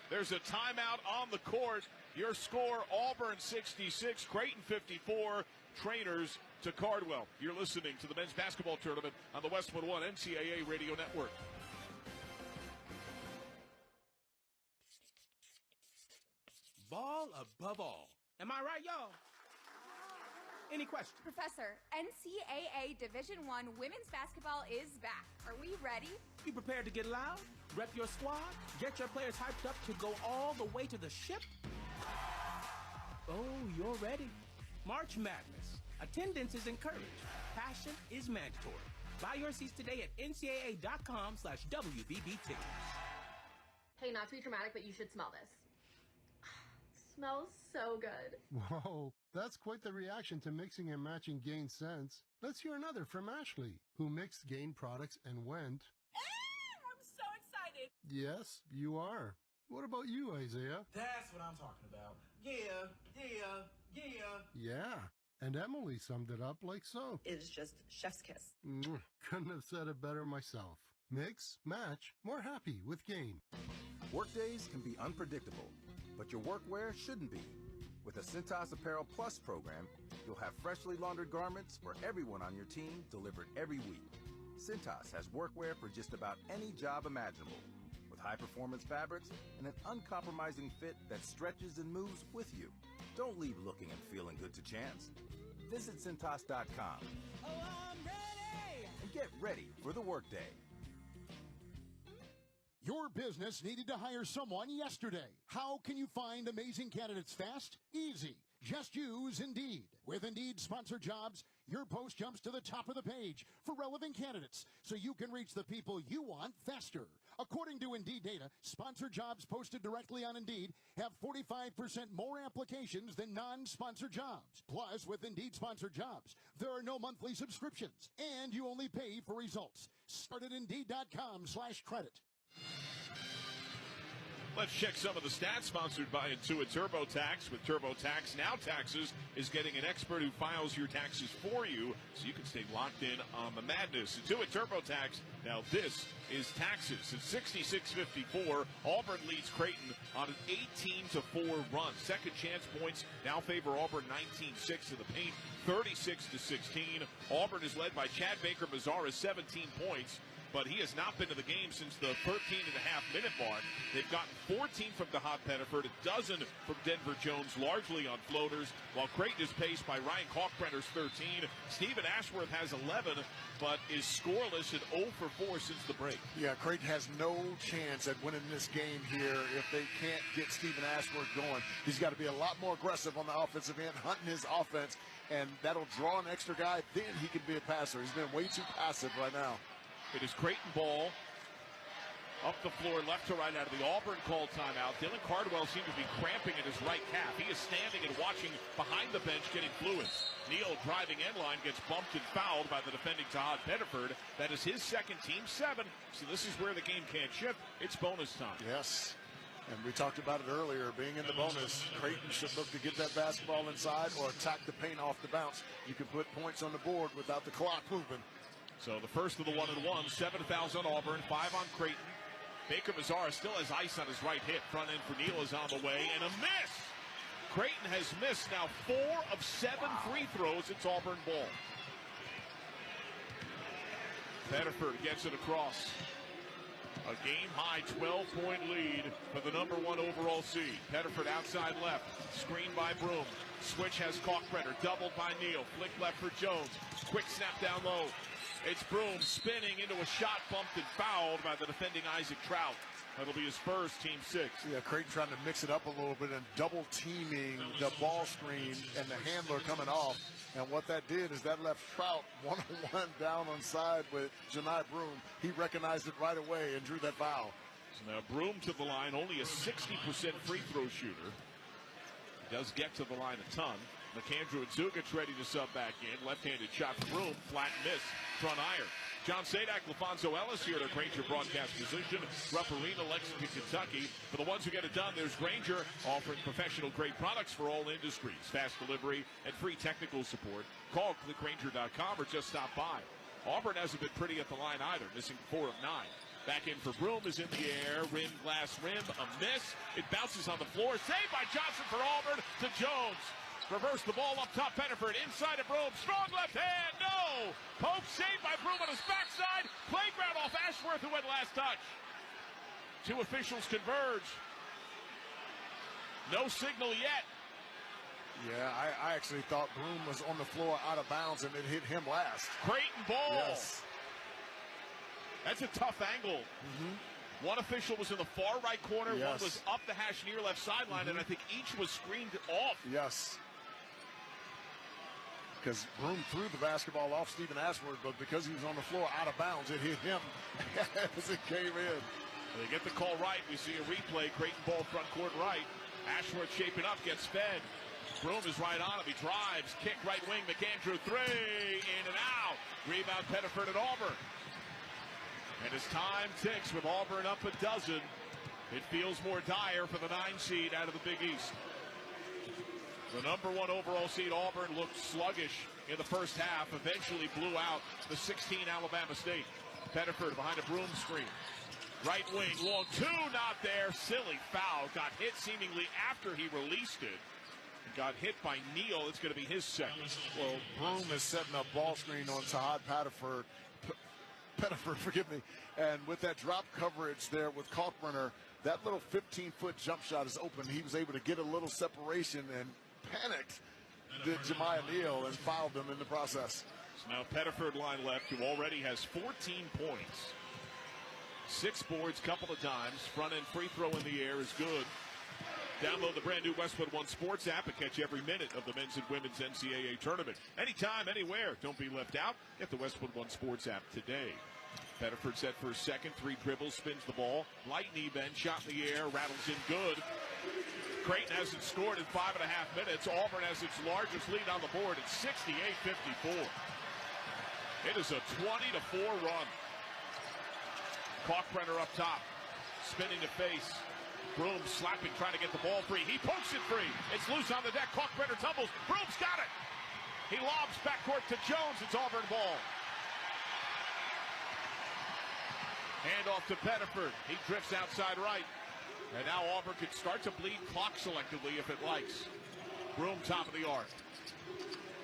There's a timeout on the court. Your score, Auburn 66, Creighton 54, Trainers to Cardwell. You're listening to the men's basketball tournament on the Westwood One NCAA Radio Network. Ball above all. Am I right, y'all? Any questions? Professor, NCAA Division I women's basketball is back. Are we ready? You prepared to get loud? Rep your squad? Get your players hyped up to go all the way to the ship? Oh, you're ready. March Madness. Attendance is encouraged. Passion is mandatory. Buy your seats today at ncaa.com/WBBT. Hey, not to be dramatic, but you should smell this. Smells so good. Whoa, that's quite the reaction to mixing and matching Gain scents. Let's hear another from Ashley, who mixed Gain products and went... I'm so excited. Yes, you are. What about you, Isaiah? That's what I'm talking about. Yeah. Yeah, and Emily summed it up like so. It's just chef's kiss. Couldn't have said it better myself. Mix, match, more happy with Gain. Workdays can be unpredictable, but your workwear shouldn't be. With a Cintas Apparel Plus program, you'll have freshly laundered garments for everyone on your team delivered every week. Cintas has workwear for just about any job imaginable, with high-performance fabrics and an uncompromising fit that stretches and moves with you. Don't leave looking and feeling good to chance. Visit Cintas.com. Oh, I'm ready! And get ready for the workday. Your business needed to hire someone yesterday. How can you find amazing candidates fast? Easy. Just use Indeed. With Indeed Sponsored Jobs, your post jumps to the top of the page for relevant candidates so you can reach the people you want faster. According to Indeed data, sponsored jobs posted directly on Indeed have 45% more applications than non-sponsored jobs. Plus, with Indeed Sponsored Jobs, there are no monthly subscriptions, and you only pay for results. Start at Indeed.com/credit. Let's check some of the stats sponsored by Intuit TurboTax. With TurboTax, now taxes is getting an expert who files your taxes for you so you can stay locked in on the madness. Intuit TurboTax, now this is taxes. It's 66-54. Auburn leads Creighton on an 18-4 run. Second chance points now favor Auburn 19-6 to the paint, 36-16. Auburn is led by Chad Baker-Mazara, 17 points. But he has not been to the game since the 13.5-minute mark. They've gotten 14 from DeHaan Pettiford, a dozen from Denver Jones, largely on floaters, while Creighton is paced by Ryan Kalkbrenner's 13. Stephen Ashworth has 11, but is scoreless at 0 for 4 since the break. Yeah, Creighton has no chance at winning this game here if they can't get Stephen Ashworth going. He's got to be a lot more aggressive on the offensive end, hunting his offense, and that'll draw an extra guy. Then he can be a passer. He's been way too passive right now. It is Creighton ball up the floor, left to right out of the Auburn called timeout. Dylan Cardwell seemed to be cramping at his right calf. He is standing and watching behind the bench, getting fluids. Neal driving end line gets bumped and fouled by the defending DeHaan Pettiford. That is his second, team 7. So this is where the game can't shift. It's bonus time. Yes. And we talked about it earlier, being in the bonus, Creighton should look to get that basketball inside or attack the paint off the bounce. You can put points on the board without the clock moving. So the first of the 1-1, 7 fouls on Auburn, 5 on Creighton. Baker-Mazara still has ice on his right hip. Front end for Neal is on the way, and a miss! Creighton has missed now 4 of 7 free throws. It's Auburn ball. Pettiford gets it across. A game-high 12-point lead for the number 1 overall seed. Pettiford outside left, screened by Broom. Switch has Kalkbrenner, doubled by Neal. Flick left for Jones. Quick snap down low. It's Broom spinning into a shot, bumped and fouled by the defending Isaac Trout. That'll be his first, team 6. Yeah, Creighton trying to mix it up a little bit and double teaming the ball screen and the handler coming off. And what that did is that left Trout one-on-one down on side with Janai Broom. He recognized it right away and drew that foul. So now Broom to the line, only a 60% free throw shooter. He does get to the line a ton. McAndrew and Zugich ready to sub back in. Left-handed shot from Broom, flat miss, front iron. John Sadak, LaFonso Ellis here at our Granger broadcast position. Rupp Arena, Lexington, Kentucky. For the ones who get it done, there's Granger offering professional-grade products for all industries. Fast delivery and free technical support. Call clickgranger.com or just stop by. Auburn hasn't been pretty at the line either, missing 4 of 9. Back in for Broom is in the air. Rim, glass rim, a miss. It bounces on the floor. Saved by Johnson for Auburn to Jones. Reverse the ball up top. Pettiford inside of Broom. Strong left hand. No. Pope saved by Broom on his backside. Playground off Ashworth, who went last touch. 2 officials converge. No signal yet. Yeah, I actually thought Broom was on the floor out of bounds and it hit him last. Creighton ball. Yes. That's a tough angle. One official was in the far right corner. Yes. One was up the hash near left sideline, and I think each was screened off. Yes. Because Broom threw the basketball off Stephen Ashworth, but because he was on the floor out of bounds, it hit him as it came in. They get the call right. We see a replay. Creighton ball front court right. Ashworth shaping up, gets fed. Broom is right on him. He drives. Kick right wing. McAndrew 3. In and out. Rebound Pettiford at Auburn. And as time ticks with Auburn up a dozen, it feels more dire for the 9 seed out of the Big East. The number 1 overall seed, Auburn, looked sluggish in the first half, eventually blew out the 16 Alabama State. Pettiford behind a Broom screen. Right wing, long 2, not there. Silly foul. Got hit seemingly after he released it. Got hit by Neal. It's going to be his second. Well, Broom is setting up ball screen on DeHaan Pettiford, forgive me. And with that drop coverage there with Kalkbrenner, that little 15-foot jump shot is open. He was able to get a little separation and panicked did Jemiah Neal and fouled him in the process. So now Pettiford line left, who already has 14 points. 6 boards, couple of times. Front end free throw in the air is good. Download the brand new Westwood One Sports app and catch every minute of the men's and women's NCAA tournament. Anytime, anywhere. Don't be left out. Get the Westwood One Sports app today. Pettiford set for a second. 3 dribbles, spins the ball. Light knee bend, shot in the air, rattles in good. Creighton hasn't scored in 5.5 minutes. Auburn has its largest lead on the board at 68-54. It is a 20-4 run. Kalkbrenner up top, spinning to face. Broom slapping, trying to get the ball free. He pokes it free. It's loose on the deck. Kalkbrenner tumbles. Broom's got it. He lobs backcourt to Jones. It's Auburn ball. Handoff to Pettiford. He drifts outside right. And now Auburn can start to bleed clock selectively if it likes. Broom top of the arc.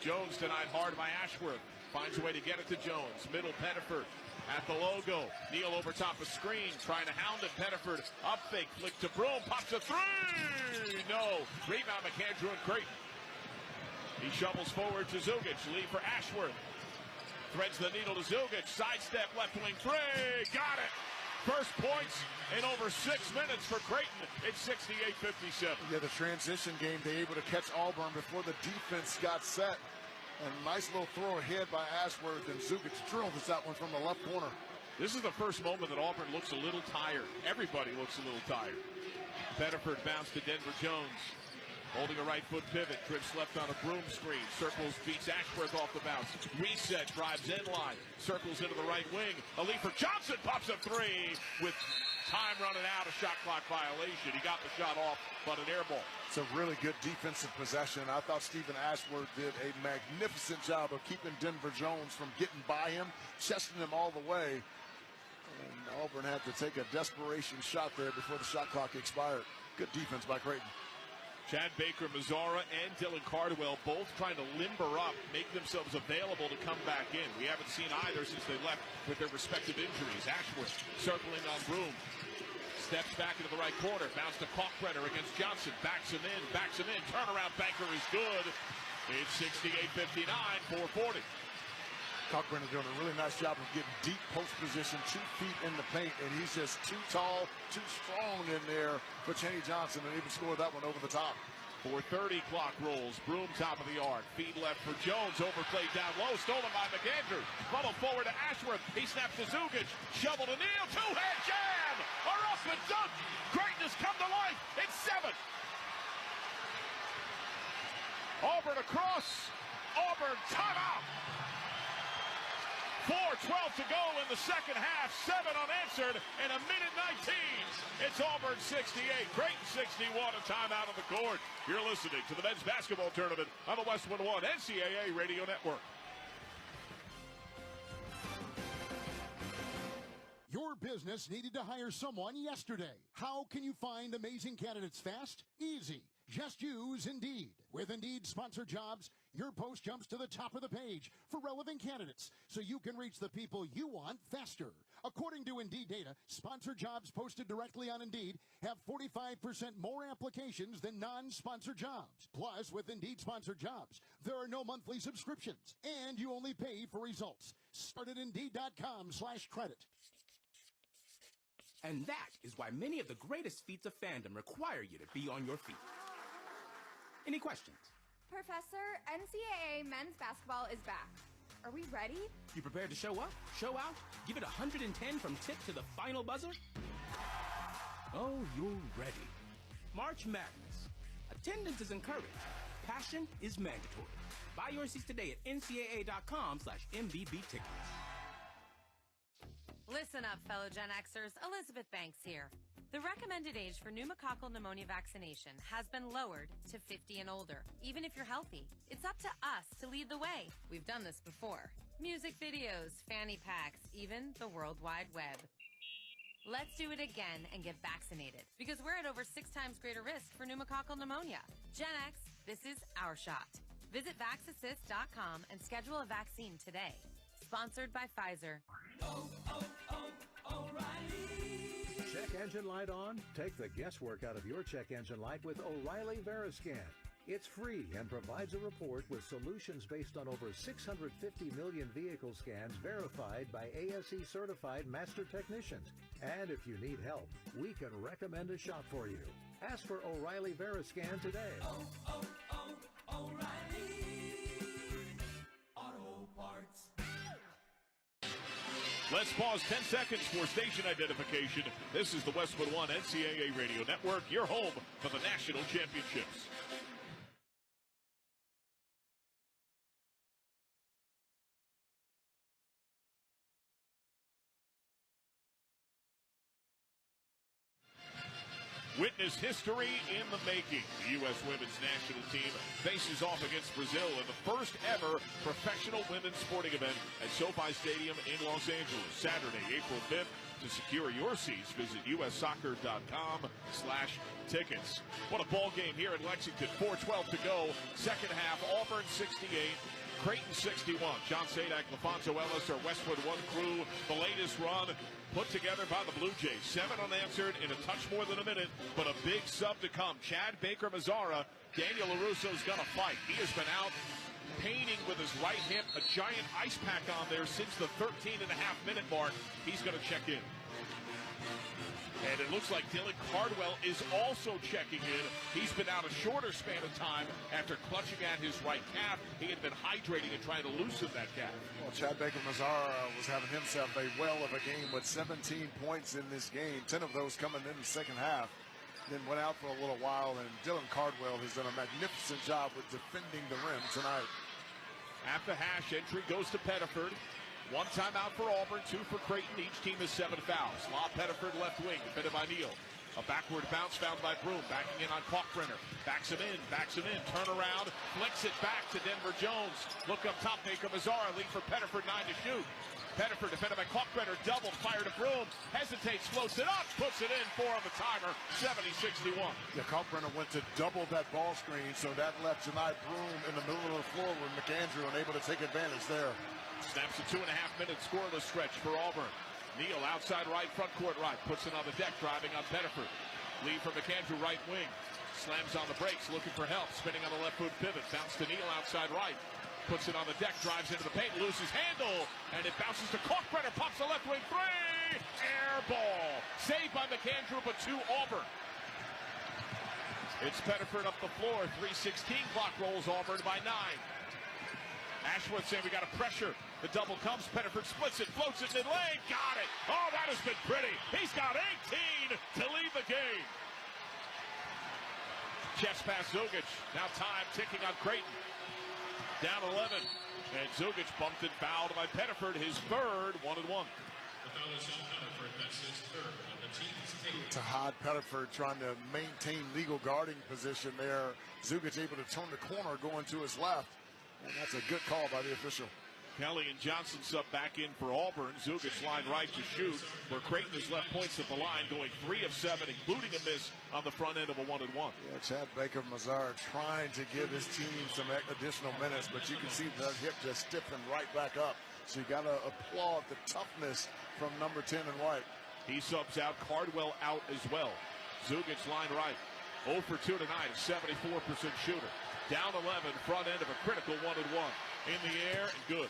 Jones denied hard by Ashworth. Finds a way to get it to Jones. Middle Pettiford at the logo. Neal over top of screen. Trying to hound it. Pettiford up fake. Flick to Broom. Pops a three. No. Rebound McAndrew and Creighton. He shovels forward to Zugic. Lead for Ashworth. Threads the needle to Zugic. Sidestep left wing three. Got it. First points in over 6 minutes for Creighton. It's 68-57. Yeah, the transition game, they able to catch Auburn before the defense got set. And a nice little throw ahead by Ashworth, and Zugic drilled that one from the left corner. This is the first moment that Auburn looks a little tired. Everybody looks a little tired. Pettiford bounce to Denver Jones. Holding a right foot pivot. Trips left on a Broom screen. Circles, beats Ashworth off the bounce. Reset, drives end line. Circles into the right wing. A lead for Johnson. Pops a three with time running out. A shot clock violation. He got the shot off, but an air ball. It's a really good defensive possession. I thought Stephen Ashworth did a magnificent job of keeping Denver Jones from getting by him, chesting him all the way. And Auburn had to take a desperation shot there before the shot clock expired. Good defense by Creighton. Chad Baker, Mazzara, and Dylan Cardwell both trying to limber up, make themselves available to come back in. We haven't seen either since they left with their respective injuries. Ashworth circling on Broom. Steps back into the right corner. Bounce to Kalkbrenner against Johnson. Backs him in. Turnaround banker is good. It's 68-59, 440. Kalkbrenner doing a really nice job of getting deep post position, 2 feet in the paint, and he's just too tall, too strong in there for Cheney Johnson, and even scored that one over the top. 4:30 clock rolls. Broom top of the arc. Feed left for Jones. Overplayed down low. Stolen by McAndrew. Funnel forward to Ashworth. He snaps to Zugic. Shovel to Neal. Two-hand jam. Or up and dunk. Creighton has come to life. It's 7. Auburn across. Auburn timeout. 4:12 to go in the second half. 7 unanswered and a minute 19. It's Auburn 68, Creighton 61. A timeout on the court. You're listening to the men's basketball tournament on the Westwood One NCAA Radio Network. Your business needed to hire someone yesterday. How can you find amazing candidates fast? Easy. Just use Indeed. With Indeed sponsored jobs, your post jumps to the top of the page for relevant candidates, so you can reach the people you want faster. According to Indeed data, sponsored jobs posted directly on Indeed have 45% more applications than non-sponsored jobs. Plus, with Indeed sponsored jobs, there are no monthly subscriptions, and you only pay for results. Start at Indeed.com/credit. And that is why many of the greatest feats of fandom require you to be on your feet. Any questions? Professor, NCAA men's basketball is back. Are we ready? You prepared to show up, show out, give it 110 from tip to the final buzzer? Oh, you're ready. March Madness. Attendance is encouraged. Passion is mandatory. Buy your seats today at ncaa.com/MBB tickets. Listen up, fellow Gen Xers. Elizabeth Banks here. The recommended age for pneumococcal pneumonia vaccination has been lowered to 50 and older, even if you're healthy. It's up to us to lead the way. We've done this before. Music videos, fanny packs, even the World Wide Web. Let's do it again and get vaccinated, because we're at over 6 times greater risk for pneumococcal pneumonia. Gen X, this is our shot. Visit VaxAssist.com and schedule a vaccine today. Sponsored by Pfizer. Check engine light on? Take the guesswork out of your check engine light with O'Reilly Veriscan. It's free and provides a report with solutions based on over 650 million vehicle scans verified by ASE certified master technicians. And if you need help, we can recommend a shop for you. Ask for O'Reilly Veriscan today. O'Reilly Auto Parts. Let's pause 10 seconds for station identification. This is the Westwood One NCAA Radio Network, your home for the national championships. Witness history in the making. The U.S. women's national team faces off against Brazil in the first ever professional women's sporting event at SoFi Stadium in Los Angeles, Saturday, April 5th. To secure your seats, visit ussoccer.com/tickets. What a ball game here in Lexington. 4:12 to go. Second half, Auburn 68. Creighton 61. John Sadak, LaFonso Ellis, our Westwood One crew. The latest run put together by the Blue Jays. 7 unanswered in a touch more than a minute, but a big sub to come. Chad Baker-Mazzara. Daniel LaRusso's going to fight. He has been out painting with his right hip, a giant ice pack on there since the 13.5-minute mark. He's going to check in. And it looks like Dylan Cardwell is also checking in. He's been out a shorter span of time after clutching at his right calf. He had been hydrating and trying to loosen that calf. Well, Chad Baker-Mazzara was having himself a well of a game with 17 points in this game, 10 of those coming in the second half. Then went out for a little while, and Dylan Cardwell has done a magnificent job with defending the rim tonight. At the hash, entry goes to Pettiford. 1 timeout for Auburn, 2 for Creighton. Each team has 7 fouls. Lob Pettiford left wing, defended by Neal. A backward bounce found by Broom, backing in on Kalkbrenner. Backs him in, turn around, flicks it back to Denver Jones. Look up top, Baker-Mazzara, lead for Pettiford, 9 to shoot. Pettiford defended by Kalkbrenner, double, fire to Broom, hesitates, floats it up, puts it in, 4 on the timer, 70-61. Yeah, Kalkbrenner went to double that ball screen, so that left Janai Broom in the middle of the floor with McAndrew unable to take advantage there. Snaps a 2.5-minute scoreless stretch for Auburn. Neal outside right, front court right, puts it on the deck, driving on Pettiford. Lead from McAndrew, right wing. Slams on the brakes, looking for help, spinning on the left foot pivot. Bounce to Neal outside right. Puts it on the deck, drives into the paint, loses handle, and it bounces to Kalkbrenner, pops the left wing three! Air ball. Saved by McAndrew, but to Auburn. It's Pettiford up the floor, 3:16 clock rolls Auburn by 9. Ashworth saying we got to pressure. The double comes. Pettiford splits it, floats it mid-lane. Got it. Oh, that has been pretty. He's got 18 to lead the game. Chest pass Zugic. Now time ticking on Creighton. Down 11. And Zugic bumped and fouled by Pettiford. His third, 1-1. The foul is on Pettiford. That's his third on the team's team. Tahad Pettiford trying to maintain legal guarding position there. Zugic able to turn the corner going to his left. And that's a good call by the official. Kelly and Johnson sub back in for Auburn. Zugic line right to shoot, where Creighton has left points at the line, going 3 of 7, including a miss on the front end of a 1-1. Yeah, Chad Baker-Mazzara trying to give his team some additional minutes, but you can see that hip just stiffened right back up. So you got to applaud the toughness from number 10 in white. He subs out, Cardwell out as well. Zugic line right. 0 for 2 tonight, a 74% shooter. Down 11, front end of a critical 1-1. In the air, and good.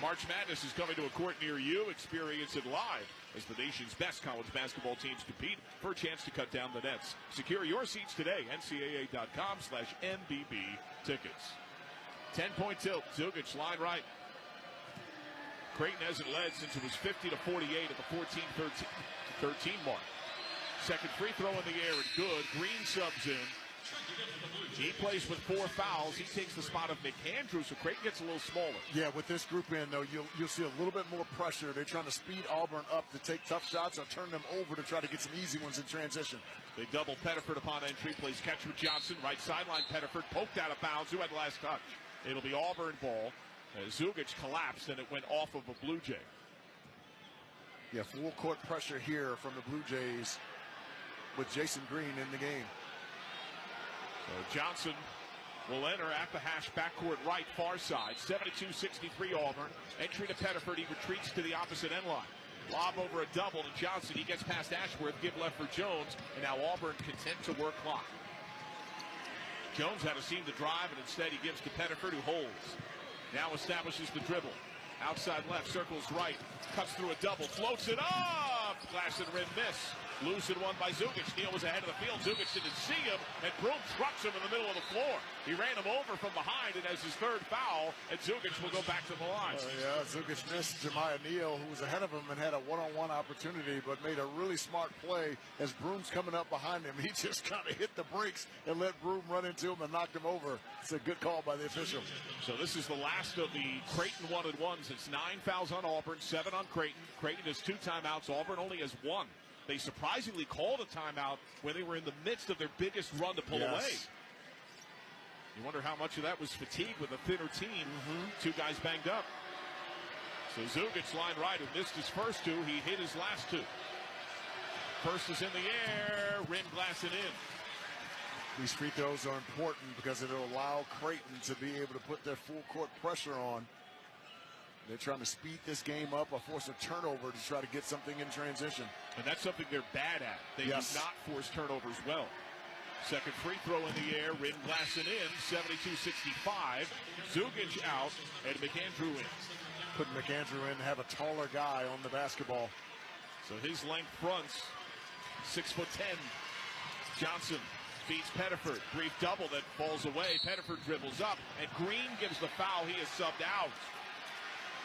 March Madness is coming to a court near you. Experience it live as the nation's best college basketball teams compete for a chance to cut down the nets. Secure your seats today, ncaa.com/MBB tickets. 10-point tilt, Zugic line right. Creighton hasn't led since it was 50-48 at the 14-13 mark. Second free throw in the air and good. Green subs in. He plays with 4 fouls. He takes the spot of McAndrew, so Creighton gets a little smaller. Yeah, with this group in, though, you'll see a little bit more pressure. They're trying to speed Auburn up to take tough shots or turn them over to try to get some easy ones in transition. They double Pettiford upon entry. Plays catch with Johnson. Right sideline Pettiford poked out of bounds. Who had the last touch? It'll be Auburn ball. Zugic collapsed, and it went off of a Blue Jay. Yeah, full court pressure here from the Blue Jays with Jason Green in the game. So Johnson will enter at the hash backcourt right far side. 72-63 Auburn. Entry to Pettiford. He retreats to the opposite end line. Lob over a double to Johnson. He gets past Ashworth. Give left for Jones. And now Auburn content to work clock. Jones had a seam to drive, and instead he gives to Pettiford, who holds. Now establishes the dribble. Outside left, circles right. Cuts through a double. Floats it up. Glass and rim miss. Loosened one by Zugic. Neal was ahead of the field. Zugic didn't see him, and Broom trucks him in the middle of the floor. He ran him over from behind, and as his third foul, and Zugic will go back to the line. Yeah, Zugic missed Jemiah Neal, who was ahead of him and had a one-on-one opportunity, but made a really smart play as Broom's coming up behind him. He just kind of hit the brakes and let Broom run into him and knocked him over. It's a good call by the official. So this is the last of the Creighton 1-and-1s. It's 9 fouls on Auburn, 7 on Creighton. Creighton has 2 timeouts. Auburn only has 1. they surprisingly called a timeout when they were in the midst of their biggest run to pull away. You wonder how much of that was fatigue with a thinner team. Two guys banged up. So Zugic line right, who missed his first two. He hit his last two. First is in the air, rim glassing in. These free throws are important because it'll allow Creighton to be able to put their full court pressure on. They're trying to speed this game up or force a turnover to try to get something in transition. And that's something they're bad at. They do not force turnovers well. Second free throw in the air, rim glassing in, 72-65. Zugic out, and McAndrew in. Put McAndrew in, have a taller guy on the basketball. So his length fronts, 6'10". Johnson feeds Pettiford. Brief double that falls away. Pettiford dribbles up, and Green gives the foul. He is subbed out.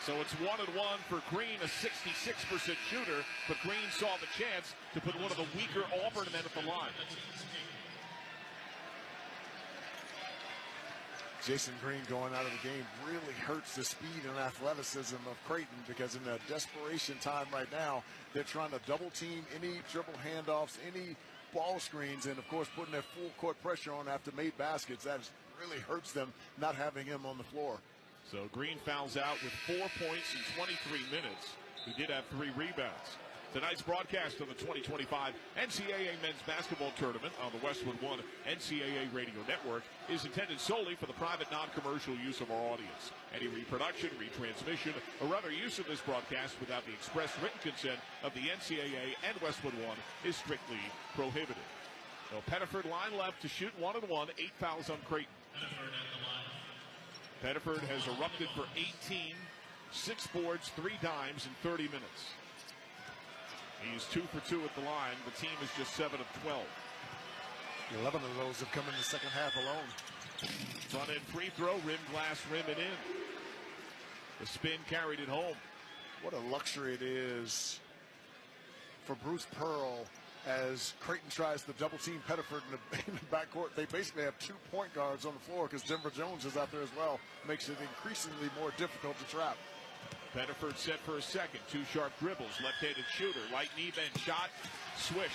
So it's 1-1 for Green, a 66% shooter, but Green saw the chance to put one of the weaker Auburn men at the line. Jason Green going out of the game really hurts the speed and athleticism of Creighton, because in a desperation time right now, they're trying to double team any dribble handoffs, any ball screens, and of course putting their full court pressure on after made baskets. That really hurts them not having him on the floor. So Green fouls out with 4 points in 23 minutes. He did have 3 rebounds. Tonight's broadcast of the 2025 NCAA Men's Basketball Tournament on the Westwood One NCAA Radio Network is intended solely for the private, non-commercial use of our audience. Any reproduction, retransmission, or other use of this broadcast without the express written consent of the NCAA and Westwood One is strictly prohibited. So Pettiford line left to shoot 1-1, 8 fouls on Creighton. Pettiford has erupted for 18, 6 boards, 3 dimes in 30 minutes. He's 2 for 2 at the line. The team is just 7 of 12. 11 of those have come in the second half alone. Front end free throw, rim glass, rim it in. The spin carried it home. What a luxury it is for Bruce Pearl as Creighton tries to double team Pettiford in the backcourt. They basically have 2 point guards on the floor because Denver Jones is out there as well. Makes it increasingly more difficult to trap. Pettiford set for a second. 2 sharp dribbles. Left-handed shooter. Right knee bend shot. Swish.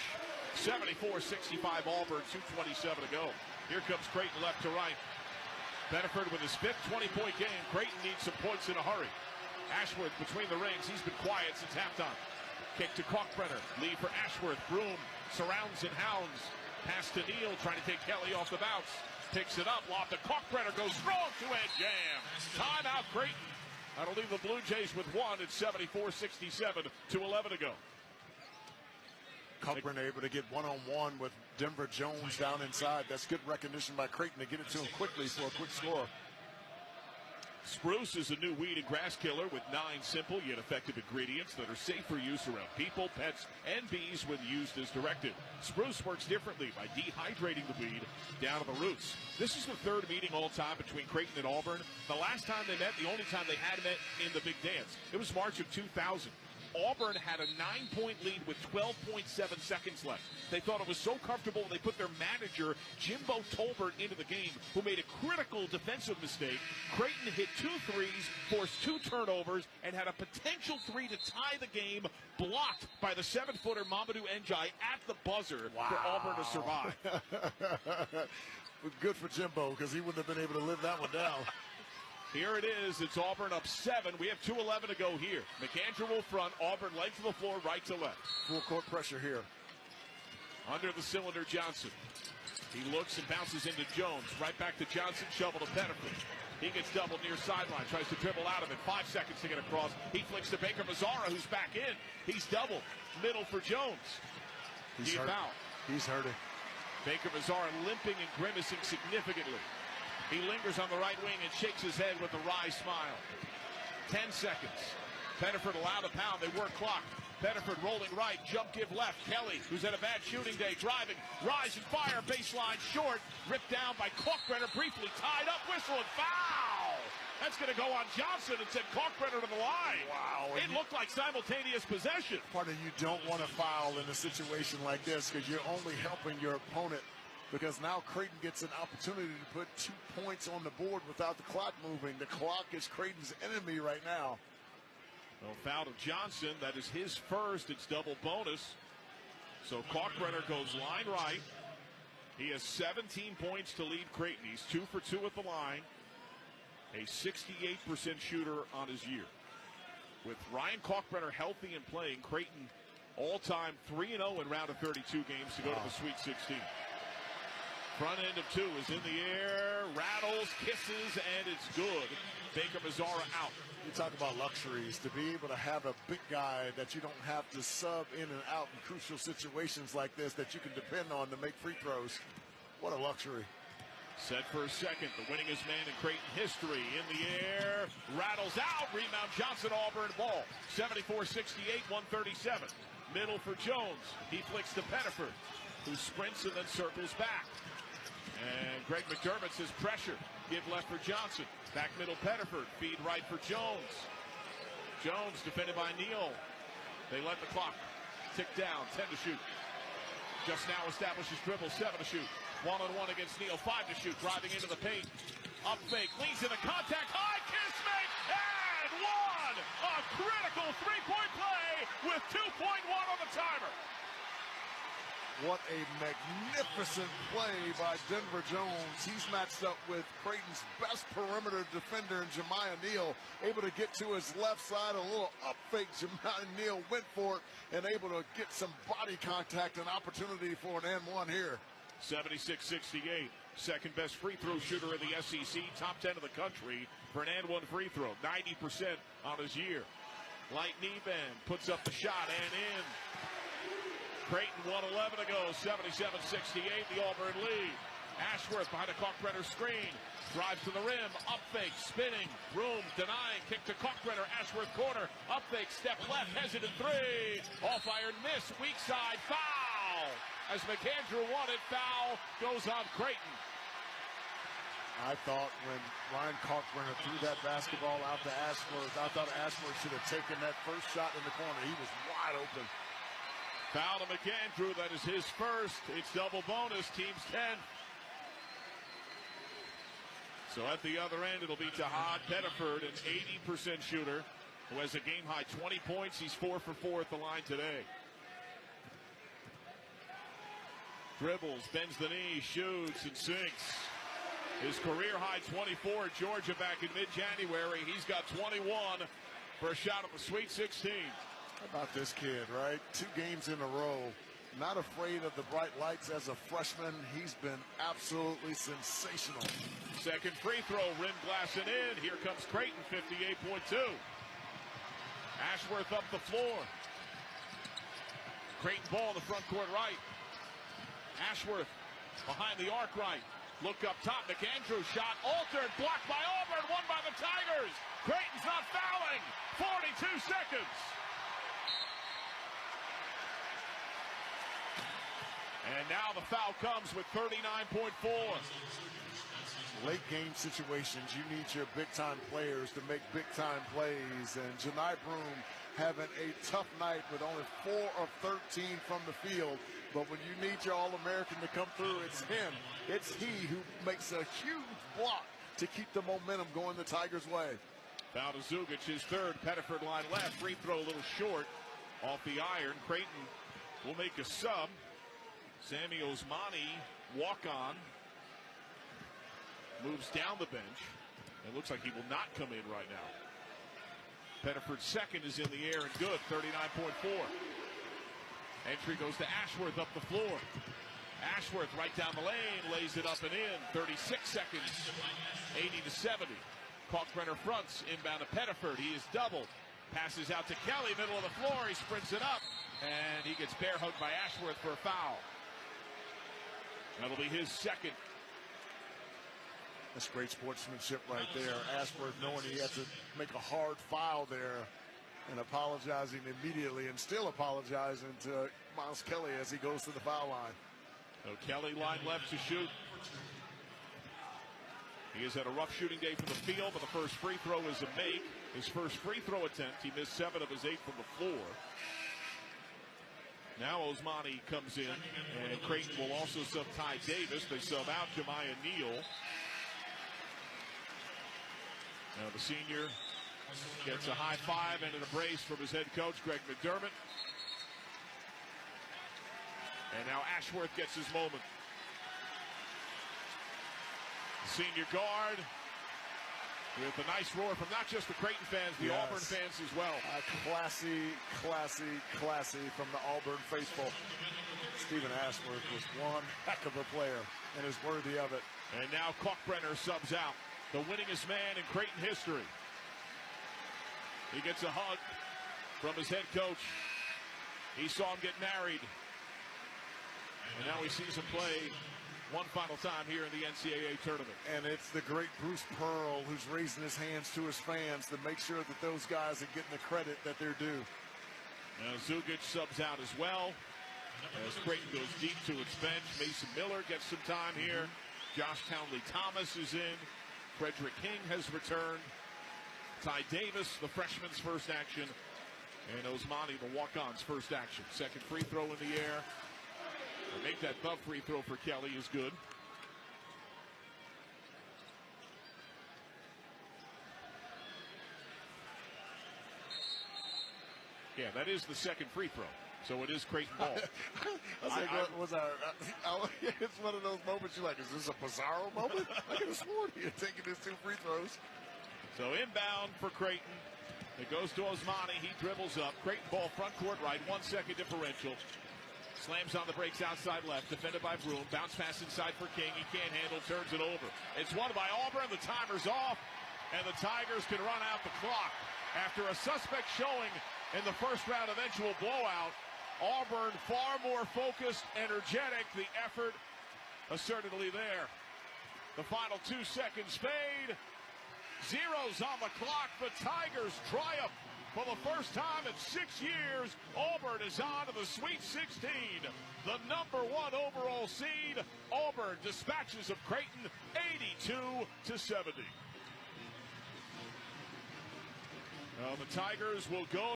74-65 Auburn. 2:27 to go. Here comes Creighton left to right. Pettiford with his 5th 20-point game. Creighton needs some points in a hurry. Ashworth between the rings. He's been quiet since halftime. Kick to Kalkbrenner. Lead for Ashworth. Broom surrounds and hounds. Pass to Neal. Trying to take Kelly off the bounce. Picks it up. Lob to Kalkbrenner. Goes strong. Two-hand jam. Timeout Creighton. That'll leave the Blue Jays with 1 at 74-67 to 11 to go. Kalkbrenner able to get one-on-one with Denver Jones down inside. That's good recognition by Creighton to get it to him quickly for a quick score. Spruce is a new weed and grass killer with 9 simple yet effective ingredients that are safe for use around people, pets, and bees when used as directed. Spruce works differently by dehydrating the weed down to the roots. This is the 3rd meeting all time between Creighton and Auburn. The last time they met, the only time they had met in the Big Dance, it was March of 2000. Auburn had a 9-point lead with 12.7 seconds left. They thought it was so comfortable they put their manager, Jimbo Tolbert, into the game, who made a critical defensive mistake. Creighton hit 2 threes, forced 2 turnovers, and had a potential 3 to tie the game, blocked by the 7-footer Mamadou Ndiaye at the buzzer for Auburn to survive. Good for Jimbo, because he wouldn't have been able to live that one down. Here it is. It's Auburn up 7. We have 2:11 to go here. McAndrew will front. Auburn length of the floor, right to left. Full court pressure here. Under the cylinder, Johnson. He looks and bounces into Jones. Right back to Johnson. Shovel to Pettiford. He gets doubled near sideline. Tries to dribble out of it. 5 seconds to get across. He flicks to Baker Mazzara, who's back in. He's doubled. Middle for Jones. He's hurt. He's hurting. Baker Mazzara limping and grimacing significantly. He lingers on the right wing and shakes his head with a wry smile. 10 seconds. Pettiford allowed a pound. They work clock. Pettiford rolling right. Jump give left. Kelly, who's had a bad shooting day, driving. Rise and fire. Baseline short. Ripped down by Kalkbrenner. Briefly tied up. Whistle and foul. That's going to go on Johnson and send Kalkbrenner to the line. Wow. It looked like simultaneous possession. Part of you don't want to foul in a situation like this because you're only helping your opponent. Because now Creighton gets an opportunity to put 2 points on the board without the clock moving. The clock is Creighton's enemy right now. Well, foul to Johnson. That is his first. It's double bonus. So Kalkbrenner goes line right. He has 17 points to lead Creighton. He's 2 for 2 at the line. A 68% shooter on his year. With Ryan Kalkbrenner healthy and playing, Creighton all-time 3-0 in round of 32 games to go to the Sweet 16. Front end of 2 is in the air, rattles, kisses, and it's good. Baker Mazzara out. You talk about luxuries, to be able to have a big guy that you don't have to sub in and out in crucial situations like this that you can depend on to make free throws. What a luxury. Set for a second, the winningest man in Creighton history. In the air, rattles out, rebound Johnson, Auburn ball. 74-68, 137. Middle for Jones. He flicks to Pettiford, who sprints and then circles back. And Greg McDermott says pressure. Give left for Johnson. Back middle Pettiford. Feed right for Jones. Jones defended by Neal. They let the clock tick down. 10 to shoot. Just now establishes dribble. 7 to shoot. 1-on-1 against Neal. 5 to shoot. Driving into the paint. Up fake. Leads into contact. High kiss make. And one. A critical three-point play with 2.1 on the timer. What a magnificent play by Denver Jones. He's matched up with Creighton's best perimeter defender, Jemiah Neal, able to get to his left side, a little up fake. Jemiah Neal went for it and able to get some body contact and opportunity for an and-one here. 76-68, second best free throw shooter in the SEC, top 10 of the country for an and-one free throw, 90% on his year. Light knee bend, puts up the shot and in. Creighton 1:11 to go, 77-68, the Auburn lead. Ashworth behind a Kalkbrenner screen. Drives to the rim, up fake, spinning, room, denying, kick to Kalkbrenner, Ashworth corner, up fake, step left, hesitant three. Off iron miss, weak side, foul. As McAndrew wanted, foul goes on Creighton. I thought when Ryan Kalkbrenner threw that basketball out to Ashworth, I thought Ashworth should have taken that first shot in the corner. He was wide open. Foul to McAndrew, that is his first. It's double bonus, team's 10. So at the other end, it'll be Tahad Pettiford, an 80% shooter, who has a game-high 20 points. He's 4 for 4 at the line today. Dribbles, bends the knee, shoots, and sinks. His career-high 24 at Georgia back in mid-January. He's got 21 for a shot at the Sweet 16. How about this kid, right? 2 games in a row. Not afraid of the bright lights as a freshman. He's been absolutely sensational. Second free throw, rim glassing in. Here comes Creighton, 58.2. Ashworth up the floor. Creighton ball in the front court right. Ashworth behind the arc right. Look up top, McAndrew shot, altered, blocked by Auburn, won by the Tigers. Creighton's not fouling. 42 seconds. And now the foul comes with 39.4. Late game situations, you need your big-time players to make big-time plays. And Janai Broome having a tough night with only 4 of 13 from the field. But when you need your All-American to come through, it's him. It's he who makes a huge block to keep the momentum going the Tigers' way. Foul to Zugic, his third. Pettiford line left. Free throw a little short off the iron. Creighton will make a sub. Sammy Osmani, walk-on, moves down the bench. It looks like he will not come in right now. Pettiford's second is in the air and good, 39.4. Entry goes to Ashworth up the floor. Ashworth right down the lane, lays it up and in, 36 seconds, 80-70. Kalkbrenner fronts, inbound to Pettiford. He is doubled. Passes out to Kelly, middle of the floor. He sprints it up, and he gets bear hugged by Ashworth for a foul. That'll be his second. That's great sportsmanship right there. Ashworth knowing he had to make a hard foul there and apologizing immediately and still apologizing to Miles Kelly as he goes to the foul line. So Kelly line left to shoot. He has had a rough shooting day from the field, but the first free throw is a make. His first free throw attempt, he missed 7 of his 8 from the floor. Now Osmani comes in, and Creighton will also sub Ty Davis. They sub out Jemiah Neal. Now the senior gets a high five and an embrace from his head coach, Greg McDermott. And now Ashworth gets his moment. Senior guard with a nice roar from not just the Creighton fans, the Auburn fans as well. Classy from the Auburn faithful. Stephen Ashworth was one heck of a player and is worthy of it. And now Kalkbrenner subs out, the winningest man in Creighton history. He gets a hug from his head coach. He saw him get married. And now he sees him play one final time here in the NCAA tournament. And it's the great Bruce Pearl who's raising his hands to his fans to make sure that those guys are getting the credit that they're due. Now Zugic subs out as well as Creighton goes deep to its bench. Mason Miller gets some time here. Josh Townley-Thomas is in. Frederick King has returned. Ty Davis, the freshman's first action. And Osmani, the walk-on's first action. Second free throw in the air. Make that thumb free throw for Kelly is good. Yeah, that is the second free throw. So it is Creighton ball. It's one of those moments you're like, is this a Pizarro moment? I could have sworn he had taken his 2 free throws. So inbound for Creighton. It goes to Osmani. He dribbles up. Creighton ball front court right. 1 second differential. Slams on the brakes outside left. Defended by Broom. Bounce pass inside for King. He can't handle. Turns it over. It's won by Auburn. The timer's off. And the Tigers can run out the clock. After a suspect showing in the first round eventual blowout, Auburn far more focused, energetic. The effort assertedly there. The final 2 seconds fade. Zeros on the clock. The Tigers triumph. For the first time in 6 years, Auburn is on to the Sweet 16. The #1 overall seed, Auburn dispatches of Creighton 82-70. The Tigers will go